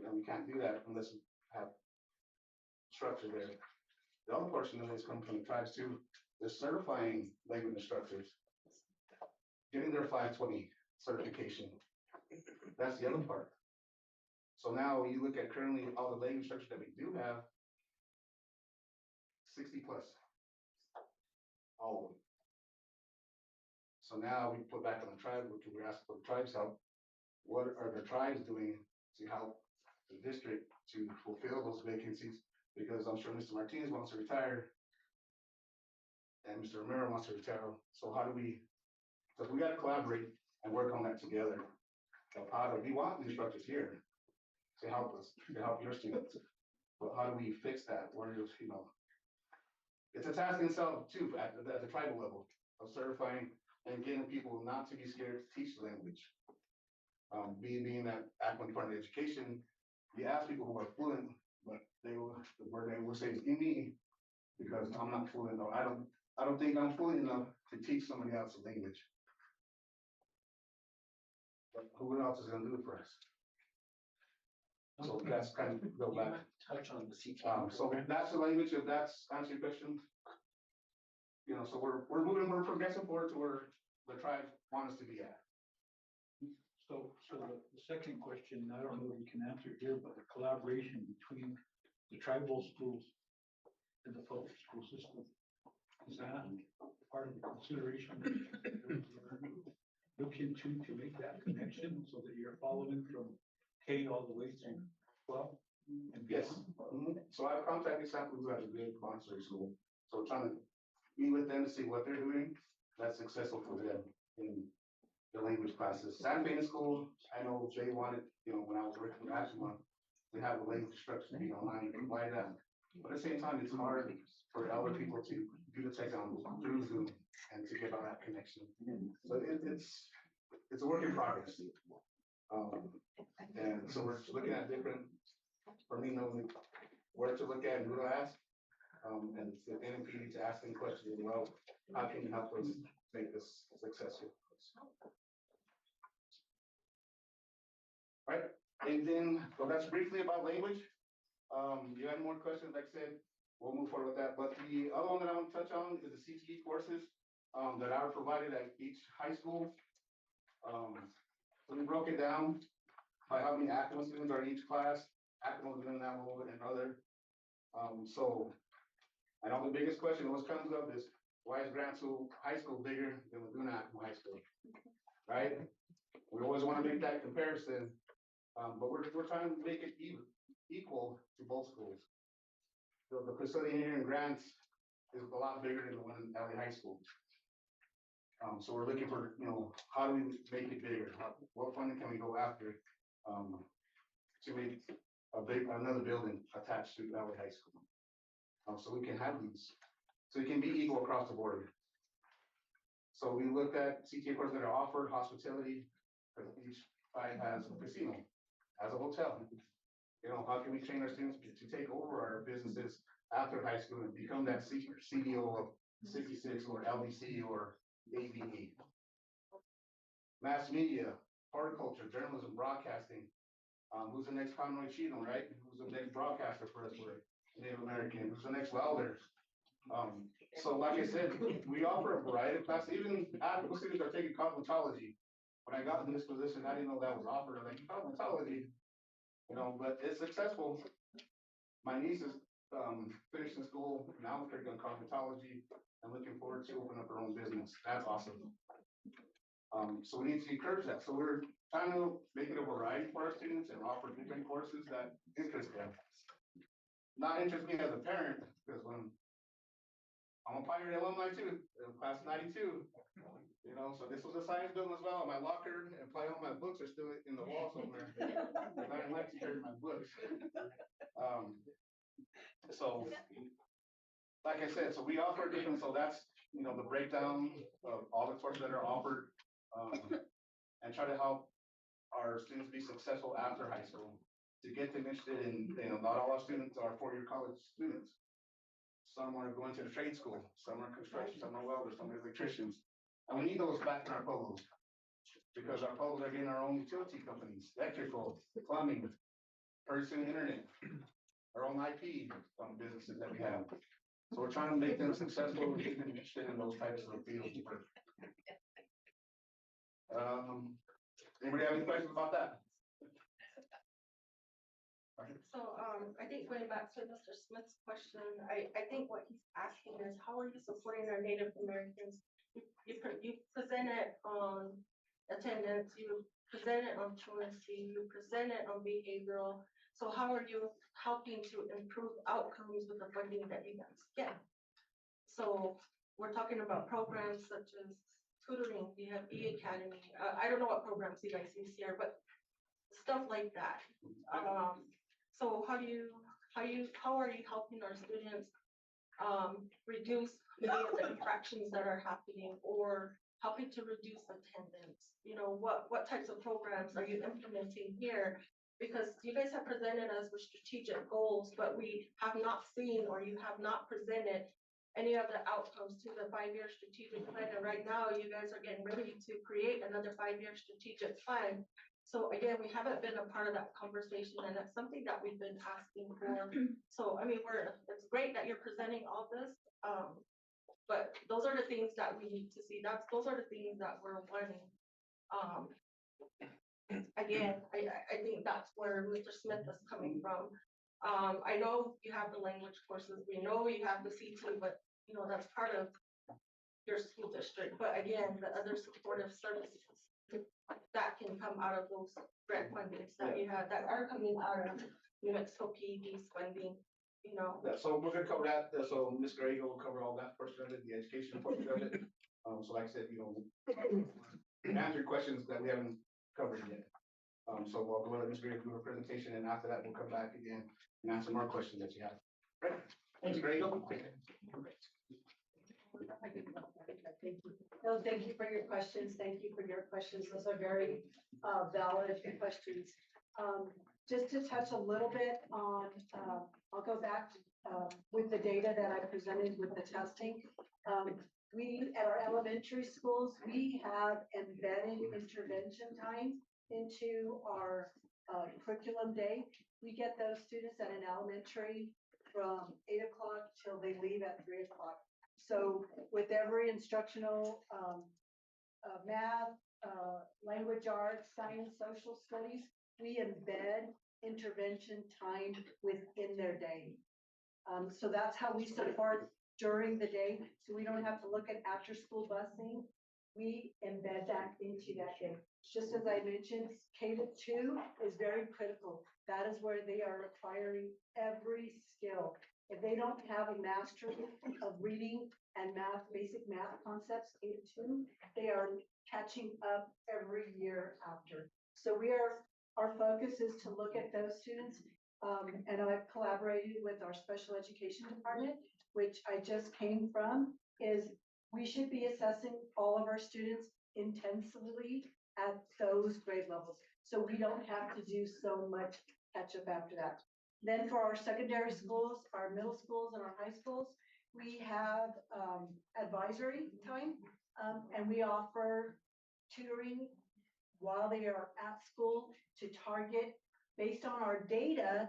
And we can't do that unless we have structure there. The other portion of this comes from the tribes too, the certifying language instructors, getting their 520 certification. That's the other part. So now you look at currently all the language instructors that we do have, 60 plus, all of them. So now we put back on the tribe, we're asking for the tribes help. What are the tribes doing to help the district to fulfill those vacancies? Because I'm sure Mr. Martinez wants to retire and Mr. Romero wants to retire. So how do we, so we got to collaborate and work on that together. So how do we want the instructors here to help us, to help your students? But how do we fix that? Where is, you know, it's a task in itself too at the tribal level of certifying and getting people not to be scared to teach the language. Being that Akron Department of Education, we ask people who are fluent, but the word they will say is in me because I'm not fluent. No, I don't think I'm fluent enough to teach somebody else a language. But who else is gonna do it for us? So that's kind of go back. Touch on the CTM. So that's the language, if that's answer your question. You know, so we're progressing forward to where the tribe want us to be at. So the second question, I don't know if you can answer here, but the collaboration between the tribal schools and the public school system, is that part of the consideration? Look into to make that connection so that you're following from K all the way to 12? And Yes. So I've contacted Santa Cruz at a good Montessori school. So trying to meet with them to see what they're doing that's successful for them in the language classes. San Fe School, I know they wanted, you know, when I was working with Ashima, to have the language instruction be online, you can buy that. But at the same time, it's hard for elder people to do the technology through Zoom and to get on that connection. So it's a work in progress. And so we're looking at different, for me, knowing where to look at and who to ask. And if any need to ask any questions as well, how can you help us make this successful? Right, and then, so that's briefly about language. You have more questions, like I said, we'll move forward with that. But the other one that I want to touch on is the CTE courses that are provided at each high school. So we broke it down by how many academic students are in each class, academic and other. So I know the biggest question always comes up is, why is Grant High School bigger than Laguna Acoma High School? Right? We always want to make that comparison, but we're trying to make it equal to both schools. So the facility here in Grant is a lot bigger than the one in LA High School. So we're looking for, how do we make it bigger? What funding can we go after to make another building attached to LA High School? So we can have these, so it can be equal across the board. So we looked at CTA courses that are offered, hospitality, because each site has a casino, has a hotel. How can we train our students to take over our businesses after high school and become that CDO of 66 or LBC or ABE? Mass media, horticulture, journalism, broadcasting. Who's the next Conroy Cheatham, right? Who's the next broadcaster for us? For Native American, who's the next welder? So like I said, we offer a variety of classes. Even medical students are taking cosmetology. When I got in this position, I didn't know that was offered. I'm like, cosmetology, but it's successful. My niece is finishing school now, curriculum cosmetology, and looking forward to opening up her own business. That's awesome. So we need to encourage that. So we're trying to make it a variety for our students and offer different courses that interest them. Not interest me as a parent, because when I'm a Pioneer alumni too, class 92, so this was a science building as well. My locker and probably all my books are still in the wall somewhere. Because I didn't like to carry my books. So, like I said, so we offer different, so that's, the breakdown of all the courses that are offered, and try to help our students be successful after high school, to get them interested in, not all our students are four-year college students. Some are going to the trade school, some are construction, some are welders, some are electricians. And we need those back in our polos, because our polos are getting our own utility companies, electrical, plumbing, purchasing internet, our own IP from businesses that we have. So we're trying to make them successful and get them interested in those types of fields. Anybody have any questions about that? So, I think going back to Mr. Smith's question, I think what he's asking is, how are you supporting our Native Americans? You presented on attendance, you presented on truancy, you presented on behavioral. So how are you helping to improve outcomes with the funding that you guys get? So we're talking about programs such as tutoring, you have E-Academy. I don't know what programs you guys use here, but stuff like that. So how are you helping our students reduce many of the infractions that are happening, or helping to reduce attendance? What types of programs are you implementing here? Because you guys have presented us with strategic goals, but we have not seen, or you have not presented any of the outcomes to the 5-year strategic plan. And right now, you guys are getting ready to create another 5-year strategic plan. So again, we haven't been a part of that conversation, and that's something that we've been asking for. So, I mean, it's great that you're presenting all this, but those are the things that we need to see. Those are the things that we're wanting. Again, I think that's where Mr. Smith is coming from. I know you have the language courses, we know you have the CT, but that's part of your school district. But again, the other supportive services that can come out of those grant fundings that you have, that are coming out of New Mexico PED's funding, Yeah, so we're gonna cover that. So Ms. Gray will cover all that portion of it, the education portion of it. So like I said, answer questions that we haven't covered yet. So we'll go ahead and Ms. Gray do her presentation, and after that, we'll come back again and answer more questions that you have. Right? Thanks, Gray. No, thank you for your questions. Thank you for your questions. Those are very valid questions. Just to touch a little bit on, I'll go back with the data that I presented with the testing. We, at our elementary schools, we have embedded intervention time into our curriculum day. We get those students at an elementary from 8 o'clock till they leave at 3 o'clock. So with every instructional math, language arts, science, social studies, we embed intervention time within their day. So that's how we support during the day. So we don't have to look at after school busing. We embed that into that day. Just as I mentioned, K-2 is very critical. That is where they are acquiring every skill. If they don't have a mastery of reading and math, basic math concepts, K-2, they are catching up every year after. So our focus is to look at those students, and I've collaborated with our special education department, which I just came from, is we should be assessing all of our students intensively at those grade levels. So we don't have to do so much catch up after that. Then for our secondary schools, our middle schools and our high schools, we have advisory time, and we offer tutoring while they are at school to target, based on our data,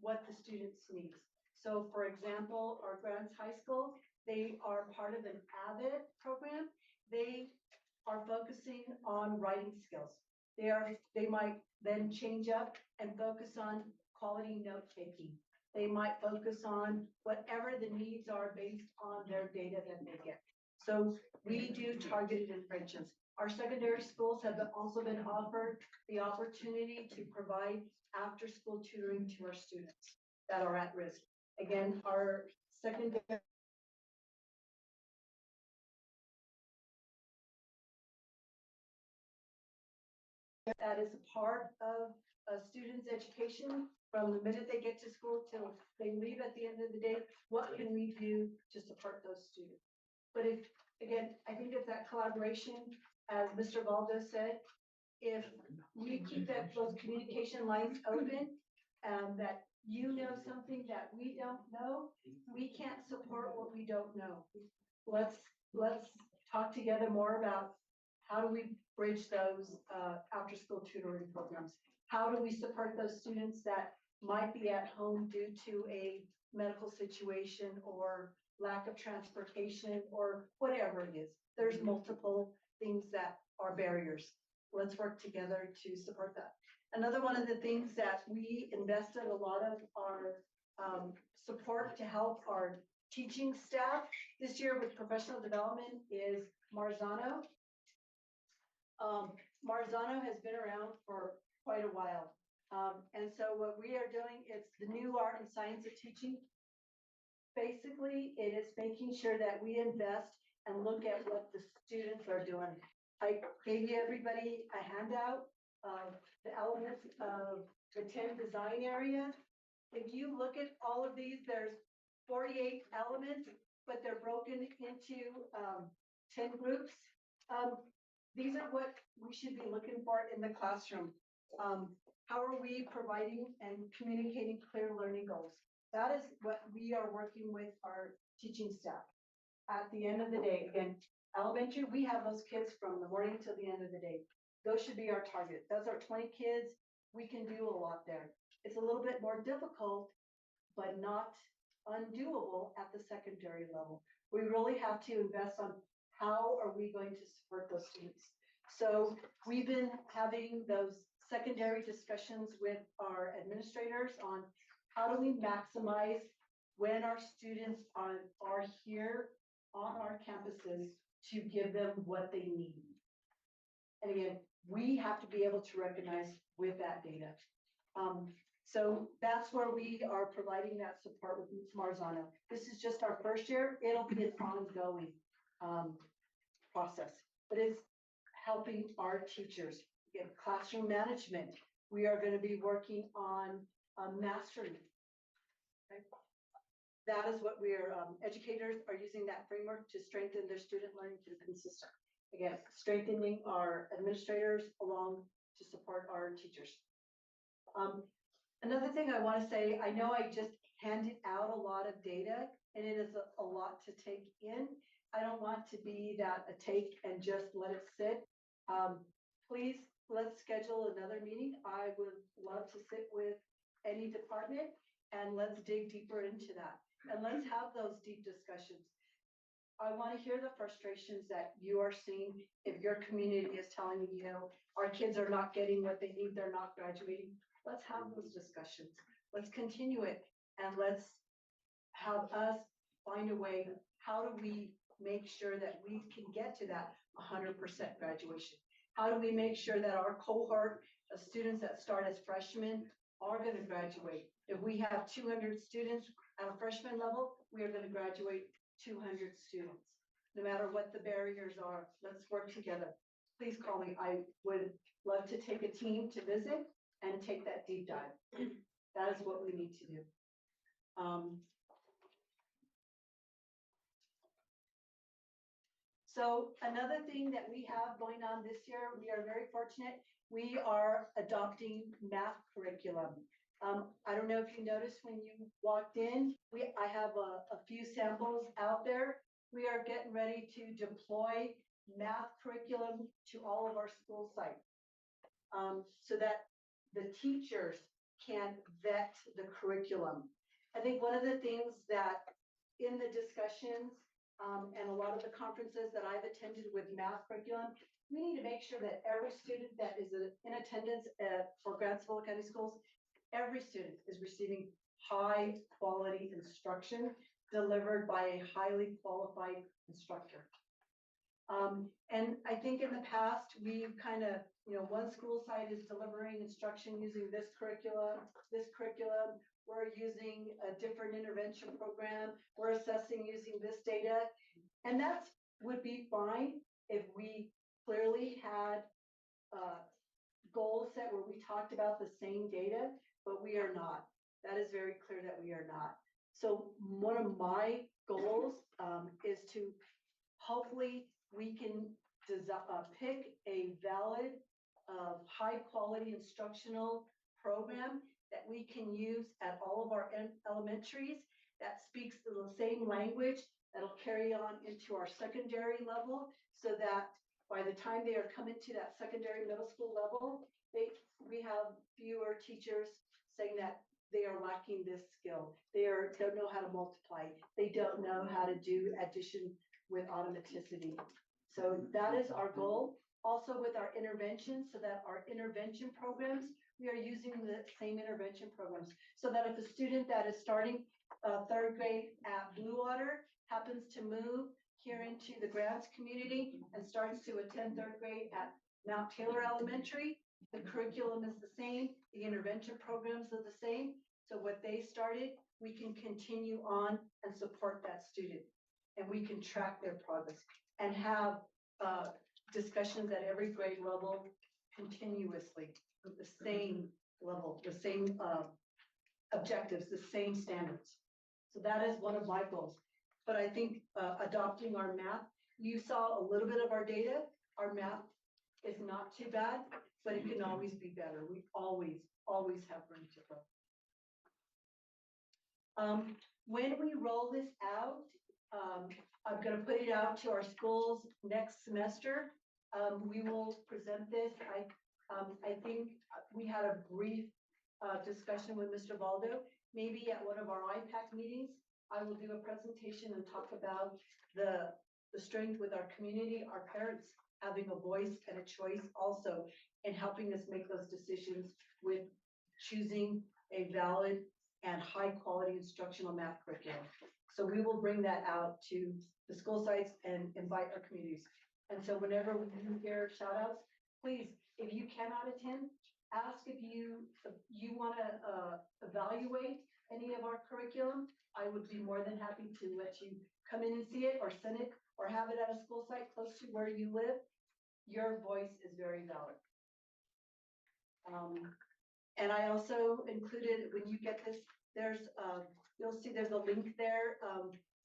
what the students need. So for example, our Grants High School, they are part of an AVID program. They are focusing on writing skills. They might then change up and focus on quality note taking. They might focus on whatever the needs are based on their data that they get. So we do targeted interventions. Our secondary schools have also been offered the opportunity to provide after-school tutoring to our students that are at risk. Again, our secondary that is a part of a student's education from the minute they get to school till they leave at the end of the day. What can we do to support those students? But if, again, I think it's that collaboration, as Mr. Valdo said, if we keep those communication lines open, that you know something that we don't know, we can't support what we don't know. Let's talk together more about how do we bridge those after-school tutoring programs? How do we support those students that might be at home due to a medical situation or lack of transportation or whatever it is? There's multiple things that are barriers. Let's work together to support that. Another one of the things that we invested a lot of our support to help our teaching staff this year with professional development is Marzano. Marzano has been around for quite a while. And so what we are doing, it's the new art and science of teaching. Basically, it is making sure that we invest and look at what the students are doing. I gave everybody a handout of the elements of the 10 design areas. If you look at all of these, there's 48 elements, but they're broken into 10 groups. These are what we should be looking for in the classroom. How are we providing and communicating clear learning goals? That is what we are working with our teaching staff. At the end of the day, again, elementary, we have those kids from the morning till the end of the day. Those should be our target. Those are 20 kids. We can do a lot there. It's a little bit more difficult, but not undoable at the secondary level. We really have to invest on how are we going to support those students. So we've been having those secondary discussions with our administrators on how do we maximize when our students are here on our campuses to give them what they need. And again, we have to be able to recognize with that data. So that's where we are providing that support with Marzano. This is just our first year. It'll be an ongoing process, but it's helping our teachers get classroom management. We are going to be working on mastery. Okay? That is what we're, educators are using that framework to strengthen their student learning to be consistent. Again, strengthening our administrators along to support our teachers. Another thing I want to say, I know I just handed out a lot of data and it is a lot to take in. I don't want to be that a take and just let it sit. Please, let's schedule another meeting. I would love to sit with any department and let's dig deeper into that. And let's have those deep discussions. I want to hear the frustrations that you are seeing. If your community is telling you, you know, our kids are not getting what they need, they're not graduating, let's have those discussions. Let's continue it and let's have us find a way. How do we make sure that we can get to that 100% graduation? How do we make sure that our cohort of students that start as freshmen are going to graduate? If we have 200 students at a freshman level, we are going to graduate 200 students. No matter what the barriers are, let's work together. Please call me. I would love to take a team to visit and take that deep dive. That is what we need to do. So another thing that we have going on this year, we are very fortunate. We are adopting math curriculum. I don't know if you noticed when you walked in, I have a few samples out there. We are getting ready to deploy math curriculum to all of our school sites so that the teachers can vet the curriculum. I think one of the things that in the discussions and a lot of the conferences that I've attended with math curriculum, we need to make sure that every student that is in attendance for Cibola County Schools, every student is receiving high quality instruction delivered by a highly qualified instructor. And I think in the past, we've kind of, you know, one school site is delivering instruction using this curriculum, we're using a different intervention program, we're assessing using this data. And that would be fine if we clearly had goals set where we talked about the same data, but we are not. That is very clear that we are not. So one of my goals is to hopefully we can pick a valid, high quality instructional program that we can use at all of our elementaries that speaks the same language that'll carry on into our secondary level so that by the time they are coming to that secondary middle school level, we have fewer teachers saying that they are lacking this skill. They don't know how to multiply. They don't know how to do addition with automaticity. So that is our goal. Also with our interventions, so that our intervention programs, we are using the same intervention programs. So that if a student that is starting third grade at Blue Water happens to move here into the Grants community and starts to attend third grade at Mount Taylor Elementary, the curriculum is the same, the intervention programs are the same. So what they started, we can continue on and support that student. And we can track their progress and have discussions at every grade level continuously with the same level, the same objectives, the same standards. So that is one of my goals. But I think adopting our math, you saw a little bit of our data. Our math is not too bad, but it can always be better. We always have room to grow. When we roll this out, I'm going to put it out to our schools next semester. We will present this. I think we had a brief discussion with Mr. Valdo. Maybe at one of our IPAC meetings, I will do a presentation and talk about the strength with our community, our parents having a voice and a choice also in helping us make those decisions with choosing a valid and high quality instructional math curriculum. So we will bring that out to the school sites and invite our communities. And so whenever we hear shout outs, please, if you cannot attend, ask if you want to evaluate any of our curriculum. I would be more than happy to let you come in and see it or send it or have it at a school site close to where you live. Your voice is very valid. And I also included, when you get this, you'll see there's a link there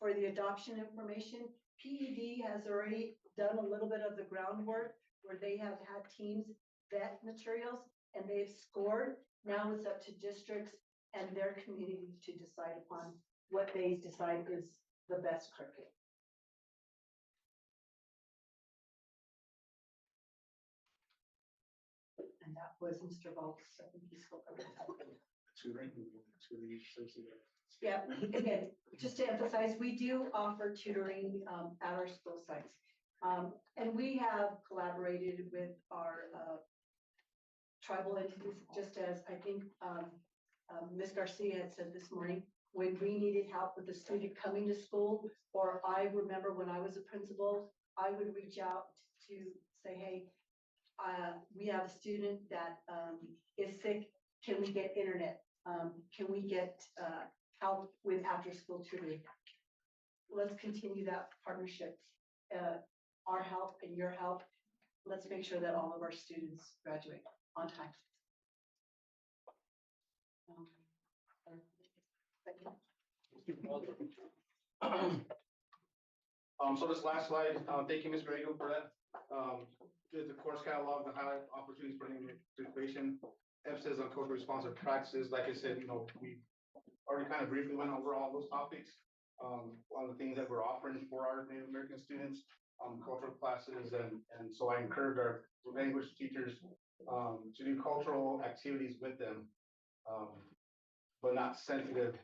for the adoption information. PED has already done a little bit of the groundwork where they have had teams vet materials and they've scored. Now it's up to districts and their community to decide upon what they decide is the best curriculum. And that was Mr. Ball's, I think he spoke of it. Yeah, again, just to emphasize, we do offer tutoring at our school sites. And we have collaborated with our tribal entities, just as I think Ms. Garcia had said this morning, when we needed help with a student coming to school, or I remember when I was a principal, I would reach out to say, hey, we have a student that is sick. Can we get internet? Can we get help with after-school tutoring? Let's continue that partnership. Our help and your help. Let's make sure that all of our students graduate on time. So this last slide, thank you, Ms. Grego, for that. Is the course catalog, the highlight opportunities for participation, emphasis on culturally responsive practices. Like I said, we already kind of briefly went over all those topics. One of the things that we're offering for our Native American students, cultural classes, and so I encourage our language teachers to do cultural activities with them, but not sensitive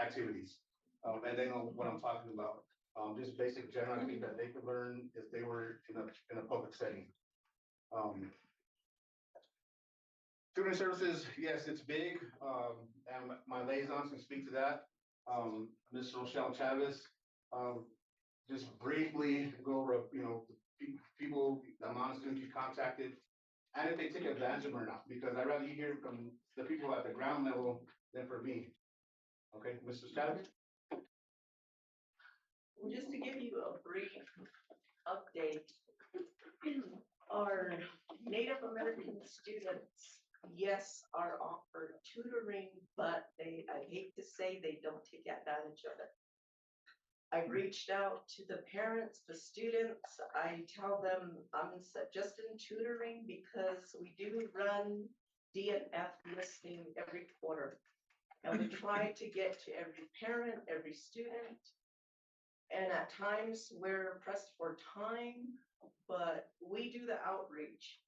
activities. And they know what I'm talking about. Just basic general things that they could learn if they were in a public setting. Student services, yes, it's big, and my liaisons can speak to that. Ms. Rochelle Chavez, just briefly go over, people, the amount of students you contacted, and if they take advantage of them or not, because I'd rather you hear from the people at the ground level than for me. Okay, Mrs. Chavez? Well, just to give you a brief update, our Native American students, yes, are offered tutoring, but I hate to say they don't take advantage of it. I reached out to the parents, the students. I tell them I'm just in tutoring because we do run DNF listing every quarter. And we try to get to every parent, every student. And at times we're pressed for time, but we do the outreach.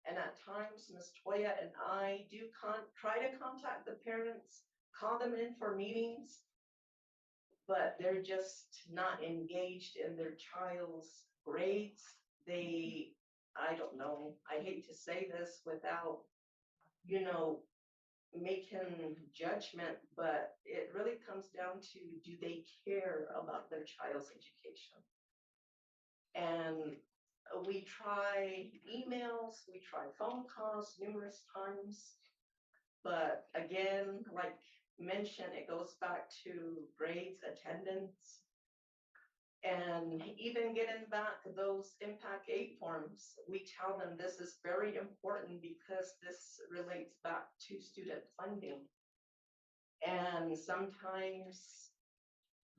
And at times, Ms. Toya and I do try to contact the parents, call them in for meetings, but they're just not engaged in their child's grades. I don't know, I hate to say this without, making judgment, but it really comes down to, do they care about their child's education? And we try emails, we try phone calls numerous times, but again, like mentioned, it goes back to grades, attendance, and even getting back those Impact 8 forms. We tell them this is very important because this relates back to student funding. And sometimes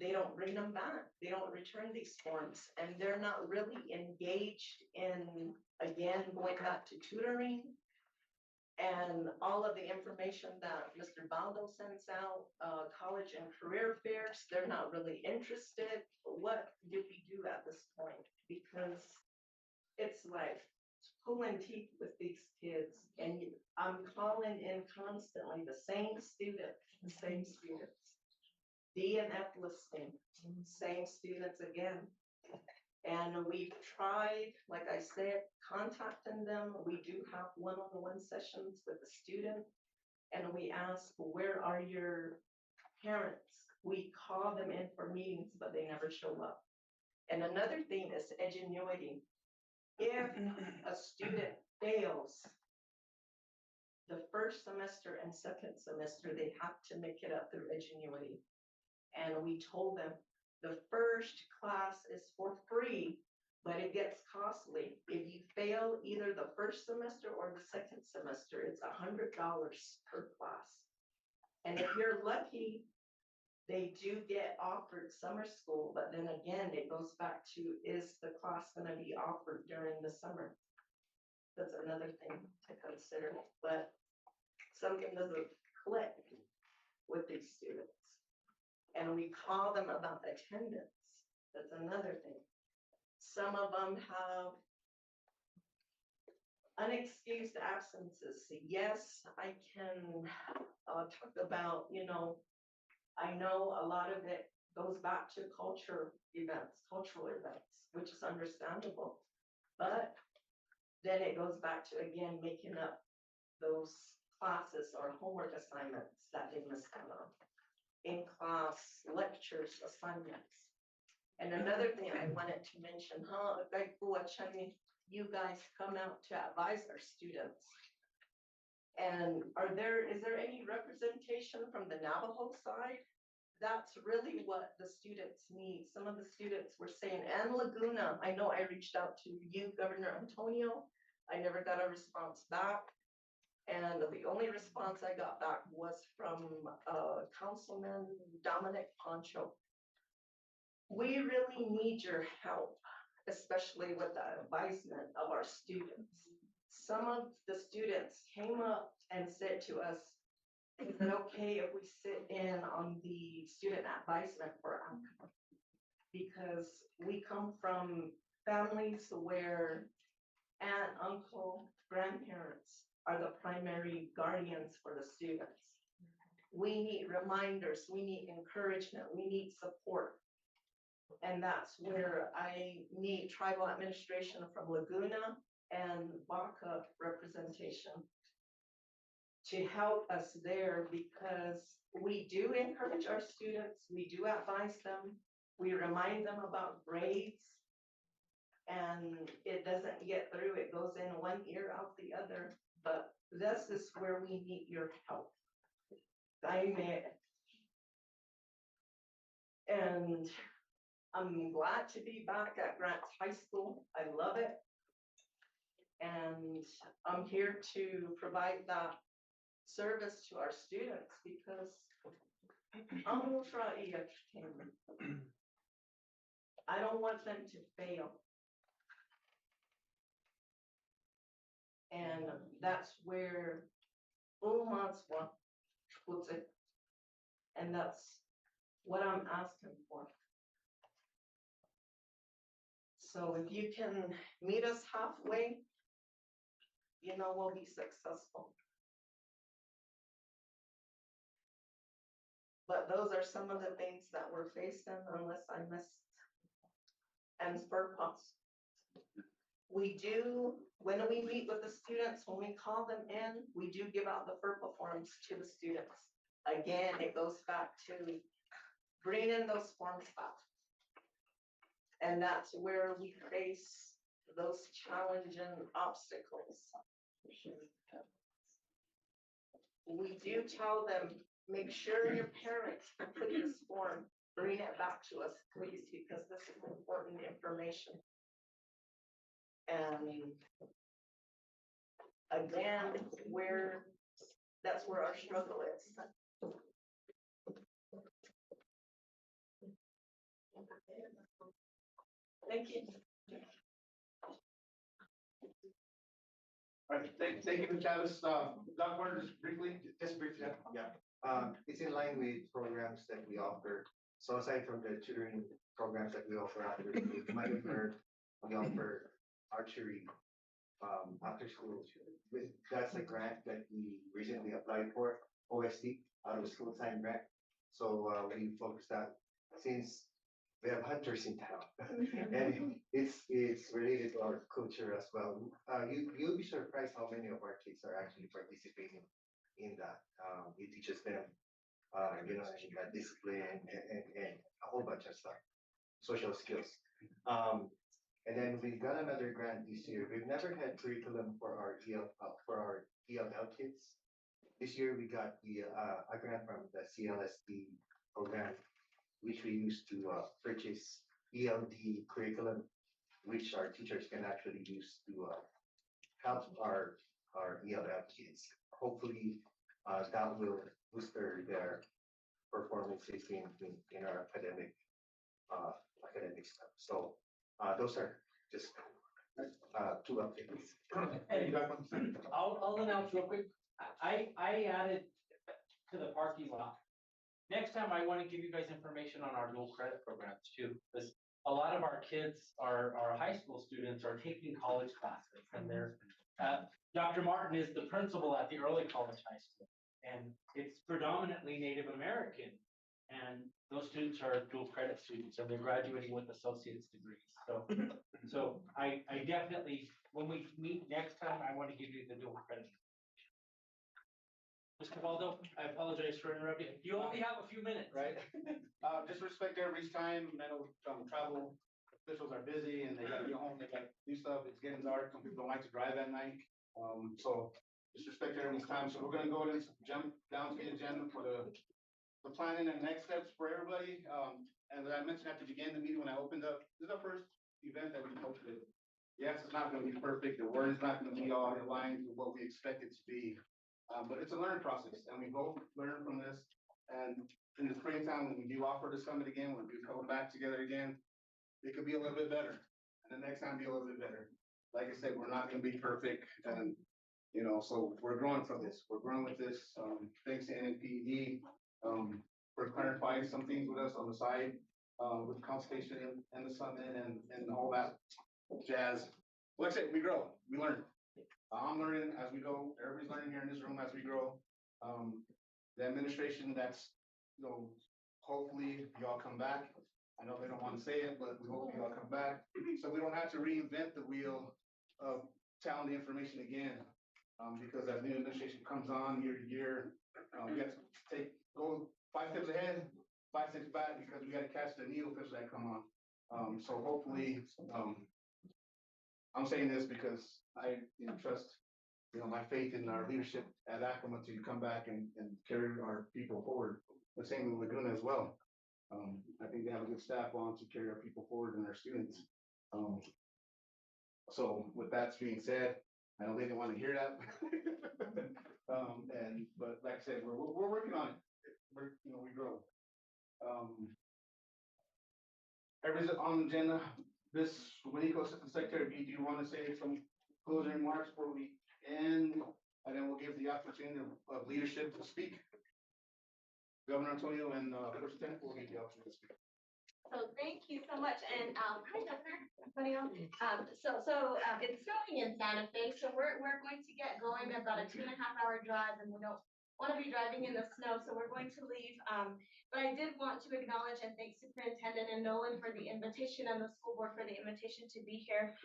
they don't bring them back. They don't return these forms, and they're not really engaged in, again, going back to tutoring and all of the information that Mr. Baldo sends out, college and career fairs. They're not really interested. What do we do at this point? Because it's like pulling teeth with these kids, and I'm calling in constantly the same students. DNF listing, same students again. And we've tried, like I said, contacting them. We do have one-on-one sessions with the student, and we ask, where are your parents? We call them in for meetings, but they never show up. And another thing is edgenuity. If a student fails the first semester and second semester, they have to make it up through edgenuity. And we told them the first class is for free, but it gets costly. If you fail either the first semester or the second semester, it's $100 per class. And if you're lucky, they do get offered summer school, but then again, it goes back to, is the class going to be offered during the summer? That's another thing to consider. But something doesn't click with these students. And we call them about attendance. That's another thing. Some of them have unexcused absences. Yes, I can talk about, I know a lot of it goes back to cultural events, which is understandable. But then it goes back to, again, making up those classes or homework assignments that they missed out on. In class lectures, assignments. And another thing I wanted to mention, you guys come out to advise our students. And is there any representation from the Navajo side? That's really what the students need. Some of the students were saying, and Laguna, I know I reached out to you, Governor Antonio. I never got a response back. And the only response I got back was from Councilman Dominic Poncho. We really need your help, especially with the advisement of our students. Some of the students came up and said to us, is it okay if we sit in on the student advisement for outcome? Because we come from families where aunt, uncle, grandparents are the primary guardians for the students. We need reminders, we need encouragement, we need support. And that's where I need tribal administration from Laguna and Baca representation to help us there, because we do encourage our students, we do advise them, we remind them about grades, and it doesn't get through, it goes in one ear out the other, but this is where we need your help. And I'm glad to be back at Grants High School. I love it. And I'm here to provide that service to our students because I don't want them to fail. And that's where Umanswa puts it. And that's what I'm asking for. So if you can meet us halfway, we'll be successful. But those are some of the things that we're facing, unless I missed. And FERPAS. We do, when we meet with the students, when we call them in, we do give out the FERPA forms to the students. Again, it goes back to bringing those forms back. And that's where we face those challenging obstacles. We do tell them, make sure your parents complete this form, bring it back to us, please, because this is important information. And again, that's where our struggle is. Thank you. All right, thank you, Ms. Chavez. Dr. Warner, just briefly. Yeah. It's in line with programs that we offer. So aside from the tutoring programs that we offer after school, you might have heard we offer archery after school. That's a grant that we recently applied for, OST, out of school time grant. So we focus that since we have hunters in town, and it's related to our culture as well. You'll be surprised how many of our kids are actually participating in that. We teaches them, discipline and a whole bunch of stuff, social skills. And then we got another grant this year. We've never had curriculum for our ELL kids. This year we got a grant from the CLSD program, which we used to purchase ELD curriculum, which our teachers can actually use to help our ELL kids. Hopefully, that will boost their performances in our academic stuff. So those are just two updates. Hey, I'll announce real quick. I added to the parking lot. Next time I want to give you guys information on our dual credit programs too, because a lot of our kids, our high school students are taking college classes and they're, Dr. Martin is the principal at the early college high school. And it's predominantly Native American. And those students are dual credit students and they're graduating with associate's degrees. So I definitely, when we meet next time, I want to give you the dual credit. Mr. Waldo, I apologize for interrupting. You only have a few minutes. Right? Just respect everybody's time. I know travel officials are busy and they gotta get home, they gotta do stuff. It's getting dark. Some people don't like to drive at night. So just respect everyone's time. So we're gonna go ahead and jump down to the agenda for the planning and next steps for everybody. And as I mentioned at the beginning of the meeting when I opened up, this is our first event that we hosted. Yes, it's not gonna be perfect. The word is not gonna be all aligned with what we expect it to be. But it's a learning process and we both learn from this. And in the springtime, when we do offer to summit again, when we come back together again, it could be a little bit better. And the next time be a little bit better. Like I said, we're not gonna be perfect and, you know, so we're growing from this. We're growing with this. Thanks to NNPD, for clarifying some things with us on the side, with consultation and the summit and all that jazz. Like I said, we grow, we learn. I'm learning as we go. Everybody's learning here in this room as we grow. The administration that's, you know, hopefully y'all come back. I know they don't want to say it, but we hope y'all come back. So we don't have to reinvent the wheel of telling the information again. Because as new administration comes on year to year, we have to go 5 steps ahead, 5 steps back because we got to catch the new officials that come on. So hopefully, I'm saying this because I trust, my faith in our leadership at Acoma to come back and carry our people forward. The same with Laguna as well. I think they have a good staff on to carry our people forward and our students. So with that being said, I know they didn't want to hear that. But like I said, we're working on it. We grow. Everybody's on the agenda. This Winico Assistant Secretary, do you want to say some closing remarks before we end? And then we'll give the opportunity of leadership to speak. Governor Antonio and First Lieutenant will give the opportunity to speak. So thank you so much. And hi, Governor Antonio. It's snowing in Santa Fe, so we're going to get going about a 2.5-hour drive, and we don't want to be driving in the snow, so we're going to leave. But I did want to acknowledge and thank Superintendent and Nolan for the invitation and the school board for the invitation to be here.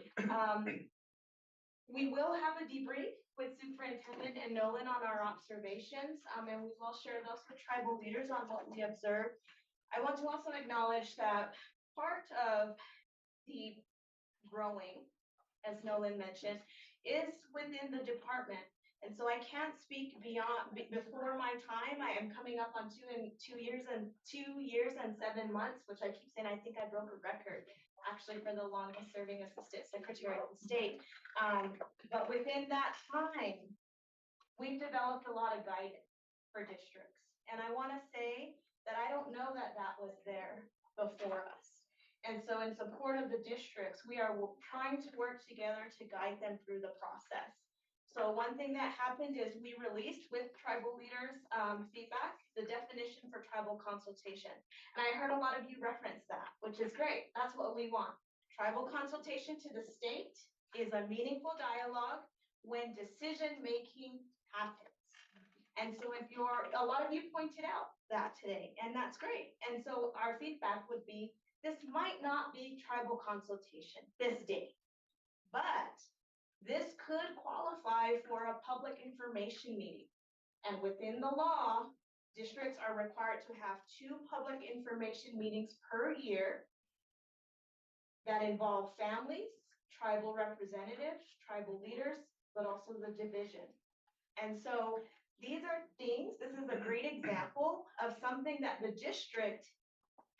We will have a debrief with Superintendent and Nolan on our observations, and we will share those with tribal leaders on what we observed. I want to also acknowledge that part of the growing, as Nolan mentioned, is within the department. And so I can't speak before my time. I am coming up on 2 years and 7 months, which I keep saying, I think I broke a record actually for the longest serving Assistant Secretary of the state. But within that time, we've developed a lot of guidance for districts. And I want to say that I don't know that was there before us. And so in support of the districts, we are trying to work together to guide them through the process. So one thing that happened is we released with tribal leaders feedback, the definition for tribal consultation. And I heard a lot of you reference that, which is great. That's what we want. Tribal consultation to the state is a meaningful dialogue when decision-making happens. And so a lot of you pointed out that today, and that's great. And so our feedback would be, this might not be tribal consultation this day, but this could qualify for a public information meeting. And within the law, districts are required to have 2 public information meetings per year that involve families, tribal representatives, tribal leaders, but also the division. And so these are things, this is a great example of something that the district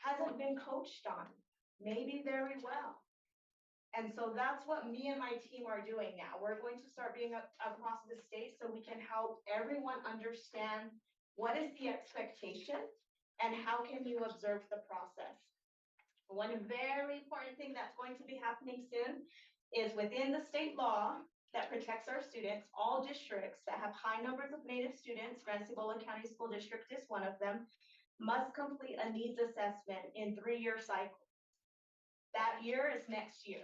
hasn't been coached on, maybe very well. And so that's what me and my team are doing now. We're going to start being across the state so we can help everyone understand what is the expectation and how can you observe the process. One very important thing that's going to be happening soon is within the state law, that protects our students. All districts that have high numbers of Native students, Grand Cibola County School District is one of them, must complete a needs assessment in 3-year cycles. That year is next year.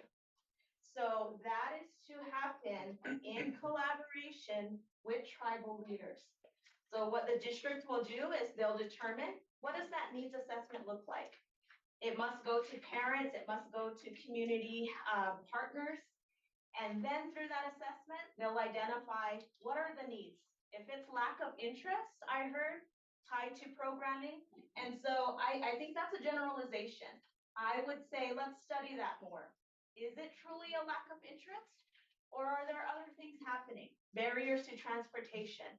So that is to happen in collaboration with tribal leaders. So what the district will do is they'll determine, what does that needs assessment look like? It must go to parents, it must go to community partners. And then through that assessment, they'll identify what are the needs. If it's lack of interest, I heard, tied to programming. And so I think that's a generalization. I would say, let's study that more. Is it truly a lack of interest? Or are there other things happening? Barriers to transportation,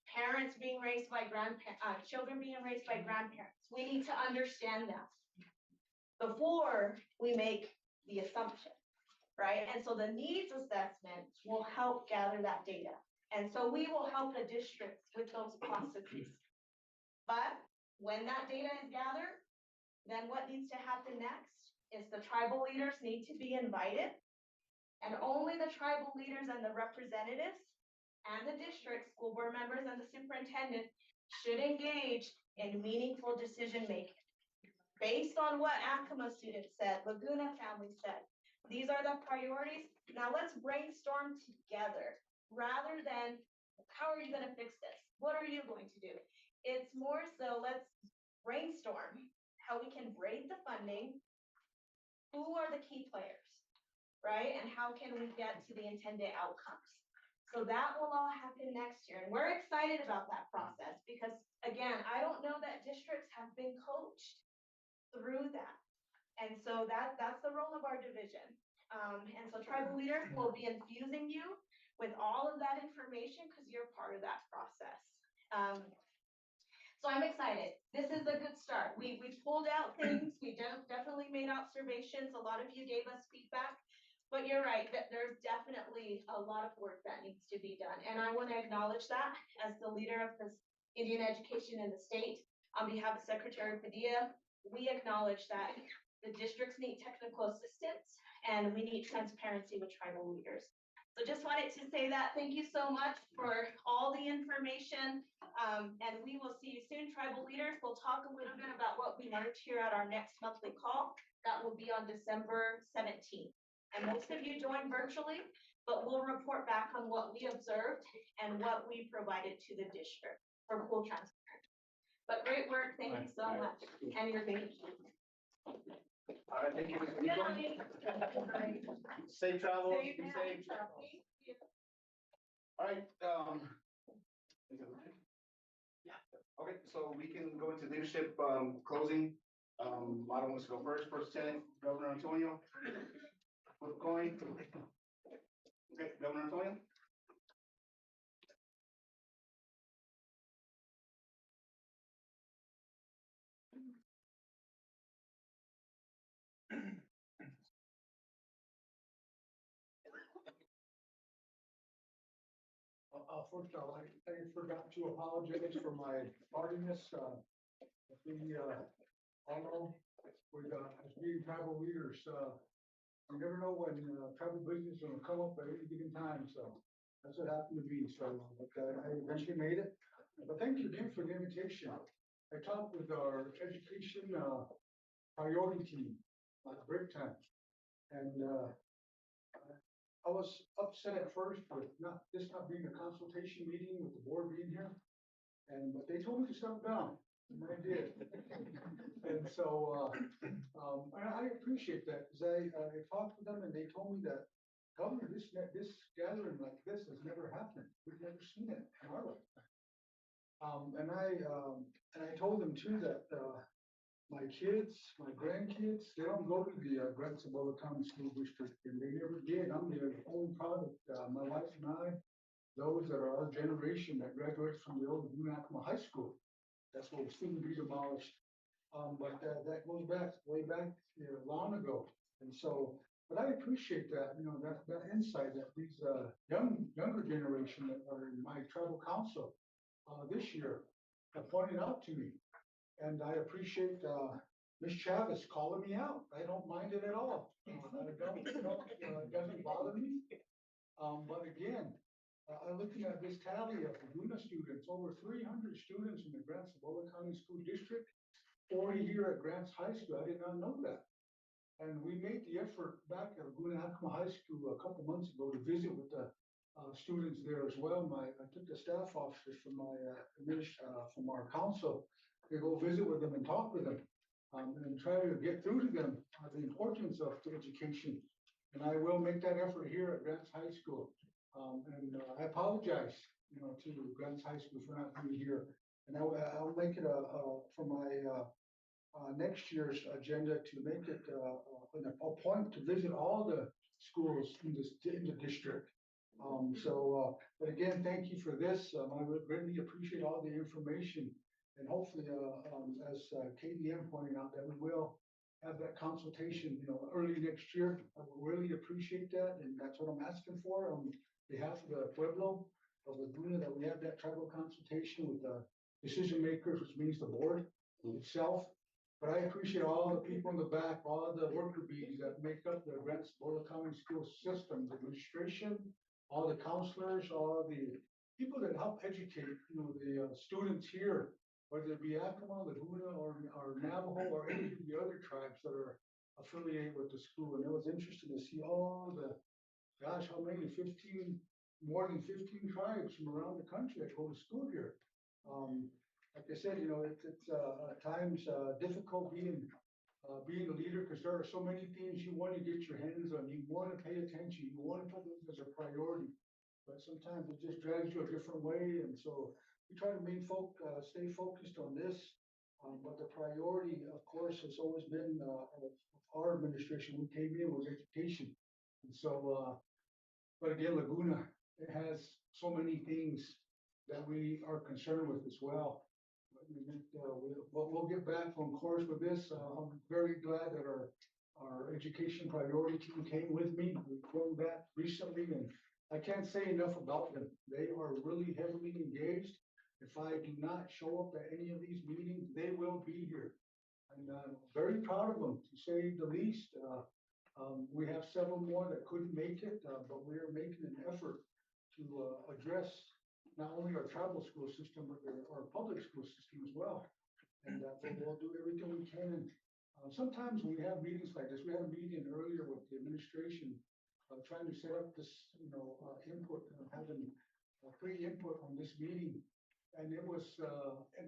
parents being raised by grandparents, children being raised by grandparents. We need to understand that before we make the assumption, right? And so the needs assessment will help gather that data. And so we will help the districts with those processes. But when that data is gathered, then what needs to happen next is the tribal leaders need to be invited, and only the tribal leaders and the representatives and the district, school board members and the superintendent should engage in meaningful decision-making. Based on what Acoma students said, Laguna family said, these are the priorities. Now let's brainstorm together rather than, how are you gonna fix this? What are you going to do? It's more so, let's brainstorm how we can braid the funding. Who are the key players, right? And how can we get to the intended outcomes? So that will all happen next year. And we're excited about that process because, again, I don't know that districts have been coached through that. And so that's the role of our division. And so tribal leaders will be infusing you with all of that information because you're part of that process. So I'm excited. This is a good start. We pulled out things. We definitely made observations. A lot of you gave us feedback. But you're right, that there's definitely a lot of work that needs to be done. And I want to acknowledge that as the leader of this Indian education in the state, on behalf of Secretary Padilla, we acknowledge that the districts need technical assistance and we need transparency with tribal leaders. So just wanted to say that. Thank you so much for all the information. And we will see you soon, tribal leaders. We'll talk a little bit about what we learned here at our next monthly call. That will be on December 17th. And most of you joined virtually, but we'll report back on what we observed and what we provided to the district for full transparency. But great work, thank you so much, and your thank you. All right, thank you. Safe travels. Be safe. All right, yeah, okay, so we can go into leadership, closing. Mata wants to go first, Lieutenant Governor Antonio. Flip a coin. Okay, Governor Antonio. First of all, I forgot to apologize for my tardiness. We all know with as being tribal leaders, you never know when tribal business is going to come up at any given time. So that's what happened to me. So I eventually made it. But thank you again for the invitation. I talked with our education priority team at break time, and I was upset at first with not being a consultation meeting with the board being here. But they told me to step down, and I did. And so I appreciate that because I talked with them and they told me that, Governor, this gathering like this has never happened. We've never seen it in our lifetime. And I told them too that my kids, my grandkids, they don't go to the Grand Cibola County School District, and they never did. I'm the only product, my wife and I, those that are our generation that graduated from the old Acoma High School. That's what was soon to be demolished. But that goes back, way back long ago. And so, but I appreciate that, that insight that these younger generation that are in my tribal council this year have pointed out to me. And I appreciate Ms. Chavez calling me out. I don't mind it at all. It doesn't bother me. But again, I'm looking at this tally of Laguna students, over 300 students in the Grants Cibola County School District, 40 here at Grants High School. I did not know that. And we made the effort back at Laguna High School a couple months ago to visit with the students there as well. I took the staff officers from from our council to go visit with them and talk with them, and try to get through to them the importance of education. And I will make that effort here at Grants High School. And I apologize, to Grants High School for not being here. And I'll make it for my next year's agenda to make it a point to visit all the schools in the district. But again, thank you for this. I would greatly appreciate all the information. And hopefully, as KDM pointed out, that we will have that consultation, early next year. I would really appreciate that, and that's what I'm asking for on behalf of the Pueblo of Laguna, that we have that tribal consultation with the decision makers, which means the board itself. But I appreciate all the people in the back, all the worker bees that make up the Grants Cibola County School System, the administration, all the counselors, all the people that help educate, the students here, whether it be Yakima, Laguna, or Navajo, or any of the other tribes that are affiliated with the school. And it was interesting to see all the, gosh, how many, more than 15 tribes from around the country that go to school here. Like I said, it's at times difficult being a leader, because there are so many things you want to get your hands on. You want to pay attention. You want to put this as a priority, but sometimes it just drags you a different way. And so we try to stay focused on this. But the priority, of course, has always been of our administration. We came in with education, and so. But again, Laguna, it has so many things that we are concerned with as well. We'll get back on course with this. I'm very glad that our education priority team came with me. We've grown that recently, and I can't say enough about them. They are really heavily engaged. If I do not show up at any of these meetings, they will be here. And I'm very proud of them, to say the least. We have several more that couldn't make it, but we are making an effort to address not only our tribal school system, but our public school system as well. And we'll do everything we can. Sometimes when we have meetings like this, we had a meeting earlier with the administration, trying to set up this, input, having free input on this meeting. And it was,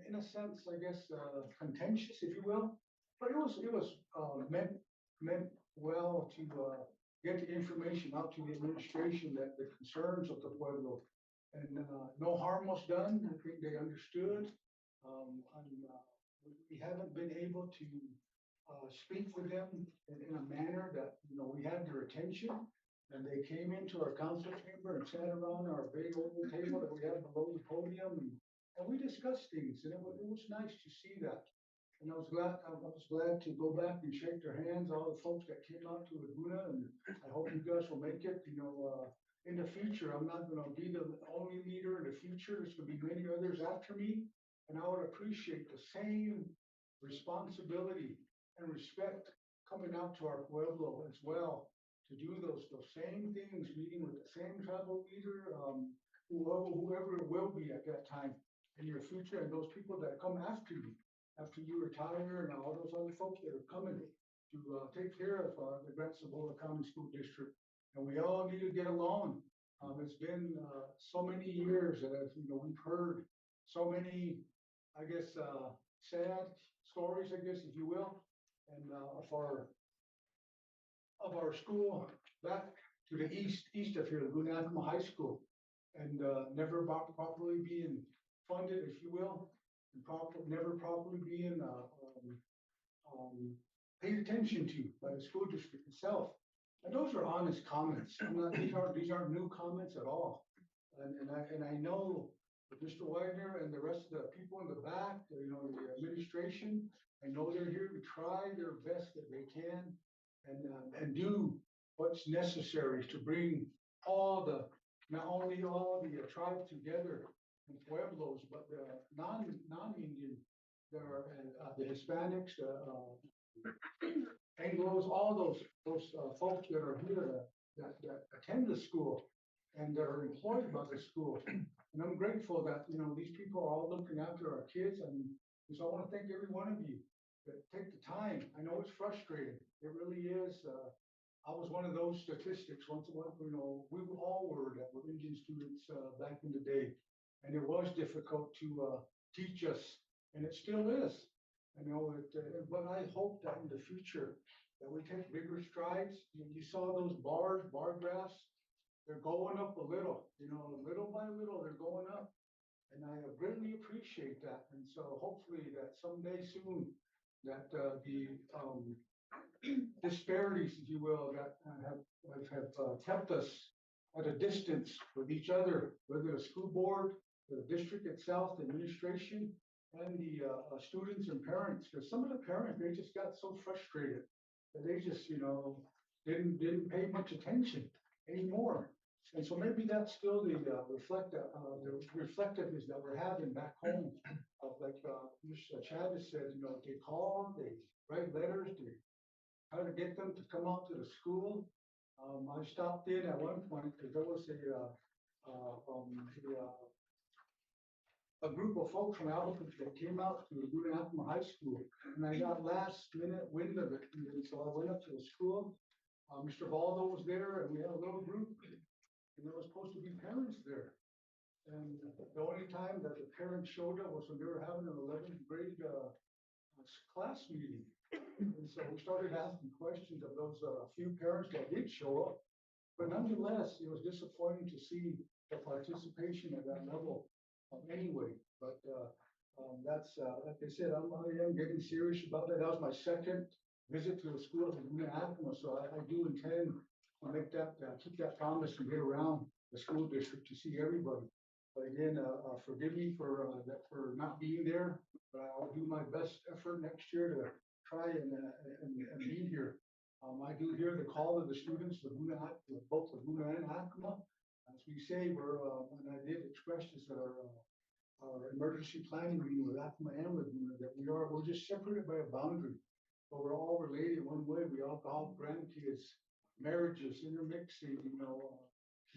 in a sense, I guess, contentious, if you will, but it was meant well to get the information out to the administration, that the concerns of the Pueblo, and no harm was done. I think they understood. We haven't been able to speak with them in a manner that, we had their attention, and they came into our council chamber and sat around our big oval table that we have below the podium, and we discussed things, and it was nice to see that. And I was glad to go back and shake their hands, all the folks that came out to Laguna, and I hope you guys will make it. In the future, I'm not going to be the only leader in the future. There's going to be many others after me, and I would appreciate the same responsibility and respect coming out to our Pueblo as well, to do those same things, meeting with the same tribal leader, whoever it will be at that time in your future, and those people that come after you retire, and all those other folks that are coming to take care of the Grants Cibola County School District. And we all need to get along. It's been so many years that we've heard so many, I guess, sad stories, I guess, if you will, and of our school back to the east of here, Laguna High School, and never properly being funded, if you will, and never properly being paid attention to by the school district itself. And those are honest comments. These aren't new comments at all. And I know that Mr. Wagner and the rest of the people in the back, the administration, I know they're here to try their best that they can, and do what's necessary to bring not only all the tribes together, and Pueblos, but the non-Indian, the Hispanics, Anglos, all those folks that are here that attend the school, and that are employed by the school. And I'm grateful that, you know, these people are all looking after our kids. I mean, so I want to thank every one of you that take the time. I know it's frustrating. It really is. I was one of those statistics once, you know, we all were that were Indian students back in the day. And it was difficult to teach us, and it still is. I know it, but I hope that in the future that we take bigger strides. You saw those bar graphs, they're going up a little, you know, little by little, they're going up. And I greatly appreciate that. And so hopefully that someday soon, that the disparities, if you will, that have kept us at a distance with each other, whether the school board, the district itself, the administration, and the students and parents. Because some of the parents, they just got so frustrated that they just, you know, didn't pay much attention anymore. And so maybe that's still the reflectiveness that we're having back home. Like Chad has said, you know, they call, they write letters, they try to get them to come out to the school. I stopped in at one point because there was a group of folks from Albuquerque that came out to Laguna High School, and I got last minute wind of it. And so I went up to the school. Mr. Valdo was there, and we had a little group, and there was supposed to be parents there. And the only time that the parents showed up was when they were having an 11th grade class meeting. And so we started asking questions of those few parents that did show up. But nonetheless, it was disappointing to see the participation at that level anyway. But that's, like I said, I am getting serious about it. That was my second visit to the school of Laguna Acoma. So I do intend to make that, keep that promise and get around the school district to see everybody. But again, forgive me for not being there, but I'll do my best effort next year to try and be here. I do hear the call of the students, both Laguna and Acoma. As we say, and I did express this at our emergency planning meeting with Acoma and Laguna, that we're just separated by a boundary, but we're all related one way. We all have grandkids, marriages, intermixing, you know,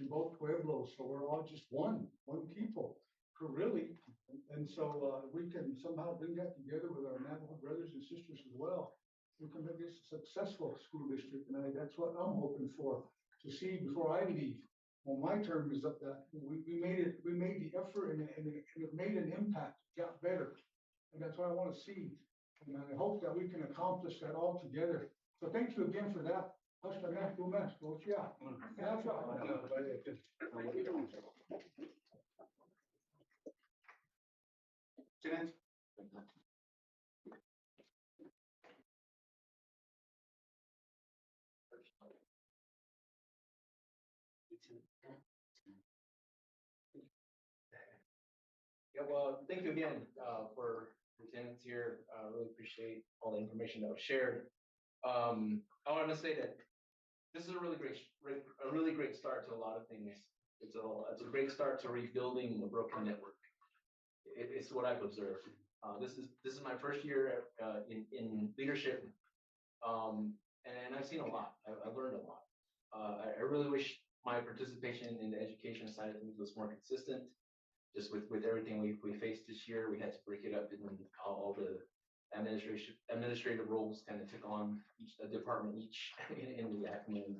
in both pueblos, so we're all just one people, really. And so we can somehow bring that together with our Navajo brothers and sisters as well. We can make this a successful school district, and that's what I'm hoping for, to see before I leave. When my term is up, that we made the effort, and it made an impact, got better. And that's what I want to see. And I hope that we can accomplish that all together. So thank you again for that. Yeah, well, thank you again for your attendance here. Really appreciate all the information that was shared. I want to say that this is a really great start to a lot of things. It's a great start to rebuilding a broken network. It's what I've observed. This is my first year in leadership, and I've seen a lot. I've learned a lot. I really wish my participation in the education side of things was more consistent. Just with everything we faced this year, we had to break it up in all the administrative roles kind of took on a department each in the admin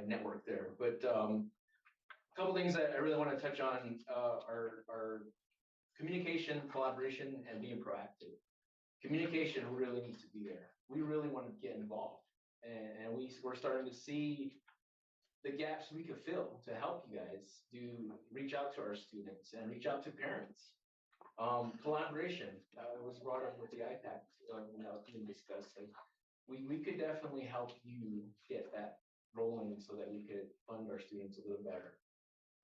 network there. But a couple things that I really want to touch on are communication, collaboration, and being proactive. Communication really needs to be there. We really want to get involved, and we're starting to see the gaps we could fill to help you guys reach out to our students and reach out to parents. Collaboration was brought up with the IPAC when that was being discussed. And we could definitely help you get that rolling so that we could fund our students a little better.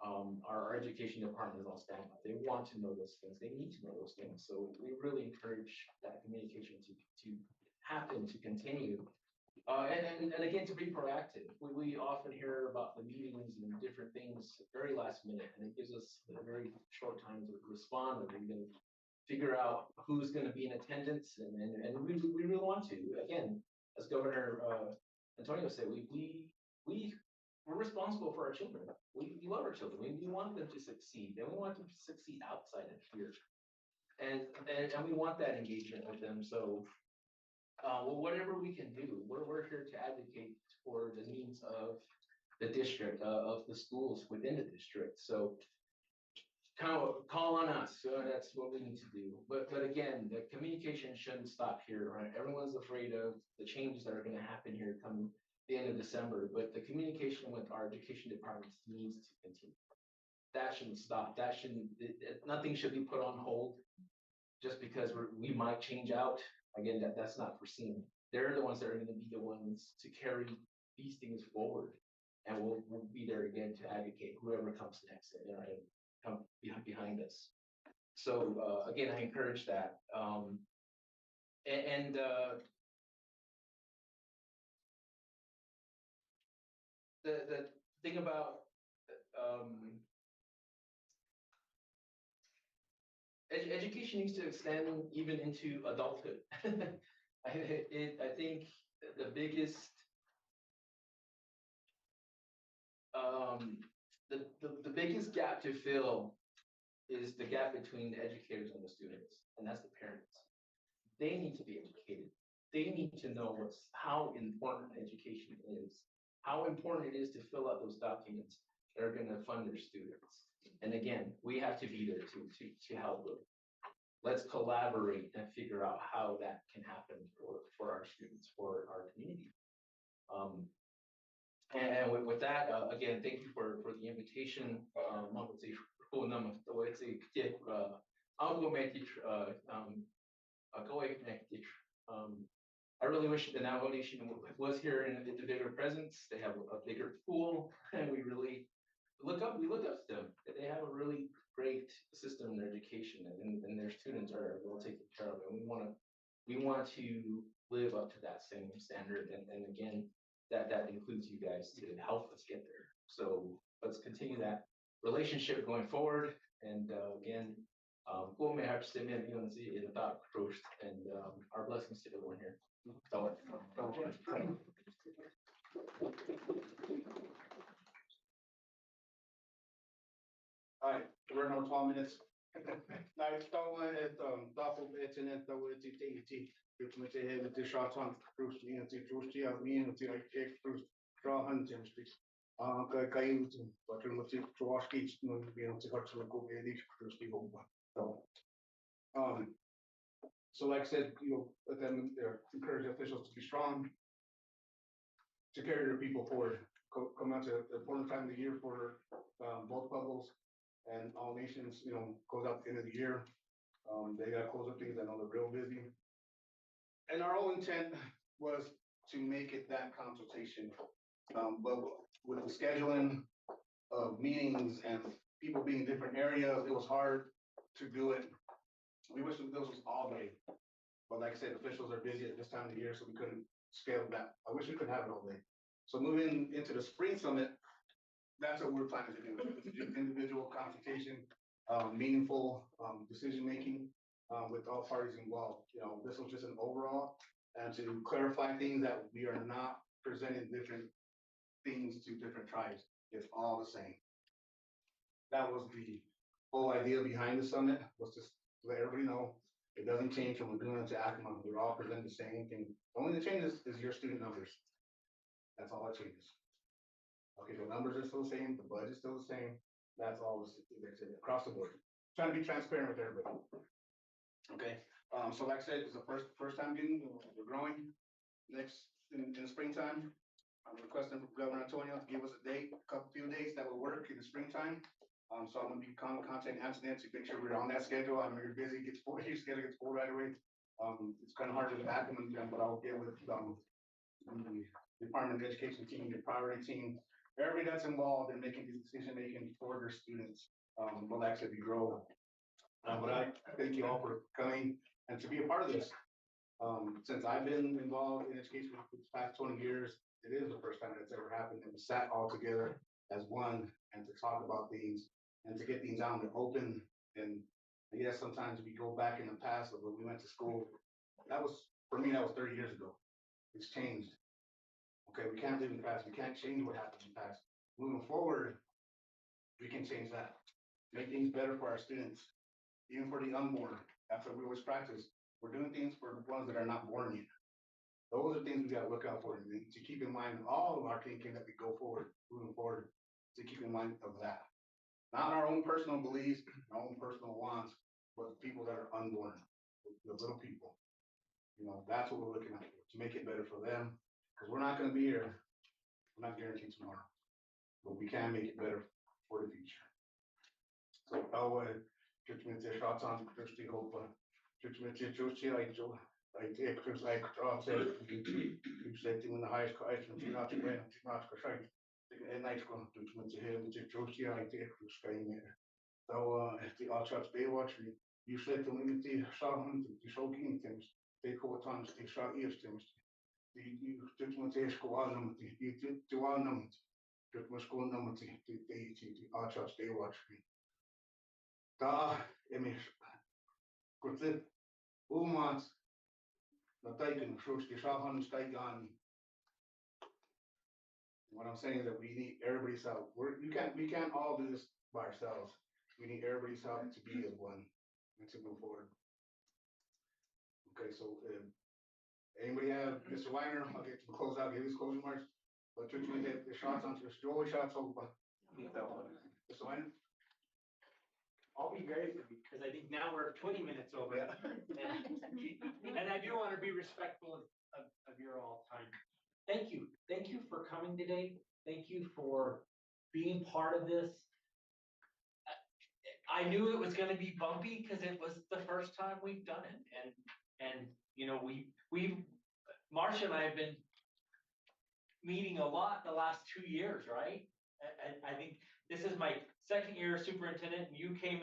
Our education department is all stand up. They want to know those things. They need to know those things. So we really encourage that communication to happen, to continue. And again, to be proactive. We often hear about the meetings and different things very last minute, and it gives us a very short time to respond, and we can figure out who's going to be in attendance, and we really want to. Again, as Governor Antonio said, we're responsible for our children. We love our children. We want them to succeed, and we want them to succeed outside of here. And we want that engagement with them. So, well, whatever we can do, we're here to advocate for the needs of the district, of the schools within the district. So, call on us. So that's what we need to do. But again, the communication shouldn't stop here, right? Everyone's afraid of the changes that are going to happen here coming the end of December. But the communication with our education departments needs to continue. That shouldn't stop. That shouldn't. Nothing should be put on hold just because we might change out. Again, that's not foreseen. They're the ones that are going to be the ones to carry these things forward, and we'll be there again to advocate whoever comes next and come behind us. So again, I encourage that. The thing about education needs to extend even into adulthood. I think the biggest the biggest gap to fill is the gap between the educators and the students, and that's the parents. They need to be educated. They need to know how important education is, how important it is to fill out those documents that are going to fund their students. And again, we have to be there to help them. Let's collaborate and figure out how that can happen for our students, for our community. And with that, again, thank you for the invitation. I really wish the Navajo Nation was here in the bigger presence. They have a bigger pool, and we really look up to them. They have a really great system in their education, and their students are well taken care of. And we want to live up to that same standard. And again, that includes you guys to help us get there. So let's continue that relationship going forward. And again, may have to in the thought first, and our blessings to everyone here. So, all right, we're now 12 minutes. Nice, thoughtful, it's an which we have the short on Bruce, draw hunting. But we must to wash each, to got to go so like I said, let them encourage officials to be strong, to carry their people forward. Come out to the important time of the year for both bubbles and all nations, goes out at the end of the year. They got to close up things. I know they're real busy. And our whole intent was to make it that consultation. But with the scheduling of meetings and people being in different areas, it was hard to do it. We wish this was all day. But like I said, officials are busy at this time of the year, so we couldn't scale that. I wish we could have it all day. So moving into the spring summit, that's what we're planning to do. Individual consultation, meaningful decision-making with all parties involved. This was just an overall, and to clarify things that we are not presenting different things to different tribes. It's all the same. That was the whole idea behind the summit, was just to let everybody know it doesn't change from Laguna to Acoma. We're all presenting the same thing. The only thing that changes is your student numbers. That's all that changes. Okay, the numbers are still the same, the budget's still the same. That's all across the board. Trying to be transparent with everybody. Okay, so like I said, it's the first time we're growing. Next in the springtime, I'm requesting from Governor Antonio to give us a date, few days that will work in the springtime. So I'm gonna be contacting Antoinette to make sure we're on that schedule. I know you're busy, your schedule gets full right away. It's kind of hard to back them, but I'll get with the Department of Education team, the priority team, everybody that's involved in making these decision-making for their students. Will actually grow. But I thank you all for coming and to be a part of this. Since I've been involved in education for the past 20 years, it is the first time that's ever happened, and we sat all together as one and to talk about things and to get things out in the open. And I guess sometimes we go back in the past of when we went to school. That was, for me, that was 30 years ago. It's changed. Okay, we can't live in the past. We can't change what happened in the past. moving forward, we can change that. Make things better for our students, even for the unborn. That's what we always practice. We're doing things for the ones that are not born yet. Those are things we gotta look out for, and to keep in mind all of our thinking that we go forward, moving forward, to keep in mind of that. Not our own personal beliefs, our own personal wants, but the people that are unborn, the little people. You know, that's what we're looking at, to make it better for them, because we're not gonna be here. We're not guaranteed tomorrow, but we can make it better for the future. So, Judgment shots on Christy Hope, Judgment Joshi, like Joe, like Chris, like said, you said, in the highest Christ, and you're not to win, you're not to fight. And nice one, Judgment to him, Joshi, like Chris, so, if the all shots Baywatch, you said to me, the Shaman, the Shogun things, they call times, the Shah East things. You Judgment Squad number, you did to our numbers. Judgment School number, the all shots Baywatch. Kurtip, Umans, the Titan, Shrush, the Shahan, Staigan. What I'm saying is that we need everybody's help. We can't all do this by ourselves. We need everybody's help to be as one and to move forward. Okay, so anybody have Mr. Weiner? I'll get to close out, give his closing remarks. But you hit the shots on this. Joey shots over. Mr. Weiner? I'll be very brief, because I think now we're 20 minutes over. And I do want to be respectful of your all time. Thank you. Thank you for coming today. Thank you for being part of this. I knew it was going to be bumpy because it was the first time we've done it. And you know, Marcia and I have been meeting a lot the last 2 years, right? I think this is my second year as superintendent, and you came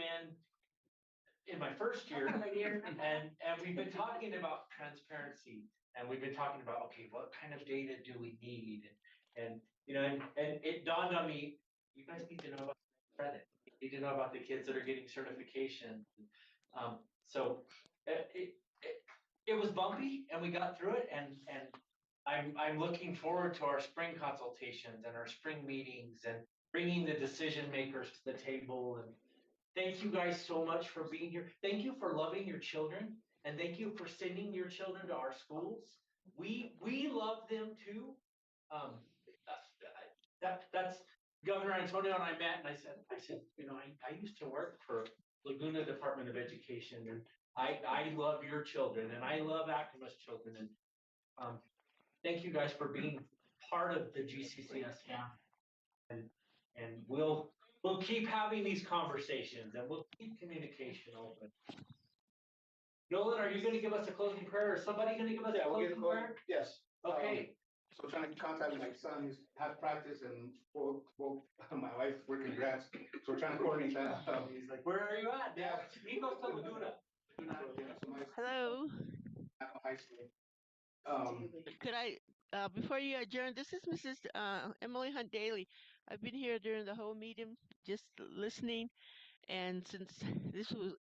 in my first year. And we've been talking about transparency, and we've been talking about, okay, what kind of data do we need? And you know, and it dawned on me, you guys need to know about credit. You need to know about the kids that are getting certification. So it was bumpy, and we got through it, and I'm looking forward to our spring consultations and our spring meetings and bringing the decision makers to the table. And thank you guys so much for being here. Thank you for loving your children, and thank you for sending your children to our schools. We love them too. That's Governor Antonio and I met, and I said, you know, I used to work for Laguna Department of Education, and I love your children, and I love Acamas children, and thank you guys for being part of the GCCS staff, and we'll keep having these conversations, and we'll keep communication open. Nolan, are you going to give us a closing prayer, or somebody going to give us a closing prayer? Yes. Okay. So trying to contact my son, he's had practice, and both my wife's working grants, so we're trying to coordinate that. He's like, where are you at? Yeah, he goes to Laguna. Hello. High school. Could I, before you adjourn, this is Mrs. Emily Hunt Daly. I've been here during the whole meeting, just listening, and since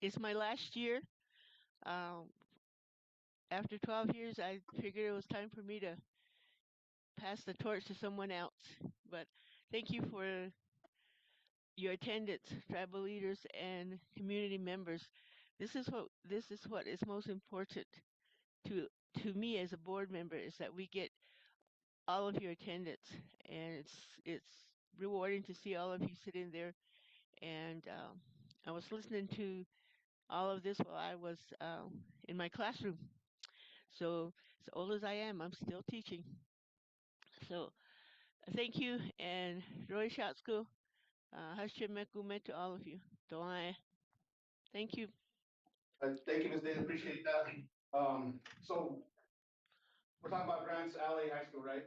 it's my last year, after 12 years, I figured it was time for me to pass the torch to someone else. But thank you for your attendance, tribal leaders and community members. This is what is most important to me as a board member, is that we get all of your attendance, and it's rewarding to see all of you sitting there. And I was listening to all of this while I was in my classroom. So as old as I am, I'm still teaching. So thank you, and Roy Shatsko, Hashemekume to all of you. Thank you. Thank you, Ms. Day, appreciate that. So we're talking about Grants Alley High School, right?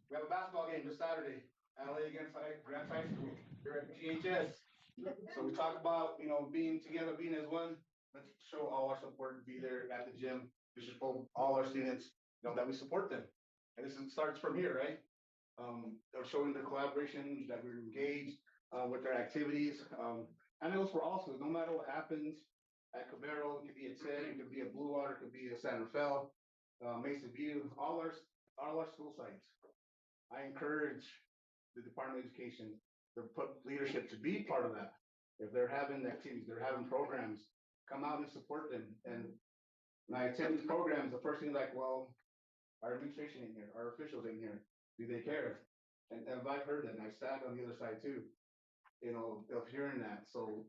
We have a basketball game this Saturday, Alley against Grants High School here at GHS. So we talk about, you know, being together, being as one. Let's show all our support, be there at the gym. We should show all our students, you know, that we support them. And this starts from here, right? They're showing the collaboration, that we're engaged with their activities. And it goes for all schools, no matter what happens at Cabero, it could be at Sen, it could be at Blue Water, it could be at San Rafael, Mesa View, all our school sites. I encourage the Department of Education to put leadership to be part of that. If they're having activities, they're having programs, come out and support them. And when I attend these programs, the first thing is like, well, our administration in here, our officials in here, do they care? And I've heard that, and I sat on the other side too, of hearing that. So,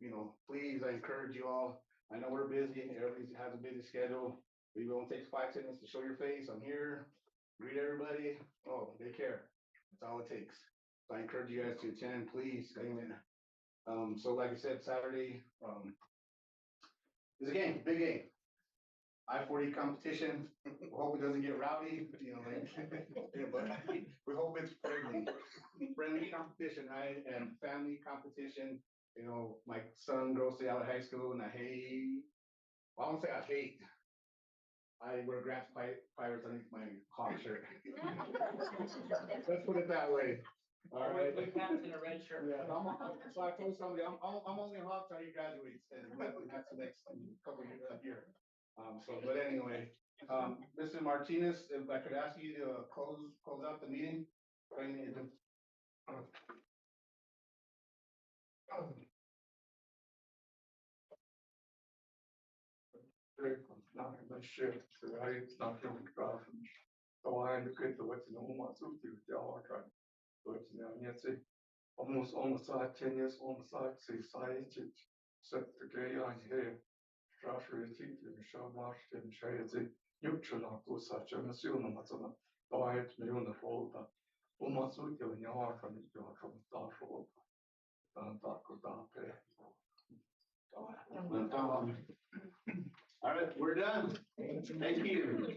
please, I encourage you all. I know we're busy, everybody has a busy schedule. But you won't take 5, 10 minutes to show your face. I'm here, greet everybody. Oh, they care. That's all it takes. So I encourage you guys to attend, please. Amen. So like I said, Saturday, is a game, big game. I-40 competition. We hope it doesn't get rowdy, but we hope it's friendly competition, right? And family competition. My son goes to out of high school, and I won't say I hate. I wear Grants Pirates underneath my Hawk shirt. Let's put it that way. All right. With hats and a red shirt. Yeah, so I told somebody, I'm only a Hawk till he graduates, and that's the next couple of years up here. But anyway, Mr. Martinez, if I could ask you to close out the meeting. Almost 10 years, almost like society, set the gay on here. Joshua teacher, Michelle Washington, Shady, neutral of those such a mission, Mazana, diet, million folder. Almost with you in your heart from your from Joshua. And that could not pay. All right, we're done. Thank you.